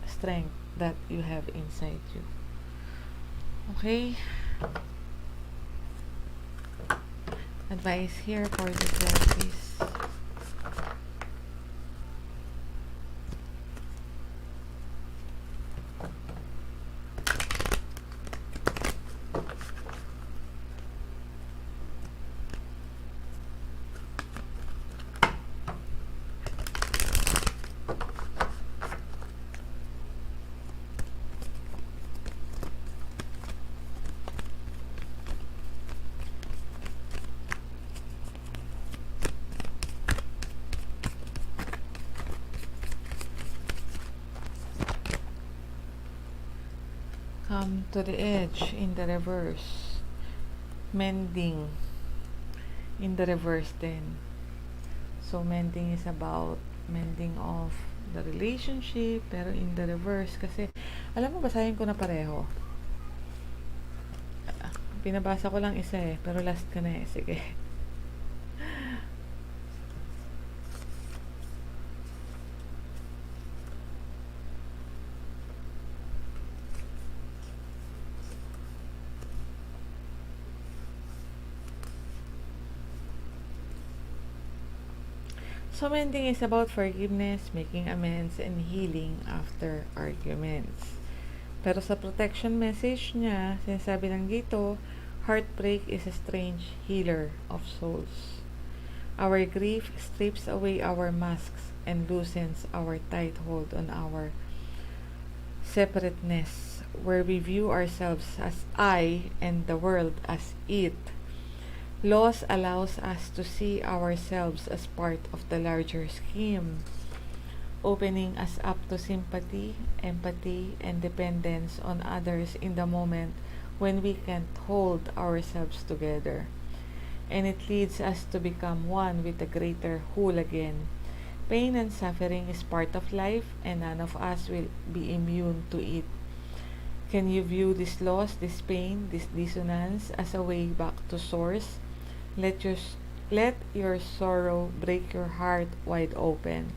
strength that you have inside you. Okay? Advice here for the Pisces. Come to the edge in the reverse. Mending in the reverse then. So mending is about mending of the relationship, pero in the reverse kasi alam mo, basahin ko na pareho. Pinabasa ko lang isa eh, pero last ka na eh. Sige. So mending is about forgiveness, making amends, and healing after arguments. Pero sa protection message niya, sinasabi lang dito, heartbreak is a strange healer of souls. Our grief strips away our masks and loosens our tight hold on our separateness, where we view ourselves as I and the world as it. Loss allows us to see ourselves as part of the larger scheme, opening us up to sympathy, empathy, and dependence on others in the moment when we can't hold ourselves together. And it leads us to become one with the greater whole again. Pain and suffering is part of life, and none of us will be immune to it. Can you view this loss, this pain, this dissonance as a way back to source? Let your sorrow break your heart wide open.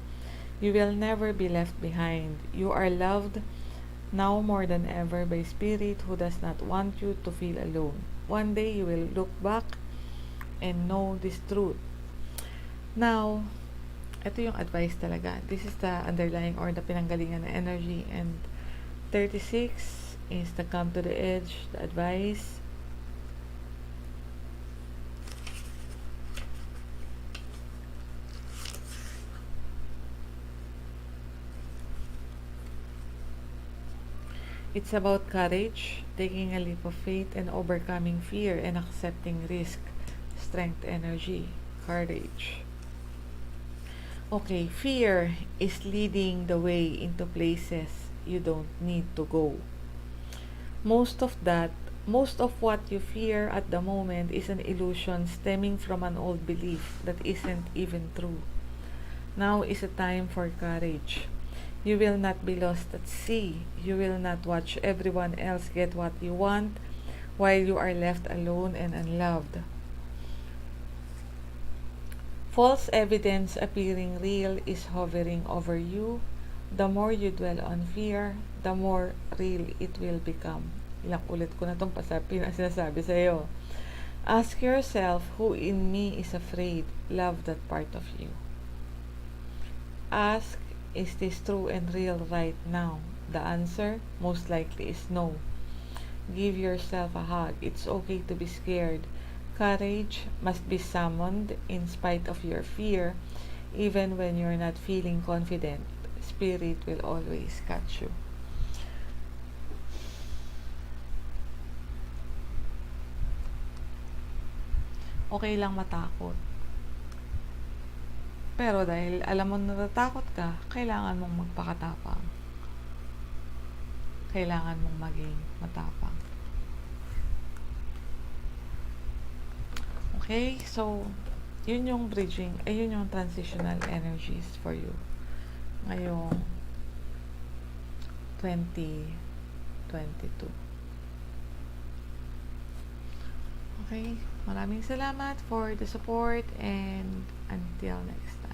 You will never be left behind. You are loved now more than ever by Spirit who does not want you to feel alone. One day you will look back and know this truth. Now, ito yung advice talaga. This is the underlying or the pinanggalingan na energy. And 36 is the come to the edge, the advice. It's about courage, taking a leap of faith, and overcoming fear and accepting risk. Strength, energy, courage. Okay, fear is leading the way into places you don't need to go. Most of that Most of what you fear at the moment is an illusion stemming from an old belief that isn't even true. Now is a time for courage. You will not be lost at sea. You will not watch everyone else get what you want while you are left alone and unloved. False evidence appearing real is hovering over you. The more you dwell on fear, the more real it will become. Ilang ulit ko na itong sinasabi sa'yo. Ask yourself, who in me is afraid? Love that part of you. Ask, is this true and real right now? The answer, most likely, is no. Give yourself a hug. It's okay to be scared. Courage must be summoned in spite of your fear, even when you're not feeling confident. Spirit will always catch you. Okay lang matakot. Pero dahil alam mo natatakot ka, kailangan mong magpakatapang. Kailangan mong maging matapang. Okay? So, yun yung bridging, yun yung transitional energies for you. Ngayong 2022. Okay? Maraming salamat for the support and until next time.